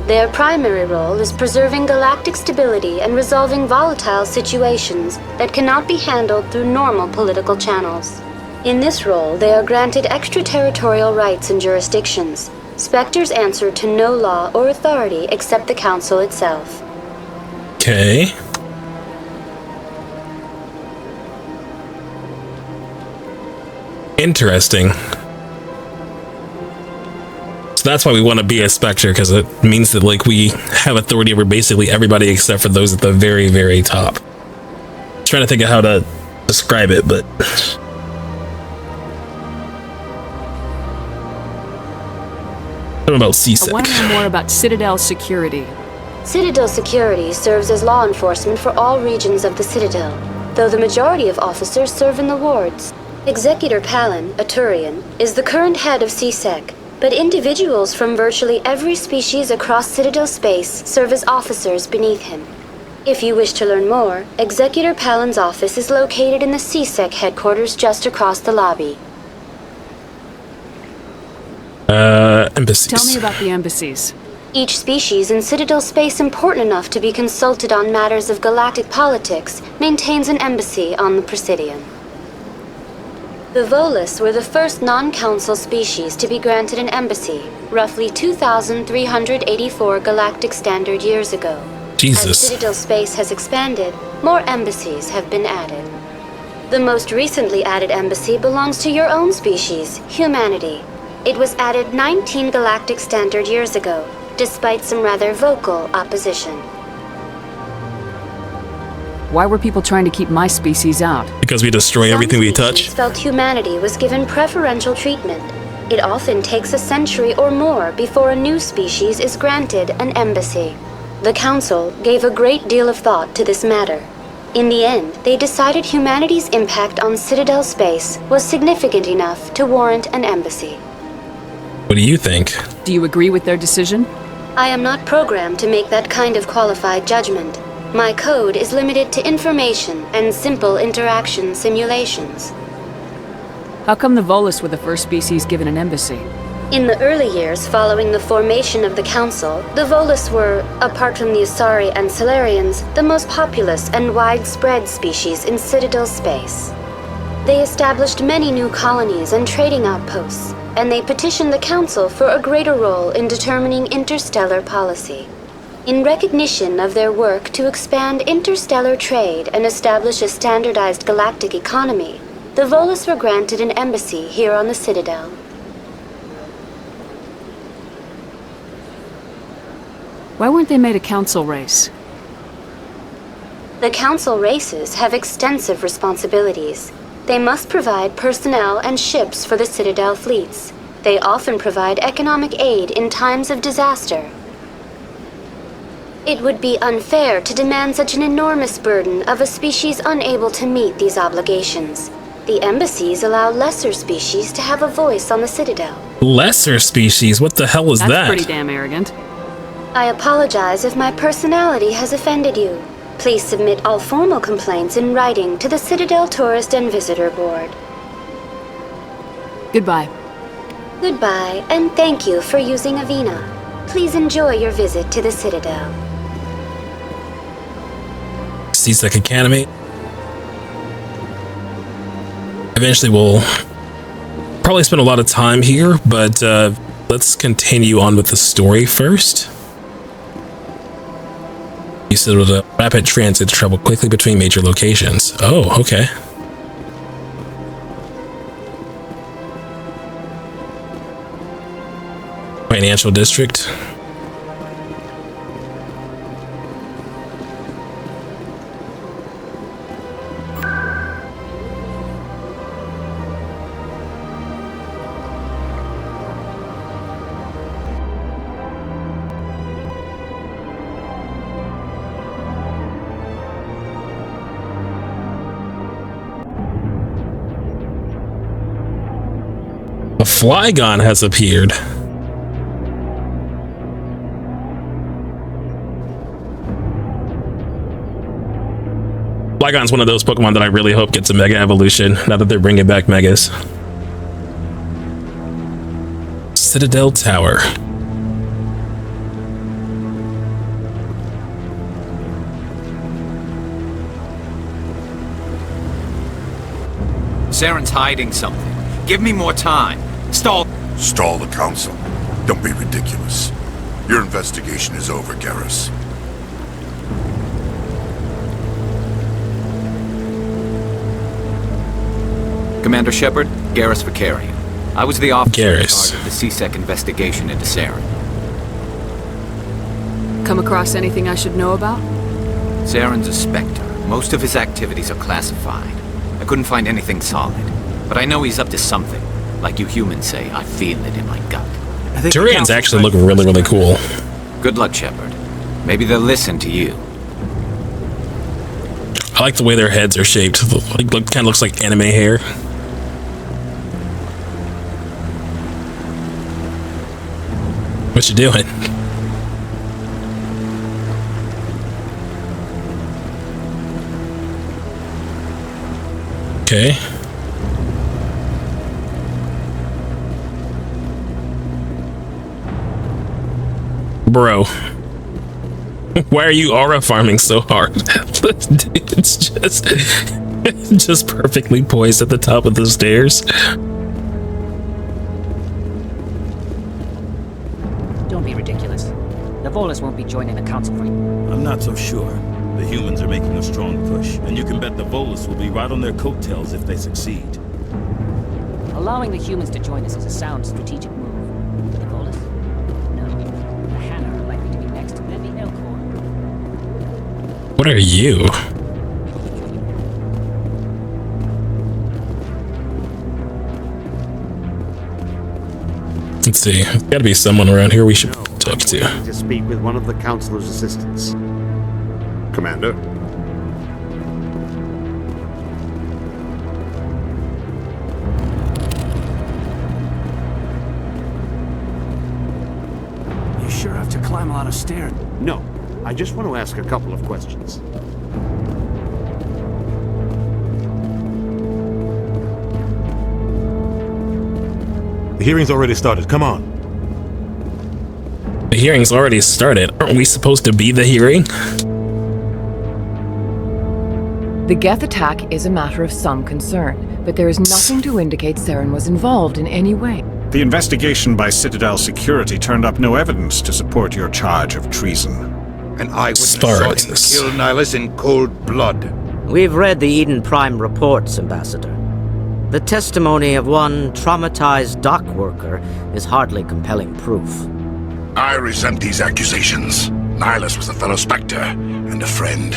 Speaker 8: Their primary role is preserving galactic stability and resolving volatile situations that cannot be handled through normal political channels. In this role, they are granted extraterritorial rights and jurisdictions. Spectres answer to no law or authority except the Council itself.
Speaker 1: Okay. Interesting. So that's why we want to be a Spectre, because it means that like we have authority over basically everybody except for those at the very, very top. I'm trying to think of how to describe it, but about CSEC.
Speaker 2: I want to know more about Citadel security.
Speaker 8: Citadel security serves as law enforcement for all regions of the Citadel, though the majority of officers serve in the wards. Executor Palin, a Turian, is the current head of CSEC, but individuals from virtually every species across Citadel space serve as officers beneath him. If you wish to learn more, Executor Palin's office is located in the CSEC headquarters just across the lobby.
Speaker 1: Embassies.
Speaker 2: Tell me about the embassies.
Speaker 8: Each species in Citadel space important enough to be consulted on matters of galactic politics maintains an embassy on the Presidium. The Volus were the first non-council species to be granted an embassy, roughly 2,384 galactic standard years ago.
Speaker 1: Jesus.
Speaker 8: As Citadel space has expanded, more embassies have been added. The most recently added embassy belongs to your own species, humanity. It was added 19 galactic standard years ago, despite some rather vocal opposition.
Speaker 2: Why were people trying to keep my species out?
Speaker 1: Because we destroy everything we touch.
Speaker 8: Felt humanity was given preferential treatment. It often takes a century or more before a new species is granted an embassy. The Council gave a great deal of thought to this matter. In the end, they decided humanity's impact on Citadel space was significant enough to warrant an embassy.
Speaker 1: What do you think?
Speaker 2: Do you agree with their decision?
Speaker 8: I am not programmed to make that kind of qualified judgment. My code is limited to information and simple interaction simulations.
Speaker 2: How come the Volus were the first species given an embassy?
Speaker 8: In the early years following the formation of the Council, the Volus were, apart from the Asari and Solarians, the most populous and widespread species in Citadel space. They established many new colonies and trading outposts, and they petitioned the Council for a greater role in determining interstellar policy. In recognition of their work to expand interstellar trade and establish a standardized galactic economy, the Volus were granted an embassy here on the Citadel.
Speaker 2: Why weren't they made a council race?
Speaker 8: The Council races have extensive responsibilities. They must provide personnel and ships for the Citadel fleets. They often provide economic aid in times of disaster. It would be unfair to demand such an enormous burden of a species unable to meet these obligations. The embassies allow lesser species to have a voice on the Citadel.
Speaker 1: Lesser species? What the hell was that?
Speaker 2: That's pretty damn arrogant.
Speaker 8: I apologize if my personality has offended you. Please submit all formal complaints in writing to the Citadel Tourist and Visitor Board.
Speaker 2: Goodbye.
Speaker 8: Goodbye, and thank you for using Avina. Please enjoy your visit to the Citadel.
Speaker 1: C-Sec Academy. Eventually we'll probably spend a lot of time here, but let's continue on with the story first. You said with a rapid transit to travel quickly between major locations. Oh, okay. Financial district. A Flygon has appeared. Flygon's one of those Pokemon that I really hope gets a Mega Evolution, now that they're bringing back Megas. Citadel Tower.
Speaker 15: Saren's hiding something. Give me more time. Stall
Speaker 23: the Council. Don't be ridiculous. Your investigation is over, Garrus.
Speaker 15: Commander Shepard, Garrus Vakarian. I was the officer in charge of the C-Sec investigation into Saren.
Speaker 2: Come across anything I should know about?
Speaker 15: Saren's a Spectre. Most of his activities are classified. I couldn't find anything solid. But I know he's up to something. Like you humans say, I feel it in my gut.
Speaker 1: Durians actually look really, really cool.
Speaker 15: Good luck, Shepard. Maybe they'll listen to you.
Speaker 1: I like the way their heads are shaped. Like, kind of looks like anime hair. What you doing? Okay. Bro. Why are you aura farming so hard? It's just perfectly poised at the top of the stairs.
Speaker 17: Don't be ridiculous. The Volus won't be joining the Council for you.
Speaker 19: I'm not so sure. The humans are making a strong push, and you can bet the Volus will be right on their coattails if they succeed.
Speaker 17: Allowing the humans to join us is a sound strategic move. The Volus? No. The Hanna are likely to be next, then the Elcor.
Speaker 1: What are you? Let's see. There's gotta be someone around here we should talk to.
Speaker 24: To speak with one of the Councilor's assistants. Commander?
Speaker 22: You sure have to climb a lot of stairs.
Speaker 24: No. I just want to ask a couple of questions.
Speaker 14: The hearing's already started. Come on.
Speaker 1: The hearing's already started. Aren't we supposed to be the hearing?
Speaker 25: The Geth attack is a matter of some concern, but there is nothing to indicate Saren was involved in any way.
Speaker 26: The investigation by Citadel Security turned up no evidence to support your charge of treason.
Speaker 6: An eyewitness saw him kill Nihilus in cold blood.
Speaker 5: We've read the Eden Prime reports, Ambassador. The testimony of one traumatized dock worker is hardly compelling proof.
Speaker 23: I resent these accusations. Nihilus was a fellow Spectre and a friend.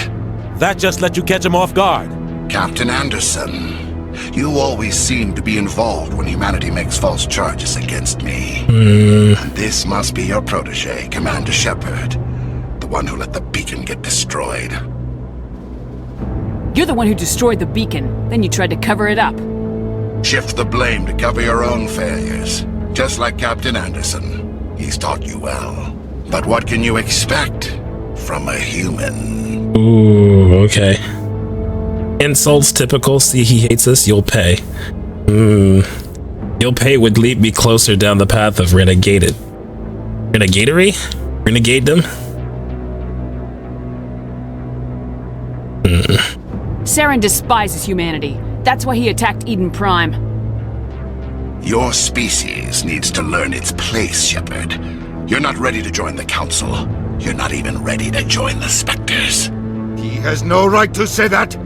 Speaker 14: That just let you catch him off guard.
Speaker 23: Captain Anderson, you always seem to be involved when humanity makes false charges against me. And this must be your protege, Commander Shepard. The one who let the beacon get destroyed.
Speaker 27: You're the one who destroyed the beacon, then you tried to cover it up.
Speaker 23: Shift the blame to cover your own failures. Just like Captain Anderson. He's taught you well. But what can you expect from a human?
Speaker 1: Ooh, okay. Insults typical. See, he hates us, you'll pay. Your pay would lead me closer down the path of renegadery? Renegade them?
Speaker 27: Saren despises humanity. That's why he attacked Eden Prime.
Speaker 23: Your species needs to learn its place, Shepard. You're not ready to join the Council. You're not even ready to join the Spectres.
Speaker 6: He has no right to say that.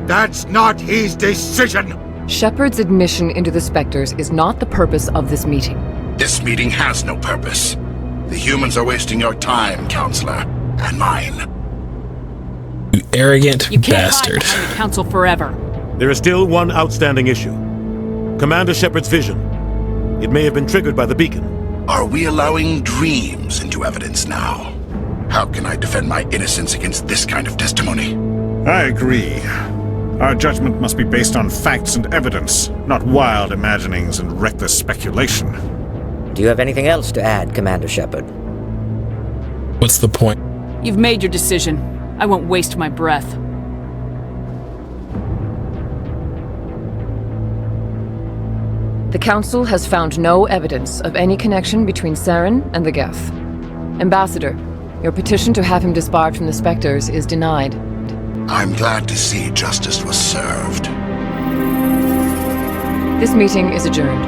Speaker 6: That's not his decision.
Speaker 25: Shepard's admission into the Spectres is not the purpose of this meeting.
Speaker 23: This meeting has no purpose. The humans are wasting your time, Counselor, and mine.
Speaker 1: You arrogant
Speaker 27: You can't
Speaker 1: bastard.
Speaker 27: hide behind the Council forever.
Speaker 14: There is still one outstanding issue. Commander Shepard's vision. It may have been triggered by the beacon.
Speaker 23: Are we allowing dreams into evidence now? How can I defend my innocence against this kind of testimony?
Speaker 26: I agree. Our judgment must be based on facts and evidence, not wild imaginings and reckless speculation.
Speaker 5: Do you have anything else to add, Commander Shepard?
Speaker 1: What's the point?
Speaker 27: You've made your decision. I won't waste my breath.
Speaker 25: The Council has found no evidence of any connection between Saren and the Geth. Ambassador, your petition to have him disbarred from the Spectres is denied.
Speaker 23: I'm glad to see justice was served.
Speaker 25: This meeting is adjourned.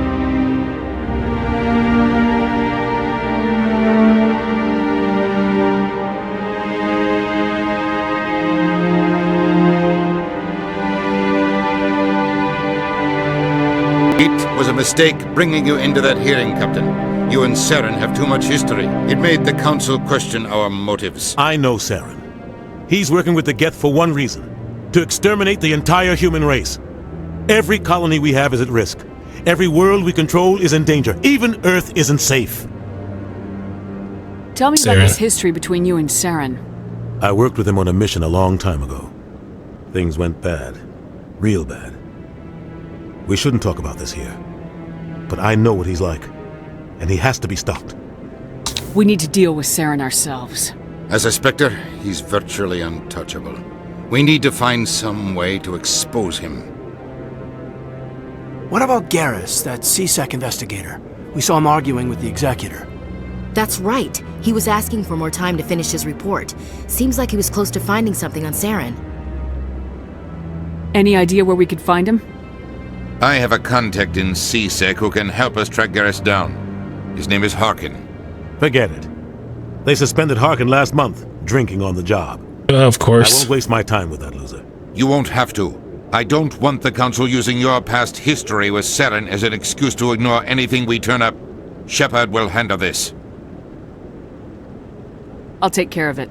Speaker 6: It was a mistake bringing you into that hearing, Captain. You and Saren have too much history. It made the Council question our motives.
Speaker 14: I know Saren. He's working with the Geth for one reason. To exterminate the entire human race. Every colony we have is at risk. Every world we control is in danger. Even Earth isn't safe.
Speaker 27: Tell me about this history between you and Saren.
Speaker 14: I worked with him on a mission a long time ago. Things went bad. Real bad. We shouldn't talk about this here. But I know what he's like. And he has to be stopped.
Speaker 27: We need to deal with Saren ourselves.
Speaker 6: As a Spectre, he's virtually untouchable. We need to find some way to expose him.
Speaker 22: What about Garrus, that C-Sec investigator? We saw him arguing with the Executor.
Speaker 21: That's right. He was asking for more time to finish his report. Seems like he was close to finding something on Saren.
Speaker 27: Any idea where we could find him?
Speaker 6: I have a contact in C-Sec who can help us track Garrus down. His name is Harkin.
Speaker 14: Forget it. They suspended Harkin last month, drinking on the job.
Speaker 1: Of course.
Speaker 14: I won't waste my time with that loser.
Speaker 6: You won't have to. I don't want the Council using your past history with Saren as an excuse to ignore anything we turn up. Shepard will handle this.
Speaker 27: I'll take care of it.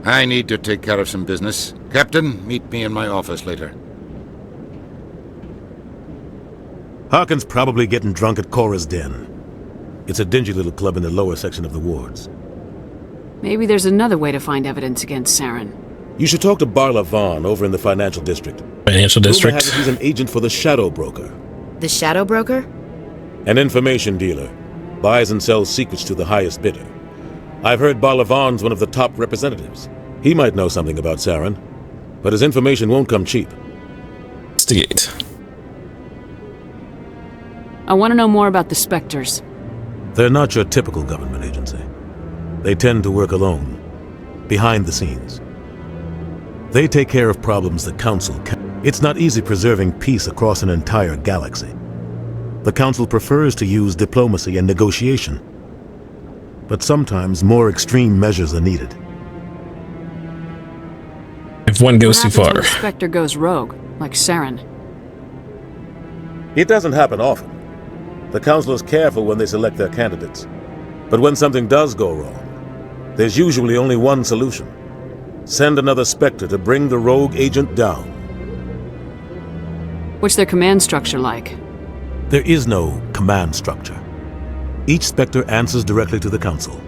Speaker 6: I need to take care of some business. Captain, meet me in my office later.
Speaker 14: Harkin's probably getting drunk at Cora's Den. It's a dingy little club in the lower section of the wards.
Speaker 27: Maybe there's another way to find evidence against Saren.
Speaker 14: You should talk to Barla Vaughn over in the Financial District.
Speaker 1: Financial District?
Speaker 14: Rumor has it he's an agent for the Shadow Broker.
Speaker 21: The Shadow Broker?
Speaker 14: An information dealer. Buys and sells secrets to the highest bidder. I've heard Barla Vaughn's one of the top representatives. He might know something about Saren, but his information won't come cheap.
Speaker 1: Investigate.
Speaker 27: I want to know more about the Spectres.
Speaker 14: They're not your typical government agency. They tend to work alone, behind the scenes. They take care of problems the Council can. It's not easy preserving peace across an entire galaxy. The Council prefers to use diplomacy and negotiation. But sometimes more extreme measures are needed.
Speaker 1: If one goes too
Speaker 27: What happens
Speaker 1: far.
Speaker 27: when a Spectre goes rogue, like Saren?
Speaker 14: It doesn't happen often. The Council is careful when they select their candidates. But when something does go wrong, there's usually only one solution. Send another Spectre to bring the rogue agent down.
Speaker 27: What's their command structure like?
Speaker 14: There is no command structure. Each Spectre answers directly to the Council.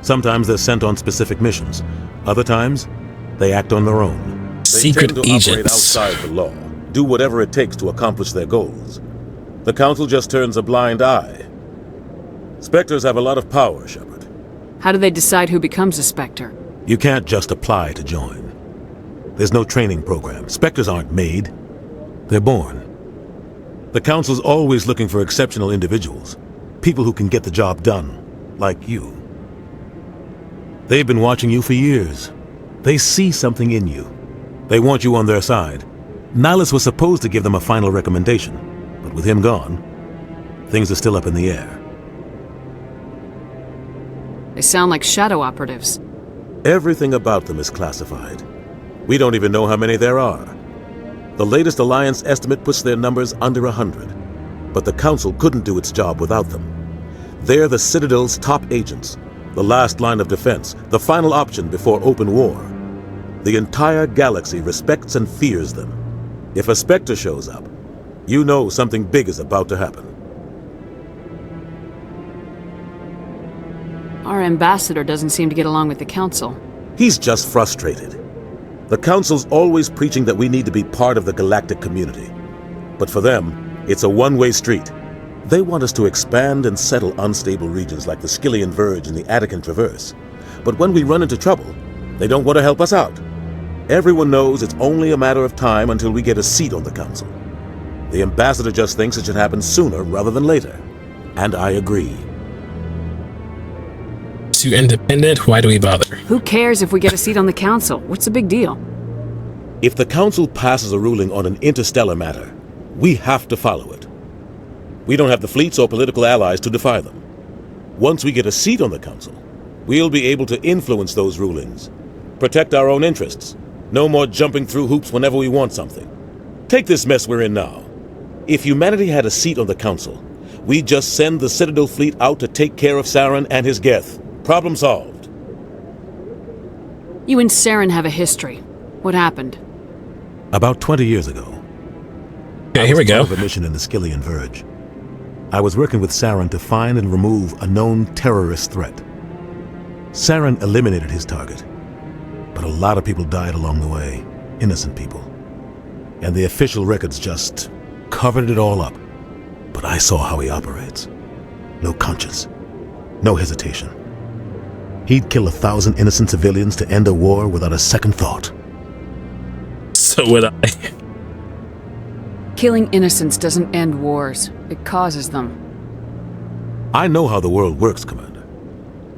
Speaker 14: Sometimes they're sent on specific missions. Other times, they act on their own.
Speaker 1: Secret
Speaker 14: they tend to operate
Speaker 1: agents.
Speaker 14: outside the law, do whatever it takes to accomplish their goals. The Council just turns a blind eye. Spectres have a lot of power, Shepard.
Speaker 27: How do they decide who becomes a Spectre?
Speaker 14: You can't just apply to join. There's no training program. Spectres aren't made. They're born. The Council's always looking for exceptional individuals. People who can get the job done, like you. They've been watching you for years. They see something in you. They want you on their side. Nihlus was supposed to give them a final recommendation, but with him gone, things are still up in the air.
Speaker 27: They sound like shadow operatives.
Speaker 14: Everything about them is classified. We don't even know how many there are. The latest Alliance estimate puts their numbers under 100, but the Council couldn't do its job without them. They're the Citadel's top agents, the last line of defense, the final option before open war. The entire galaxy respects and fears them. If a Spectre shows up, you know something big is about to happen.
Speaker 27: Our ambassador doesn't seem to get along with the Council.
Speaker 14: He's just frustrated. The Council's always preaching that we need to be part of the galactic community. But for them, it's a one-way street. They want us to expand and settle unstable regions like the Skyllian Verge and the Attican Traverse. But when we run into trouble, they don't want to help us out. Everyone knows it's only a matter of time until we get a seat on the Council. The ambassador just thinks it should happen sooner rather than later. And I agree.
Speaker 1: Too independent? Why do we bother?
Speaker 27: Who cares if we get a seat on the Council? What's the big deal?
Speaker 14: If the Council passes a ruling on an interstellar matter, we have to follow it. We don't have the fleets or political allies to defy them. Once we get a seat on the Council, we'll be able to influence those rulings, protect our own interests. No more jumping through hoops whenever we want something. Take this mess we're in now. If humanity had a seat on the Council, we'd just send the Citadel fleet out to take care of Saren and his Geth. Problem solved.
Speaker 27: You and Saren have a history. What happened?
Speaker 14: About 20 years ago.
Speaker 1: Okay, here we go.
Speaker 14: I was part of a mission in the Skyllian Verge. I was working with Saren to find and remove a known terrorist threat. Saren eliminated his target, but a lot of people died along the way, innocent people. And the official records just covered it all up. But I saw how he operates. No conscience, no hesitation. He'd kill 1,000 innocent civilians to end a war without a second thought.
Speaker 1: So would I.
Speaker 27: Killing innocents doesn't end wars. It causes them.
Speaker 14: I know how the world works, Commander.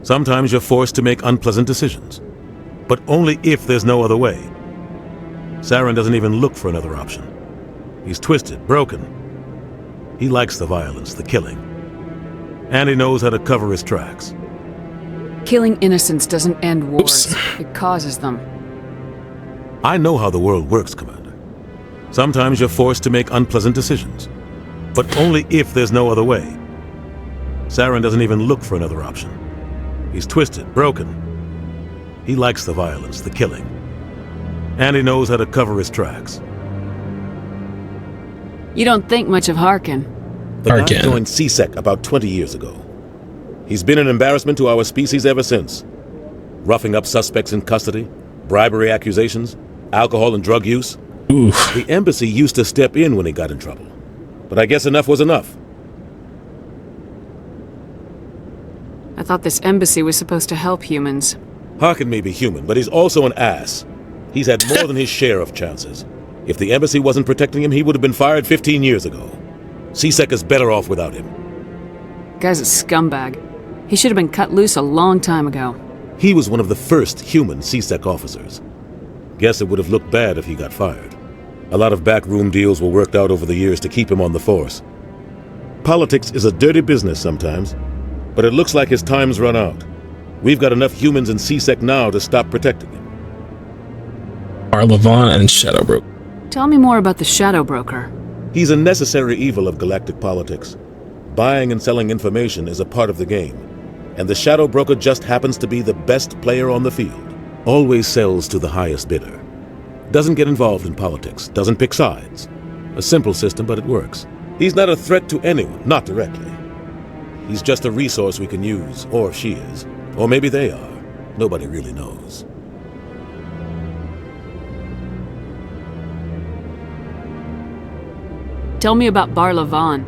Speaker 14: Sometimes you're forced to make unpleasant decisions. But only if there's no other way. Saren doesn't even look for another option. He's twisted, broken. He likes the violence, the killing. And he knows how to cover his tracks.
Speaker 27: Killing innocents doesn't end wars. It causes them.
Speaker 14: I know how the world works, Commander. Sometimes you're forced to make unpleasant decisions. But only if there's no other way. Saren doesn't even look for another option. He's twisted, broken. He likes the violence, the killing. And he knows how to cover his tracks.
Speaker 27: You don't think much of Harkin.
Speaker 14: The guy joined C-Sec about 20 years ago. He's been an embarrassment to our species ever since. Roughing up suspects in custody, bribery accusations, alcohol and drug use.
Speaker 1: Oof.
Speaker 14: The embassy used to step in when he got in trouble. But I guess enough was enough.
Speaker 27: I thought this embassy was supposed to help humans.
Speaker 14: Harkin may be human, but he's also an ass. He's had more than his share of chances. If the embassy wasn't protecting him, he would have been fired 15 years ago. C-Sec is better off without him.
Speaker 27: Guy's a scumbag. He should have been cut loose a long time ago.
Speaker 14: He was one of the first human C-Sec officers. Guess it would have looked bad if he got fired. A lot of backroom deals were worked out over the years to keep him on the force. Politics is a dirty business sometimes, but it looks like his time's run out. We've got enough humans in C-Sec now to stop protecting him.
Speaker 1: Bar Levon and Shadow Broker.
Speaker 27: Tell me more about the Shadow Broker.
Speaker 14: He's a necessary evil of galactic politics. Buying and selling information is a part of the game, and the Shadow Broker just happens to be the best player on the field. Always sells to the highest bidder. Doesn't get involved in politics, doesn't pick sides. A simple system, but it works. He's not a threat to anyone, not directly. He's just a resource we can use, or she is. Or maybe they are. Nobody really knows.
Speaker 27: Tell me about Bar Levon.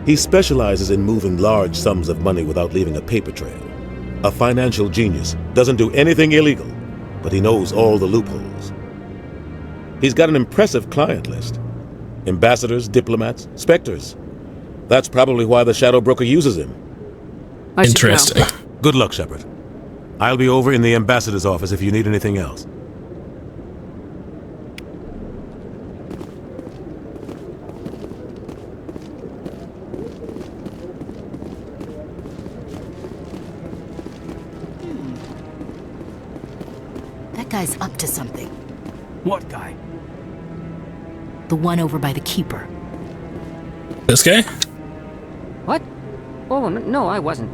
Speaker 14: He specializes in moving large sums of money without leaving a paper trail. A financial genius, doesn't do anything illegal, but he knows all the loopholes. He's got an impressive client list. Ambassadors, diplomats, specters. That's probably why the Shadow Broker uses him.
Speaker 1: Interesting.
Speaker 14: Good luck, Shepard. I'll be over in the ambassador's office if you need anything else.
Speaker 21: That guy's up to something.
Speaker 22: What guy?
Speaker 21: The one over by the Keeper.
Speaker 1: This guy?
Speaker 17: What? Oh, no, I wasn't.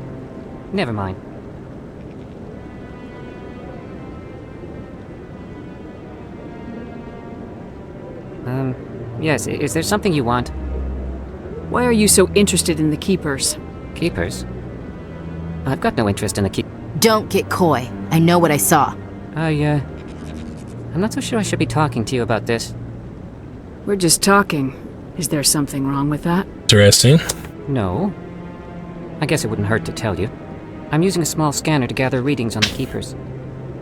Speaker 17: Never mind. Yes, is there something you want?
Speaker 27: Why are you so interested in the Keepers?
Speaker 17: Keepers? I've got no interest in the
Speaker 21: Don't get coy. I know what I saw.
Speaker 17: I'm not so sure I should be talking to you about this.
Speaker 27: We're just talking. Is there something wrong with that?
Speaker 1: Interesting.
Speaker 17: No. I guess it wouldn't hurt to tell you. I'm using a small scanner to gather readings on the Keepers.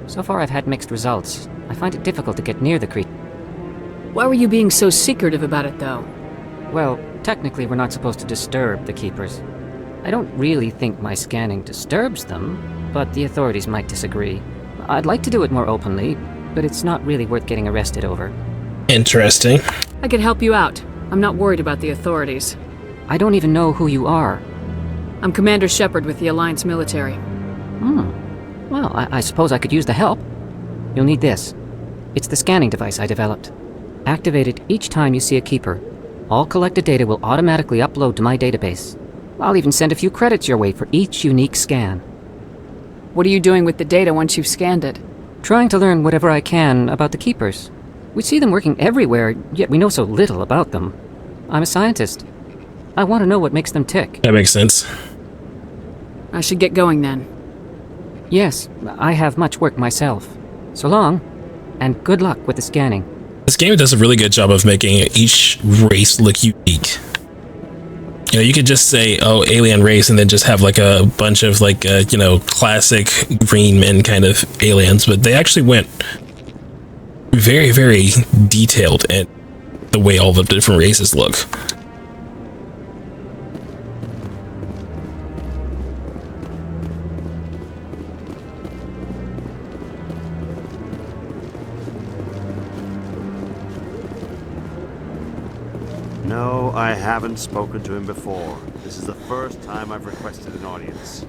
Speaker 17: So far I've had mixed results. I find it difficult to get near the creature.
Speaker 27: Why were you being so secretive about it, though?
Speaker 17: Well, technically we're not supposed to disturb the Keepers. I don't really think my scanning disturbs them, but the authorities might disagree. I'd like to do it more openly, but it's not really worth getting arrested over.
Speaker 1: Interesting.
Speaker 27: I could help you out. I'm not worried about the authorities.
Speaker 17: I don't even know who you are.
Speaker 27: I'm Commander Shepard with the Alliance military.
Speaker 17: Well, I suppose I could use the help. You'll need this. It's the scanning device I developed. Activate it each time you see a Keeper. All collected data will automatically upload to my database. I'll even send a few credits your way for each unique scan.
Speaker 27: What are you doing with the data once you've scanned it?
Speaker 17: Trying to learn whatever I can about the Keepers. We see them working everywhere, yet we know so little about them. I'm a scientist. I want to know what makes them tick.
Speaker 1: That makes sense.
Speaker 27: I should get going then.
Speaker 17: Yes, I have much work myself. So long, and good luck with the scanning.
Speaker 1: This game does a really good job of making each race look unique. You know, you could just say, oh, alien race, and then just have like a bunch of like, you know, classic green men kind of aliens, but they actually went very, very detailed in the way all the different races look.
Speaker 24: No, I haven't spoken to him before. This is the first time I've requested an audience.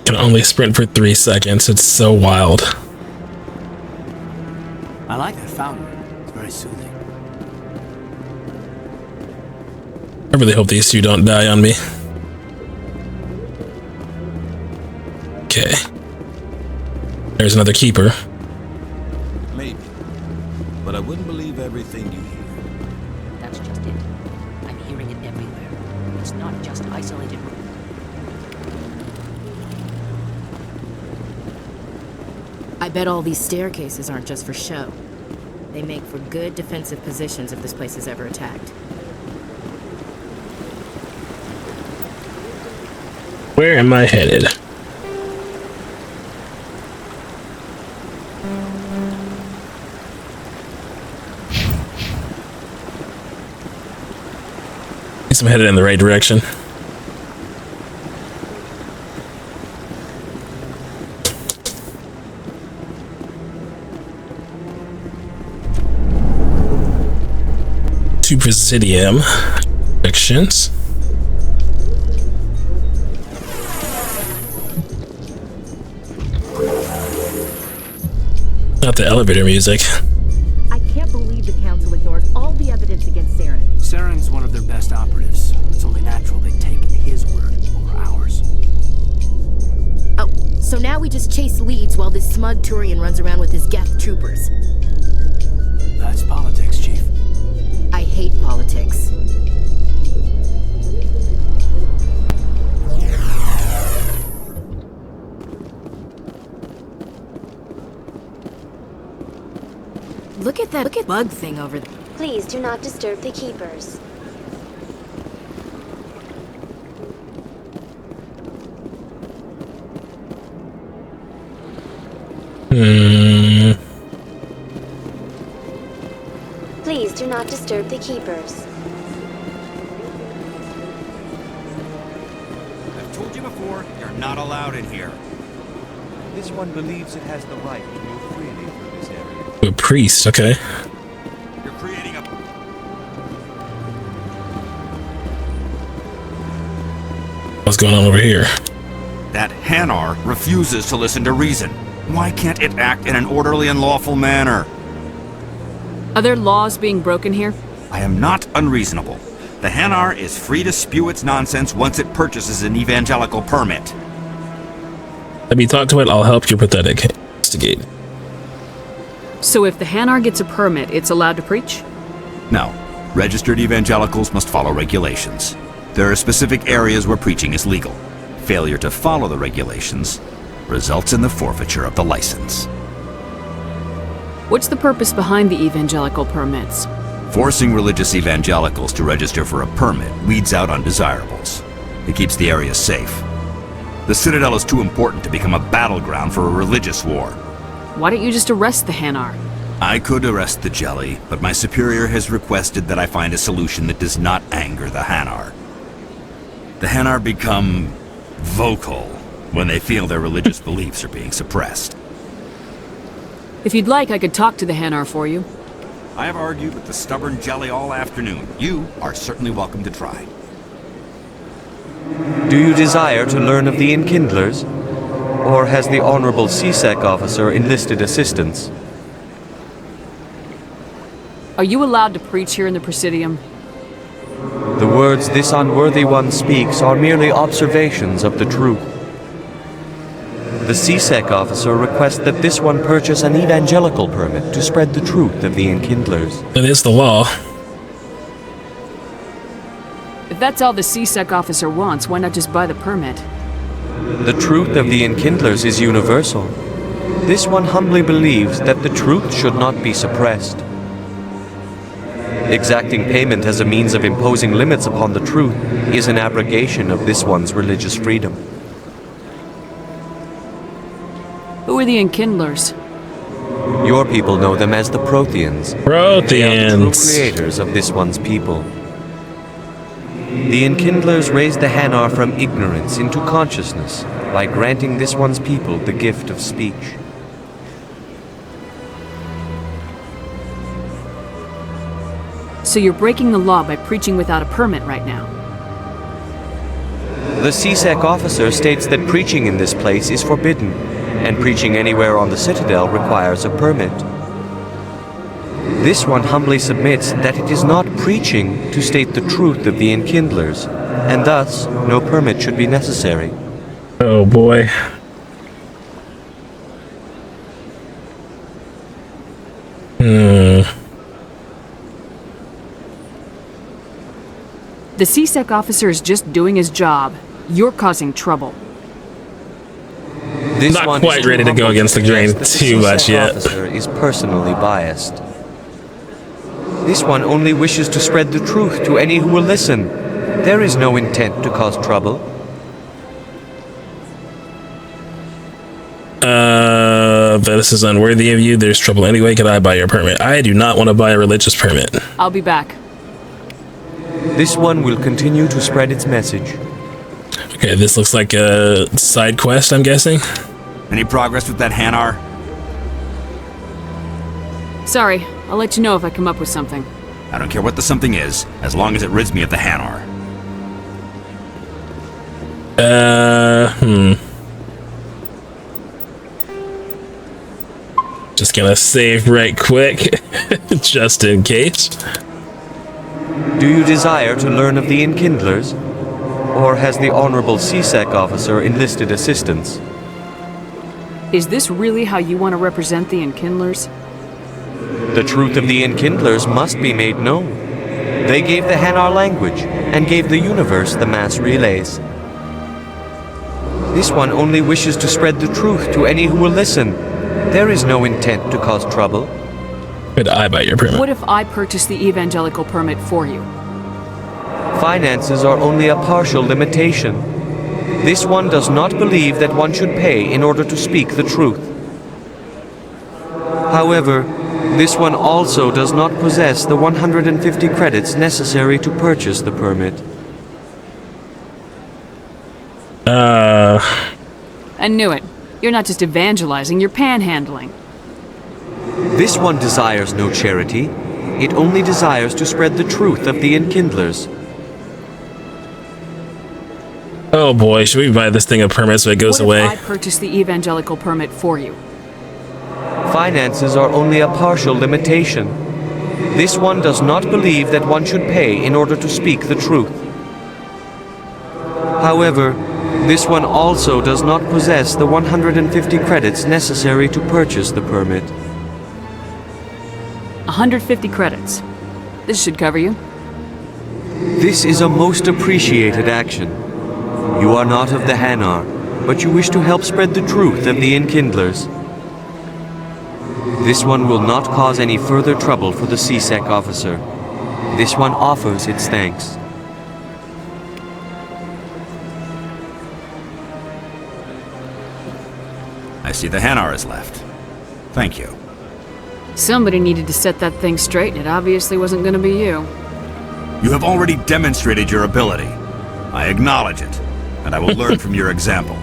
Speaker 1: Can only sprint for 3 seconds. It's so wild.
Speaker 22: I like that fountain. It's very soothing.
Speaker 1: I really hope these two don't die on me. Okay. There's another Keeper.
Speaker 19: Maybe. But I wouldn't believe everything you hear.
Speaker 17: That's just it. I'm hearing it everywhere. It's not just isolated.
Speaker 21: I bet all these staircases aren't just for show. They make for good defensive positions if this place is ever attacked.
Speaker 1: Where am I headed? I'm headed in the right direction. To Presidium. Directions. Not the elevator music.
Speaker 21: I can't believe the Council ignored all the evidence against Saren.
Speaker 22: Saren's one of their best operatives. It's only natural they take his word over ours.
Speaker 21: Oh, so now we just chase leads while this smug Turian runs around with his Geth troopers.
Speaker 22: That's politics, Chief.
Speaker 21: I hate politics. Look at that bug thing over there.
Speaker 8: Please do not disturb the Keepers. Please do not disturb the keepers.
Speaker 3: I've told you before, you're not allowed in here. This one believes it has the right to move freely through this area.
Speaker 1: A priest, okay.
Speaker 3: You're creating a...
Speaker 1: What's going on over here?
Speaker 3: That Hanar refuses to listen to reason. Why can't it act in an orderly and lawful manner?
Speaker 27: Are there laws being broken here?
Speaker 3: I am not unreasonable. The Hanar is free to spew its nonsense once it purchases an evangelical permit.
Speaker 1: Let me talk to it. I'll help you investigate.
Speaker 27: So if the Hanar gets a permit, it's allowed to preach?
Speaker 3: No. Registered evangelicals must follow regulations. There are specific areas where preaching is legal. Failure to follow the regulations results in the forfeiture of the license.
Speaker 27: What's the purpose behind the evangelical permits?
Speaker 3: Forcing religious evangelicals to register for a permit weeds out undesirables. It keeps the area safe. The Citadel is too important to become a battleground for a religious war.
Speaker 27: Why don't you just arrest the Hanar?
Speaker 3: I could arrest the Jelly, but my superior has requested that I find a solution that does not anger the Hanar. The Hanar become vocal when they feel their religious beliefs are being suppressed.
Speaker 27: If you'd like, I could talk to the Hanar for you.
Speaker 3: I have argued with the stubborn Jelly all afternoon. You are certainly welcome to try.
Speaker 9: Do you desire to learn of the Enkindlers? Or has the Honorable C-Sec officer enlisted assistance?
Speaker 27: Are you allowed to preach here in the Presidium?
Speaker 9: The words this unworthy one speaks are merely observations of the truth. The C-Sec officer requests that this one purchase an evangelical permit to spread the truth of the Enkindlers.
Speaker 1: That is the law.
Speaker 27: If that's all the C-Sec officer wants, why not just buy the permit?
Speaker 9: The truth of the Enkindlers is universal. This one humbly believes that the truth should not be suppressed. Exacting payment as a means of imposing limits upon the truth is an abrogation of this one's religious freedom.
Speaker 27: Who are the Enkindlers?
Speaker 9: Your people know them as the Protheans. They are the true creators of this one's people. The Enkindlers raised the Hanar from ignorance into consciousness by granting this one's people the gift of speech.
Speaker 27: So you're breaking the law by preaching without a permit right now?
Speaker 9: The C-Sec officer states that preaching in this place is forbidden, and preaching anywhere on the Citadel requires a permit. This one humbly submits that it is not preaching to state the truth of the Enkindlers, and thus no permit should be necessary.
Speaker 1: Oh boy.
Speaker 27: The C-Sec officer is just doing his job. You're causing trouble.
Speaker 9: This
Speaker 1: Not quite ready to go against the grain too much yet.
Speaker 9: Officer is personally biased. This one only wishes to spread the truth to any who will listen. There is no intent to cause trouble.
Speaker 1: This is unworthy of you. There's trouble anyway. Could I buy your permit? I do not want to buy a religious permit.
Speaker 27: I'll be back.
Speaker 9: This one will continue to spread its message.
Speaker 1: Okay, this looks like a side quest, I'm guessing.
Speaker 3: Any progress with that Hanar?
Speaker 27: Sorry, I'll let you know if I come up with something.
Speaker 3: I don't care what the something is, as long as it rids me of the Hanar.
Speaker 1: Just gonna save right quick, just in case.
Speaker 9: Do you desire to learn of the Enkindlers? Or has the Honorable C-Sec officer enlisted assistance?
Speaker 27: Is this really how you want to represent the Enkindlers?
Speaker 9: The truth of the Enkindlers must be made known. They gave the Hanar language, and gave the universe the mass relays. This one only wishes to spread the truth to any who will listen. There is no intent to cause trouble.
Speaker 1: Could I buy your permit?
Speaker 27: What if I purchase the evangelical permit for you?
Speaker 9: Finances are only a partial limitation. This one does not believe that one should pay in order to speak the truth. However, this one also does not possess the 150 credits necessary to purchase the permit.
Speaker 27: I knew it. You're not just evangelizing, you're panhandling.
Speaker 9: This one desires no charity. It only desires to spread the truth of the Enkindlers.
Speaker 1: Oh boy, should we buy this thing a permit so it goes away?
Speaker 27: What if I purchase the evangelical permit for you?
Speaker 9: Finances are only a partial limitation. This one does not believe that one should pay in order to speak the truth. However, this one also does not possess the 150 credits necessary to purchase the permit.
Speaker 27: 150 credits. This should cover you.
Speaker 9: This is a most appreciated action. You are not of the Hanar, but you wish to help spread the truth of the Enkindlers. This one will not cause any further trouble for the C-Sec officer. This one offers its thanks.
Speaker 3: I see the Hanar is left. Thank you.
Speaker 27: Somebody needed to set that thing straight, and it obviously wasn't going to be you.
Speaker 3: You have already demonstrated your ability. I acknowledge it, and I will learn from your example.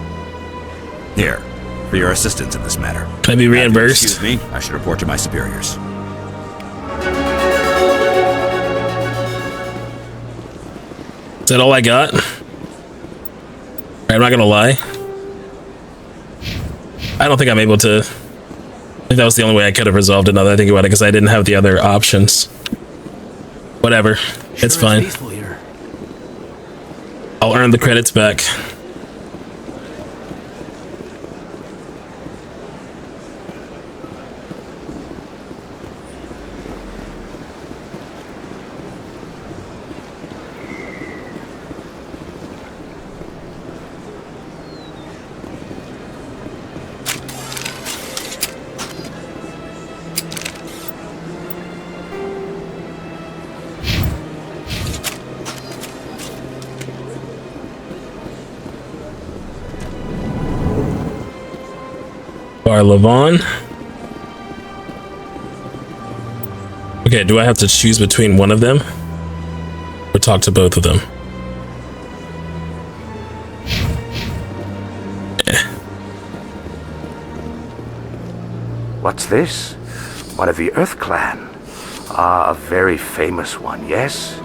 Speaker 3: Here, for your assistance in this matter.
Speaker 1: Can I be reimbursed?
Speaker 3: Excuse me, I should report to my superiors.
Speaker 1: Is that all I got? I'm not gonna lie. I don't think I'm able to. I think that was the only way I could have resolved it now that I think about it, because I didn't have the other options. Whatever. It's fine. I'll earn the credits back. Bar-Levon. Okay, do I have to choose between one of them? Or talk to both of them?
Speaker 4: What's this? One of the Earth Clan. Ah, a very famous one, yes?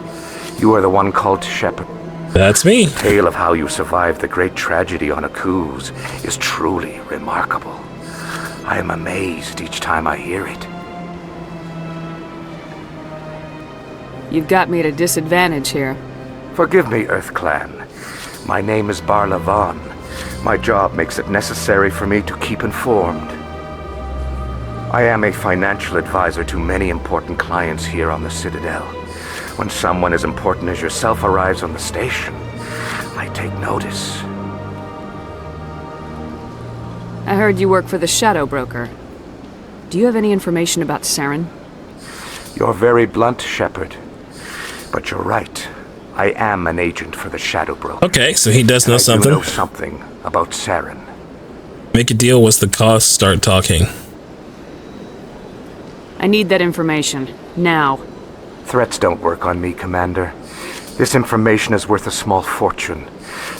Speaker 4: You are the one called Shepard.
Speaker 1: That's me.
Speaker 4: The tale of how you survived the great tragedy on Akuz is truly remarkable. I am amazed each time I hear it.
Speaker 27: You've got me at a disadvantage here.
Speaker 4: Forgive me, Earth Clan. My name is Bar-Levon. My job makes it necessary for me to keep informed. I am a financial advisor to many important clients here on the Citadel. When someone as important as yourself arrives on the station, I take notice.
Speaker 27: I heard you work for the Shadow Broker. Do you have any information about Saren?
Speaker 4: You're very blunt, Shepard. But you're right. I am an agent for the Shadow Broker.
Speaker 1: Okay, so he does know something.
Speaker 4: I do know something about Saren.
Speaker 1: Make a deal. What's the cost? Start talking.
Speaker 27: I need that information. Now.
Speaker 4: Threats don't work on me, Commander. This information is worth a small fortune.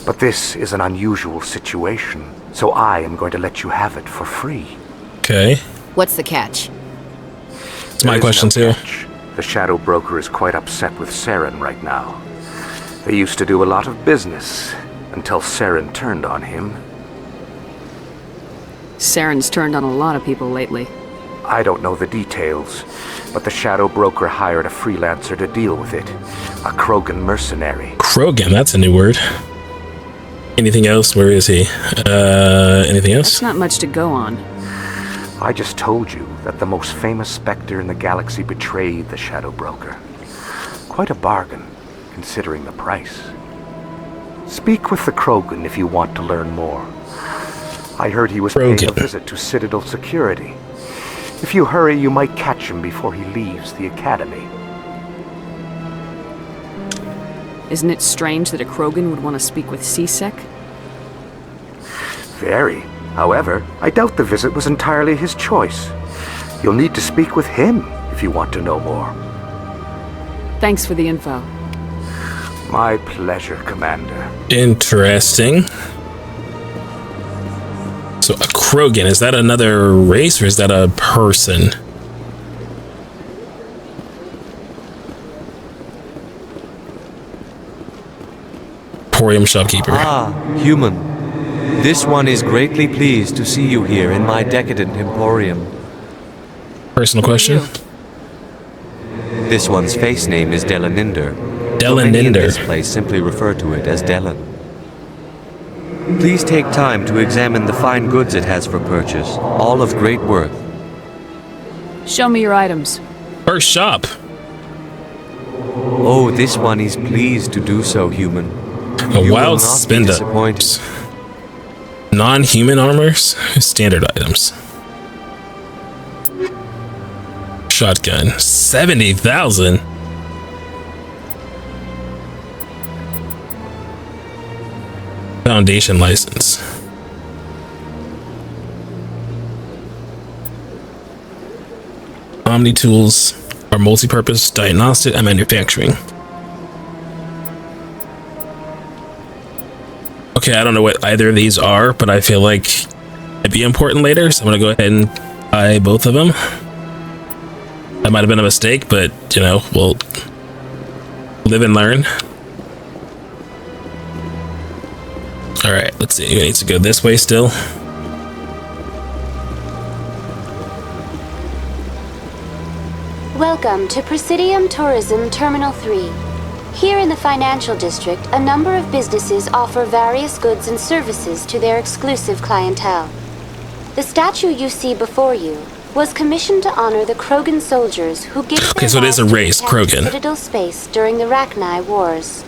Speaker 4: But this is an unusual situation, so I am going to let you have it for free.
Speaker 1: Okay.
Speaker 21: What's the catch?
Speaker 1: It's my question too.
Speaker 4: The Shadow Broker is quite upset with Saren right now. They used to do a lot of business until Saren turned on him.
Speaker 27: Saren's turned on a lot of people lately.
Speaker 4: I don't know the details, but the Shadow Broker hired a freelancer to deal with it. A Krogan mercenary.
Speaker 1: Krogan, that's a new word. Anything else? Where is he? Anything else?
Speaker 27: That's not much to go on.
Speaker 4: I just told you that the most famous Spectre in the galaxy betrayed the Shadow Broker. Quite a bargain, considering the price. Speak with the Krogan if you want to learn more. I heard he was paying a visit to Citadel Security. If you hurry, you might catch him before he leaves the Academy.
Speaker 27: Isn't it strange that a Krogan would want to speak with C-Sec?
Speaker 4: Very. However, I doubt the visit was entirely his choice. You'll need to speak with him if you want to know more.
Speaker 27: Thanks for the info.
Speaker 4: My pleasure, Commander.
Speaker 1: Interesting. So a Krogan, is that another race or is that a person? Emporium shopkeeper.
Speaker 9: Ah, human. This one is greatly pleased to see you here in my decadent emporium.
Speaker 1: Personal question?
Speaker 9: This one's face name is Delaninder.
Speaker 1: Delaninder.
Speaker 9: Many in this place simply refer to it as Delan. Please take time to examine the fine goods it has for purchase, all of great worth.
Speaker 27: Show me your items.
Speaker 1: First shop.
Speaker 9: Oh, this one is pleased to do so, human.
Speaker 1: A wild spend up. Non-human armors, standard items. Shotgun, 70,000. Foundation license. Omni tools are multi-purpose, diagnostic, and manufacturing. Okay, I don't know what either of these are, but I feel like it'd be important later, so I'm gonna go ahead and buy both of them. That might have been a mistake, but you know, we'll live and learn. All right, let's see. Who needs to go this way still?
Speaker 8: Welcome to Presidium Tourism Terminal 3. Here in the financial district, a number of businesses offer various goods and services to their exclusive clientele. The statue you see before you was commissioned to honor the Krogan soldiers who gave
Speaker 1: Okay, so it is a race, Krogan.
Speaker 8: Citadel space during the Rachni Wars.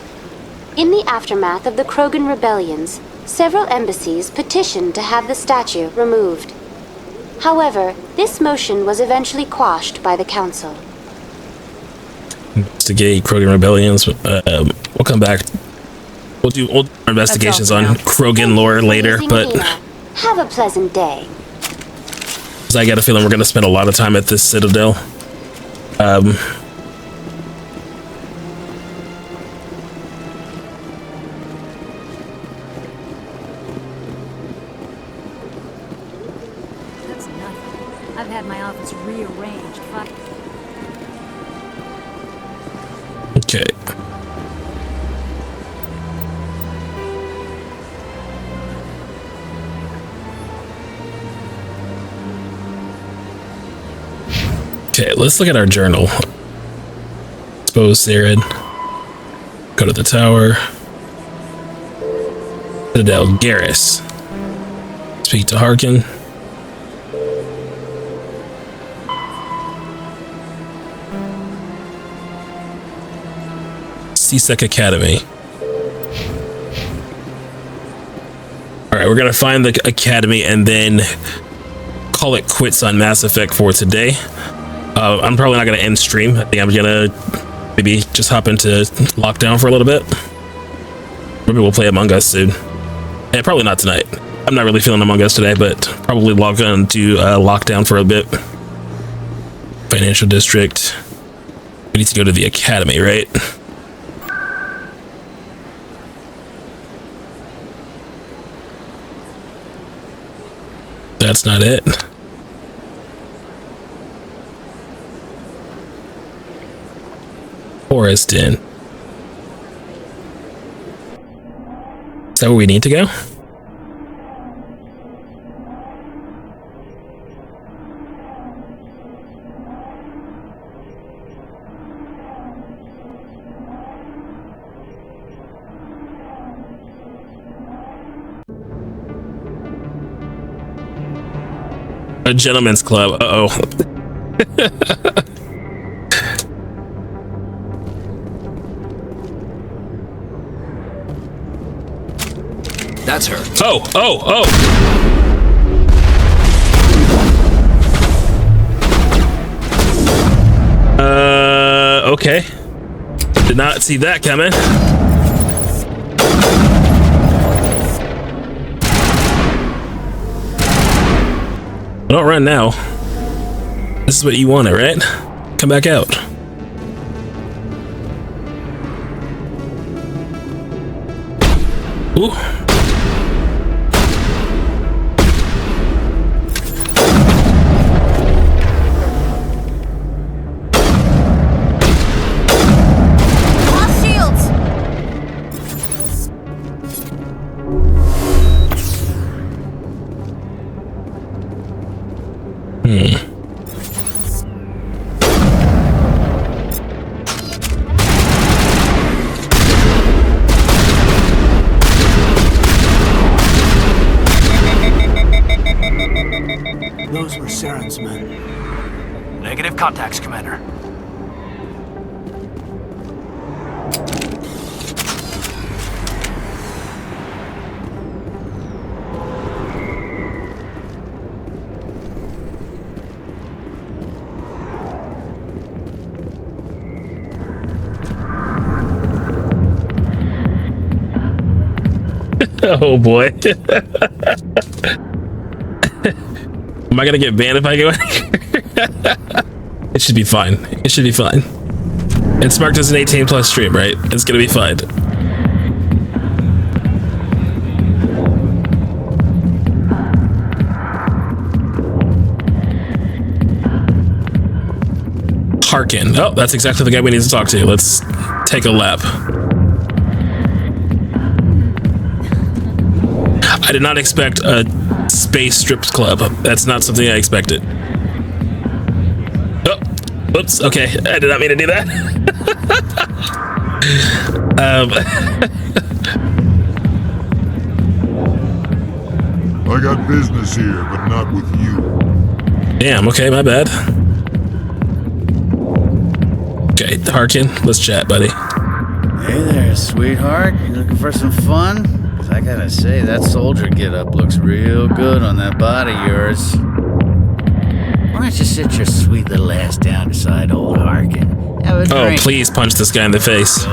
Speaker 8: In the aftermath of the Krogan rebellions, several embassies petitioned to have the statue removed. However, this motion was eventually quashed by the Council.
Speaker 1: Investigate Krogan rebellions. We'll come back. We'll do investigations on Krogan lore later, but
Speaker 8: Have a pleasant day.
Speaker 1: I got a feeling we're going to spend a lot of time at this Citadel.
Speaker 7: That's nothing. I've had my office rearranged.
Speaker 1: Okay. Okay, let's look at our journal. Expose Zared. Go to the tower. Citadel Garrus. Speak to Harkin. C-Sec Academy. Alright, we're gonna find the Academy and then call it quits on Mass Effect for today. I'm probably not gonna end stream. I think I'm gonna maybe just hop into Lockdown for a little bit. Maybe we'll play Among Us soon. Yeah, probably not tonight. I'm not really feeling Among Us today, but probably log on to Lockdown for a bit. Financial District. We need to go to the Academy, right? That's not it. Forest Inn. Is that where we need to go? A gentleman's club. Uh-oh.
Speaker 15: That's her.
Speaker 1: Oh. Okay. Did not see that coming. Don't run now. This is what you wanted, right? Come back out. Ooh.
Speaker 21: Lost shields!
Speaker 22: Those were Saren's men. Negative contacts, Commander.
Speaker 1: Oh boy. Am I gonna get banned if I go in here? It should be fine. It should be fine. It's marked as an 18+ stream, right? It's gonna be fine. Harkin. Oh, that's exactly the guy we need to talk to. Let's take a lap. I did not expect a space strip club. That's not something I expected. Oh, whoops. Okay, I did not mean to do that.
Speaker 10: I got business here, but not with you.
Speaker 1: Damn, okay, my bad. Okay, Harkin, let's chat, buddy.
Speaker 11: Hey there, sweetheart. You looking for some fun? 'Cause I gotta say, that soldier getup looks real good on that body of yours. Why don't you sit your sweet little ass down beside old Harkin? Have a
Speaker 1: Oh,
Speaker 11: drink.
Speaker 1: please punch this guy in the face.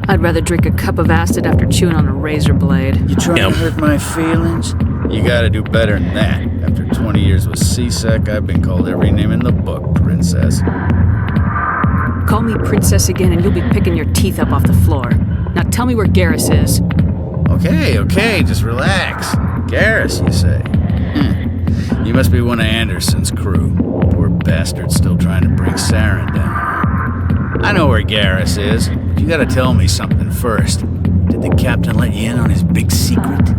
Speaker 27: I'd rather drink a cup of acid after chewing on a razor blade.
Speaker 11: You trying to hurt my feelings? You gotta do better than that. After 20 years with C-Sec, I've been called every name in the book, princess.
Speaker 27: Call me princess again and you'll be picking your teeth up off the floor. Now tell me where Garrus is.
Speaker 11: Okay, just relax. Garrus, you say? You must be one of Anderson's crew. Poor bastard still trying to bring Saren down. I know where Garrus is, but you gotta tell me something first. Did the captain let you in on his big secret?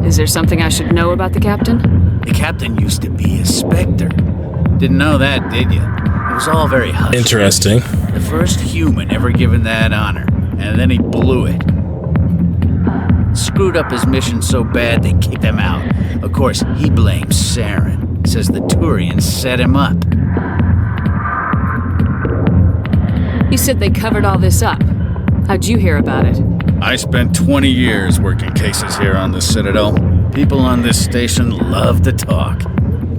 Speaker 27: Is there something I should know about the captain?
Speaker 11: The captain used to be a Spectre. Didn't know that, did you? It was all very hush.
Speaker 1: Interesting.
Speaker 11: The first human ever given that honor, and then he blew it. Screwed up his mission so bad they kicked him out. Of course, he blames Saren. Says the Turians set him up.
Speaker 27: You said they covered all this up. How'd you hear about it?
Speaker 11: I spent 20 years working cases here on the Citadel. People on this station love to talk.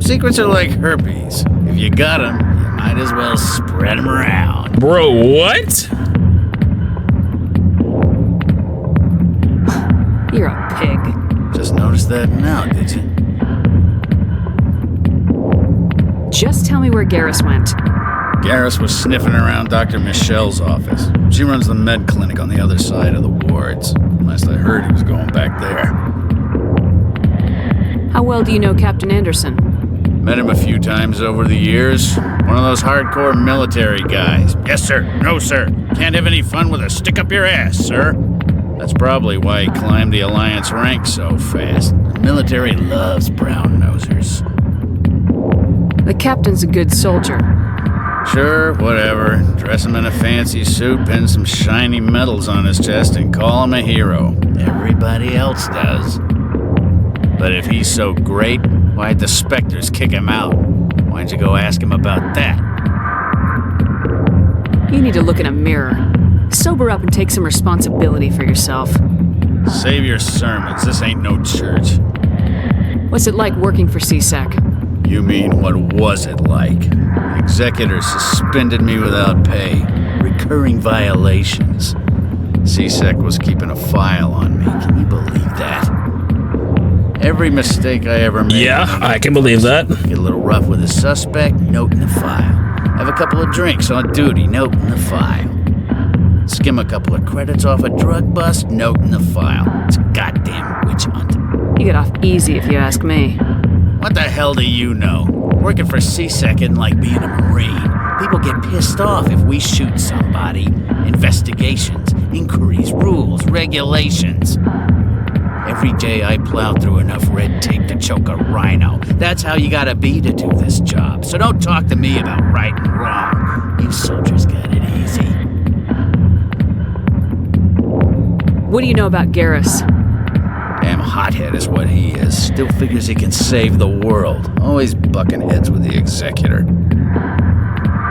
Speaker 11: Secrets are like herpes. If you got them, you might as well spread them around.
Speaker 1: Bro, what?
Speaker 27: You're a pig.
Speaker 11: Just noticed that now, did you?
Speaker 27: Just tell me where Garrus went.
Speaker 11: Garrus was sniffing around Dr. Michelle's office. She runs the med clinic on the other side of the wards. Last I heard, he was going back there.
Speaker 27: How well do you know Captain Anderson?
Speaker 11: Met him a few times over the years. One of those hardcore military guys. Yes, sir. No, sir. Can't have any fun with a stick up your ass, sir. That's probably why he climbed the Alliance ranks so fast. The military loves brown nosers.
Speaker 27: The captain's a good soldier.
Speaker 11: Sure, whatever. Dress him in a fancy suit, pin some shiny medals on his chest, and call him a hero. Everybody else does. But if he's so great, why'd the Spectres kick him out? Why'd you go ask him about that?
Speaker 27: You need to look in a mirror. Sober up and take some responsibility for yourself.
Speaker 11: Save your sermons. This ain't no church.
Speaker 27: What's it like working for C-Sec?
Speaker 11: You mean, what was it like? The executors suspended me without pay. Recurring violations. C-Sec was keeping a file on me. Can you believe that? Every mistake I ever made.
Speaker 1: Yeah, I can believe that.
Speaker 11: Get a little rough with a suspect, note in the file. Have a couple of drinks on duty, note in the file. Skim a couple of credits off a drug bust, note in the file. It's a goddamn witch hunt.
Speaker 27: You get off easy if you ask me.
Speaker 11: What the hell do you know? Working for C-Sec isn't like being a Marine. People get pissed off if we shoot somebody. Investigations, inquiries, rules, regulations. Every day I plow through enough red tape to choke a rhino. That's how you gotta be to do this job. So don't talk to me about right and wrong. You soldiers got it easy.
Speaker 27: What do you know about Garrus?
Speaker 11: Damn hothead is what he is. Still figures he can save the world. Always bucking heads with the Executor.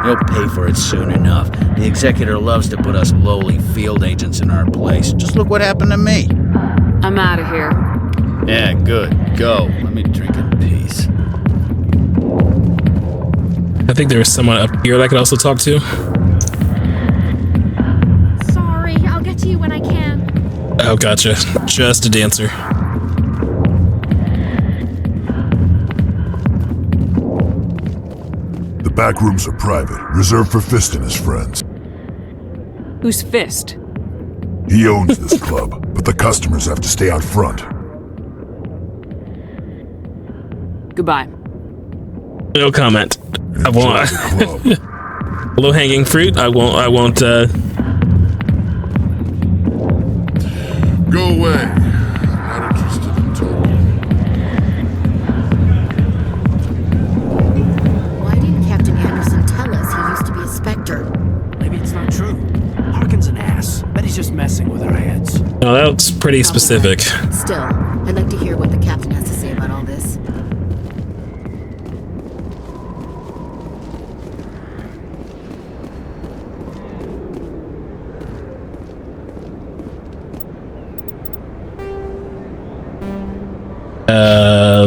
Speaker 11: He'll pay for it soon enough. The Executor loves to put us lowly field agents in our place. Just look what happened to me.
Speaker 27: I'm out of here.
Speaker 11: Yeah, good. Go. Let me drink in peace.
Speaker 1: I think there was someone up here that I could also talk to.
Speaker 7: Sorry, I'll get to you when I can.
Speaker 1: Oh, gotcha. Just a dancer.
Speaker 10: The back rooms are private, reserved for Fist and his friends.
Speaker 27: Who's Fist?
Speaker 10: He owns this club, but the customers have to stay out front.
Speaker 27: Goodbye.
Speaker 1: No comment. I won't. Low hanging fruit. I won't.
Speaker 10: Go away. I'm not interested in talking.
Speaker 21: Why didn't Captain Anderson tell us he used to be a Spectre?
Speaker 22: Maybe it's not true. Harkin's an ass. Bet he's just messing with our heads.
Speaker 1: No, that's pretty specific.
Speaker 21: Still, I'd like to hear what the captain has to say about all this.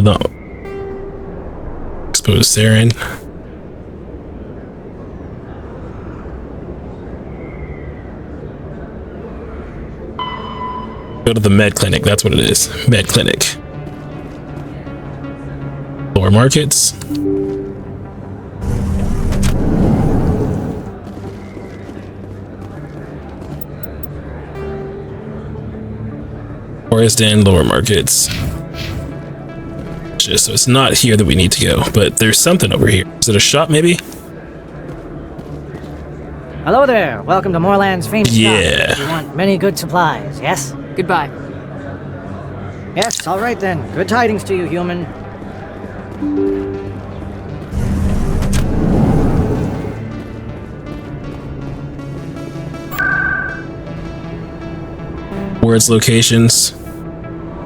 Speaker 1: No. Expose Saren. Go to the med clinic. That's what it is. Med clinic. Lower markets. Forest End, lower markets. So it's not here that we need to go, but there's something over here. Is it a shop, maybe?
Speaker 2: Hello there. Welcome to Moorland's Phoenix.
Speaker 1: Yeah.
Speaker 2: You want many good supplies, yes?
Speaker 27: Goodbye.
Speaker 2: Yes, all right then. Good tidings to you, human.
Speaker 1: Words, locations.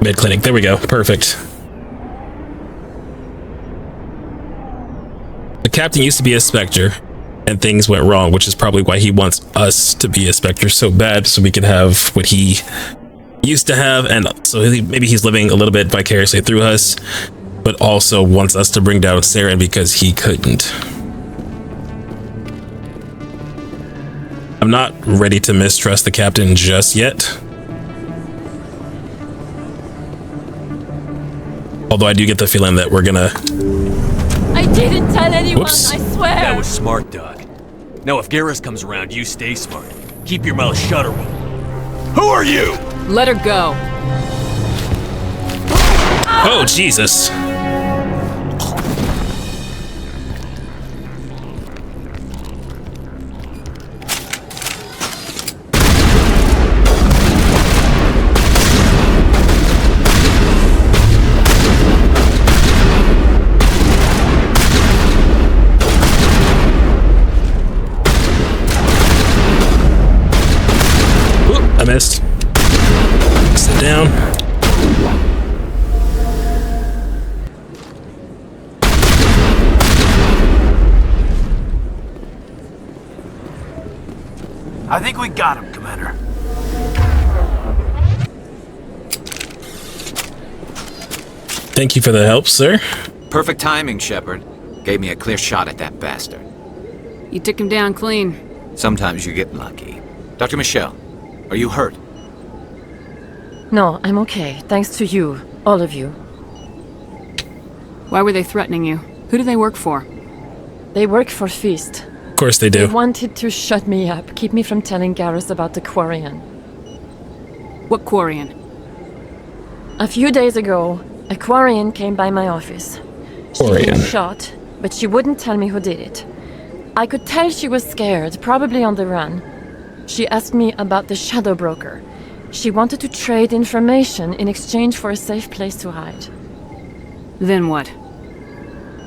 Speaker 1: Med clinic. There we go. Perfect. The captain used to be a Spectre, and things went wrong, which is probably why he wants us to be a Spectre so bad, so we can have what he used to have, and so maybe he's living a little bit vicariously through us, but also wants us to bring down Saren because he couldn't. I'm not ready to mistrust the captain just yet. Although I do get the feeling that we're gonna...
Speaker 12: I didn't tell anyone,
Speaker 1: Whoops.
Speaker 12: I swear!
Speaker 13: That was smart, Doug. Now if Garrus comes around, you stay smart. Keep your mouth shut or we'll... Who are you?
Speaker 27: Let her go.
Speaker 1: Oh, Jesus. I missed. Sit down.
Speaker 22: I think we got him, Commander.
Speaker 1: Thank you for the help, sir.
Speaker 15: Perfect timing, Shepard. Gave me a clear shot at that bastard.
Speaker 27: You took him down clean.
Speaker 15: Sometimes you get lucky. Dr. Michelle, are you hurt?
Speaker 25: No, I'm okay. Thanks to you. All of you.
Speaker 27: Why were they threatening you? Who do they work for?
Speaker 25: They work for Feast.
Speaker 1: Of course they do.
Speaker 25: They wanted to shut me up, keep me from telling Garrus about the Quarian.
Speaker 27: What Quarian?
Speaker 25: A few days ago, a Quarian came by my office. She
Speaker 1: Quarian.
Speaker 25: was shot, but she wouldn't tell me who did it. I could tell she was scared, probably on the run. She asked me about the Shadow Broker. She wanted to trade information in exchange for a safe place to hide.
Speaker 27: Then what?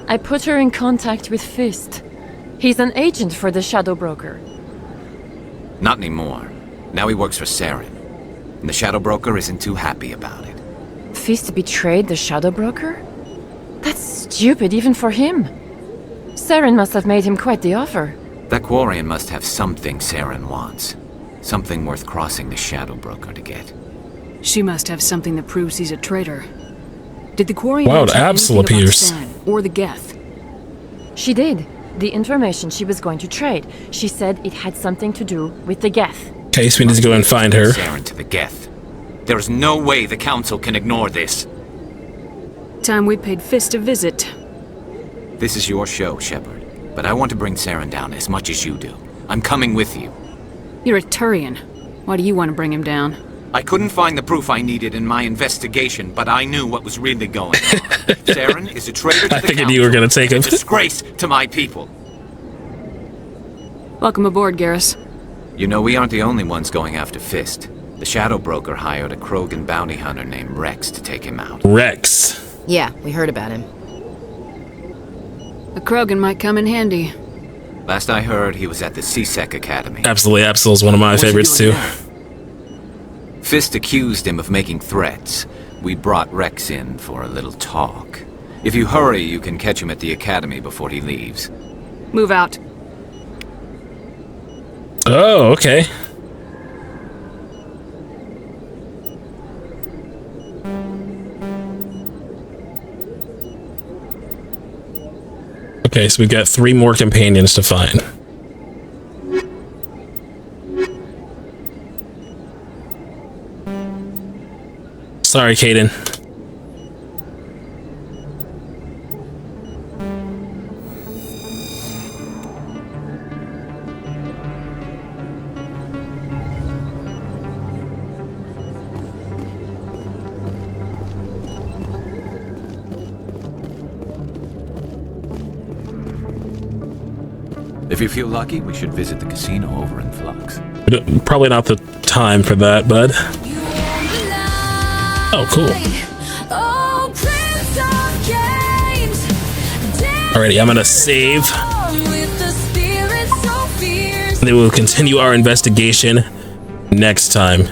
Speaker 25: I put her in contact with Fist. He's an agent for the Shadow Broker.
Speaker 15: Not anymore. Now he works for Saren. And the Shadow Broker isn't too happy about it.
Speaker 25: Fist betrayed the Shadow Broker? That's stupid even for him. Saren must have made him quite the offer.
Speaker 15: That Quarian must have something Saren wants. Something worth crossing the Shadow Broker to get.
Speaker 27: She must have something that proves he's a traitor. Did the Quarian
Speaker 1: Wow,
Speaker 27: mention
Speaker 1: Absol
Speaker 27: anything about
Speaker 1: appears.
Speaker 27: San or the Geth?
Speaker 25: She did. The information she was going to trade. She said it had something to do with the Geth.
Speaker 1: Okay, so we need to go and find her.
Speaker 15: Saren to the Geth. There is no way the Council can ignore this.
Speaker 27: Time we paid Fist a visit.
Speaker 15: This is your show, Shepard. But I want to bring Saren down as much as you do. I'm coming with you.
Speaker 27: You're a Turian. Why do you want to bring him down?
Speaker 15: I couldn't find the proof I needed in my investigation, but I knew what was really going on. Saren is a traitor to
Speaker 1: I
Speaker 15: the
Speaker 1: figured
Speaker 15: Council,
Speaker 1: you were gonna take him.
Speaker 15: a disgrace to my people.
Speaker 27: Welcome aboard, Garrus.
Speaker 15: You know, we aren't the only ones going after Fist. The Shadow Broker hired a Krogan bounty hunter named Rex to take him out.
Speaker 1: Rex.
Speaker 21: Yeah, we heard about him.
Speaker 27: A Krogan might come in handy.
Speaker 15: Last I heard, he was at the CSEC Academy.
Speaker 1: Absolutely, Absol's one of my favorites too.
Speaker 15: Fist accused him of making threats. We brought Rex in for a little talk. If you hurry, you can catch him at the Academy before he leaves.
Speaker 27: Move out.
Speaker 1: Oh, okay. Okay, so we've got 3 more companions to find. Sorry, Kaidan.
Speaker 15: If you feel lucky, we should visit the casino over in Flux.
Speaker 1: Probably not the time for that, bud. Oh, cool. Alrighty, I'm gonna save. Then we'll continue our investigation next time.